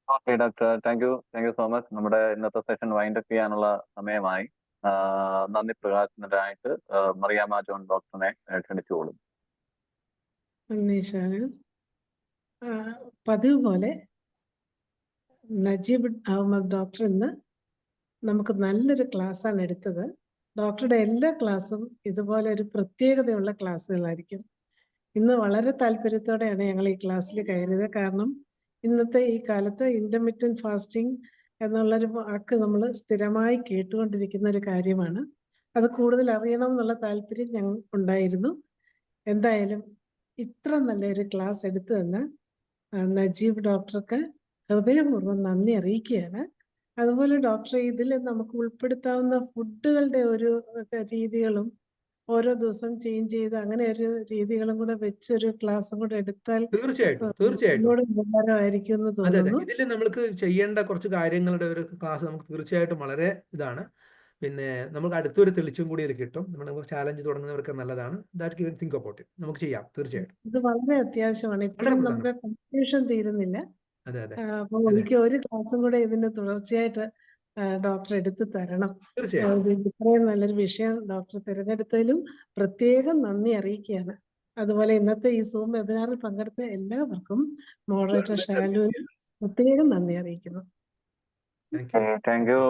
Okay doctor, thank you so much. നമ്മുടെ ഇന്നത്തെ സെഷൻ വൈൻഡ് അപ്പ് ചെയ്യാനുള്ള സമയമായി. നന്ദി പ്രകാശനത്തിനായിട്ട് മറിയാമ്മ ജോൺ ഡോക്ടറിനെ ക്ഷണിച്ചുകൊള്ളും. നന്ദി ഷാരൻ. പതിവ് പോലെ നജീബ് അഹമ്മദ് ഡോക്ടർ ഇന്ന് നമുക്ക് നല്ലൊരു ക്ലാസ്സാണ് എടുത്തത്. ഡോക്ടറുടെ എല്ലാ ക്ലാസ്സും ഇതുപോലെ ഒരു പ്രത്യേകതയുള്ള ക്ലാസ്സുകളായിരിക്കും. ഇന്ന് വളരെ താല്പര്യത്തോടെയാണ് ഞങ്ങൾ ഈ ക്ലാസ്സിൽ കയറിയത്. കാരണം ഇന്നത്തെ ഈ കാലത്ത് ഇന്റർമീഡിയറ്റ് ഫാസ്റ്റിംഗ് എന്നുള്ളൊരു വാക്ക് നമ്മൾ സ്ഥിരമായി കേട്ടുകൊണ്ടിരിക്കുന്ന ഒരു കാര്യമാണ്. അത് കൂടുതൽ അറിയണം എന്നുള്ള താല്പര്യം ഞങ്ങൾ ഉണ്ടായിരുന്നു. എന്തായാലും ഇത്ര നല്ലൊരു ക്ലാസ് എടുത്തു തന്ന നജീബ് ഡോക്ടർക്ക് ഹൃദയപൂർവ്വം നന്ദി അറിയിക്കുകയാണ്. അതുപോലെ ഡോക്ടറെ ഇതിൽ നമുക്ക് ഉൾപ്പെടുത്താവുന്ന ഫുഡുകളുടെ ഒരു രീതികളും ഓരോ ദിവസം ചേഞ്ച് ചെയ്ത് അങ്ങനെ ഒരു രീതികളും കൂടെ വെച്ചൊരു ക്ലാസ്സും കൂടെ എടുത്താൽ തീർച്ചയായിട്ടും തീർച്ചയായിട്ടും ഒന്നുകൂടെ ഉപകാരമായിരിക്കും എന്ന് അതെ അതെ തോന്നുന്നു. ഇതിൽ നമ്മൾക്ക് ചെയ്യേണ്ട കുറച്ച് കാര്യങ്ങളുടെ ഒരു ക്ലാസ് നമുക്ക് തീർച്ചയായിട്ടും വളരെ ഇതാണ്. പിന്നെ നമുക്ക് അടുത്തൊരു തെളിച്ചും കൂടി ഇത് കിട്ടും. നമുക്ക് ചാലഞ്ച് തുടങ്ങുന്നവർക്ക് നല്ലതാണ്. That think about it. നമുക്ക് ചെയ്യാം തീർച്ചയായിട്ടും. ഇത് വളരെ അത്യാവശ്യമാണ്. വളരെ ഇപ്പോഴും പ്രധാനം. നമുക്ക് കൺഫ്യൂഷൻ തീരുന്നില്ല. അതെ അതെ അപ്പോൾ അതെ എനിക്ക് ഒരു ക്ലാസ്സും കൂടെ ഇതിന് തുടർച്ചയായിട്ട് ഡോക്ടർ എടുത്തു തരണം. തീർച്ചയായിട്ടും ഇത്രയും നല്ലൊരു വിഷയം ഡോക്ടർ തിരഞ്ഞെടുത്തതിലും പ്രത്യേകം നന്ദി അറിയിക്കുകയാണ്. അതുപോലെ ഇന്നത്തെ ഈ സൂം വെബിനാറിൽ പങ്കെടുത്ത എല്ലാവർക്കും മോഡറേറ്റർ ഷാലുവിന് പ്രത്യേകം നന്ദി അറിയിക്കുന്നു. Thank you thank you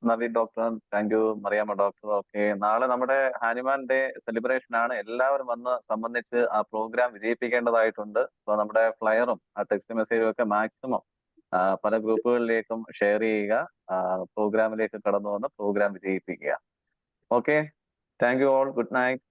Naveen doctor, thank you Mariyamma doctor. Okay, നാളെ നമ്മുടെ ഹാനുമാൻ ഡേ സെലിബ്രേഷൻ ആണ്. എല്ലാവരും വന്ന് സംബന്ധിച്ച് ആ പ്രോഗ്രാം വിജയിപ്പിക്കേണ്ടതായിട്ടുണ്ട്. അപ്പോൾ നമ്മുടെ ഫ്ലയറും ആ ടെക്സ്റ്റ് മെസ്സേജും ഒക്കെ മാക്സിമം പല ഗ്രൂപ്പുകളിലേക്കും ഷെയർ ചെയ്യുക. പ്രോഗ്രാമിലേക്ക് കടന്നു വന്ന് പ്രോഗ്രാം വിജയിപ്പിക്കുക. Okay, thank you all. Good night.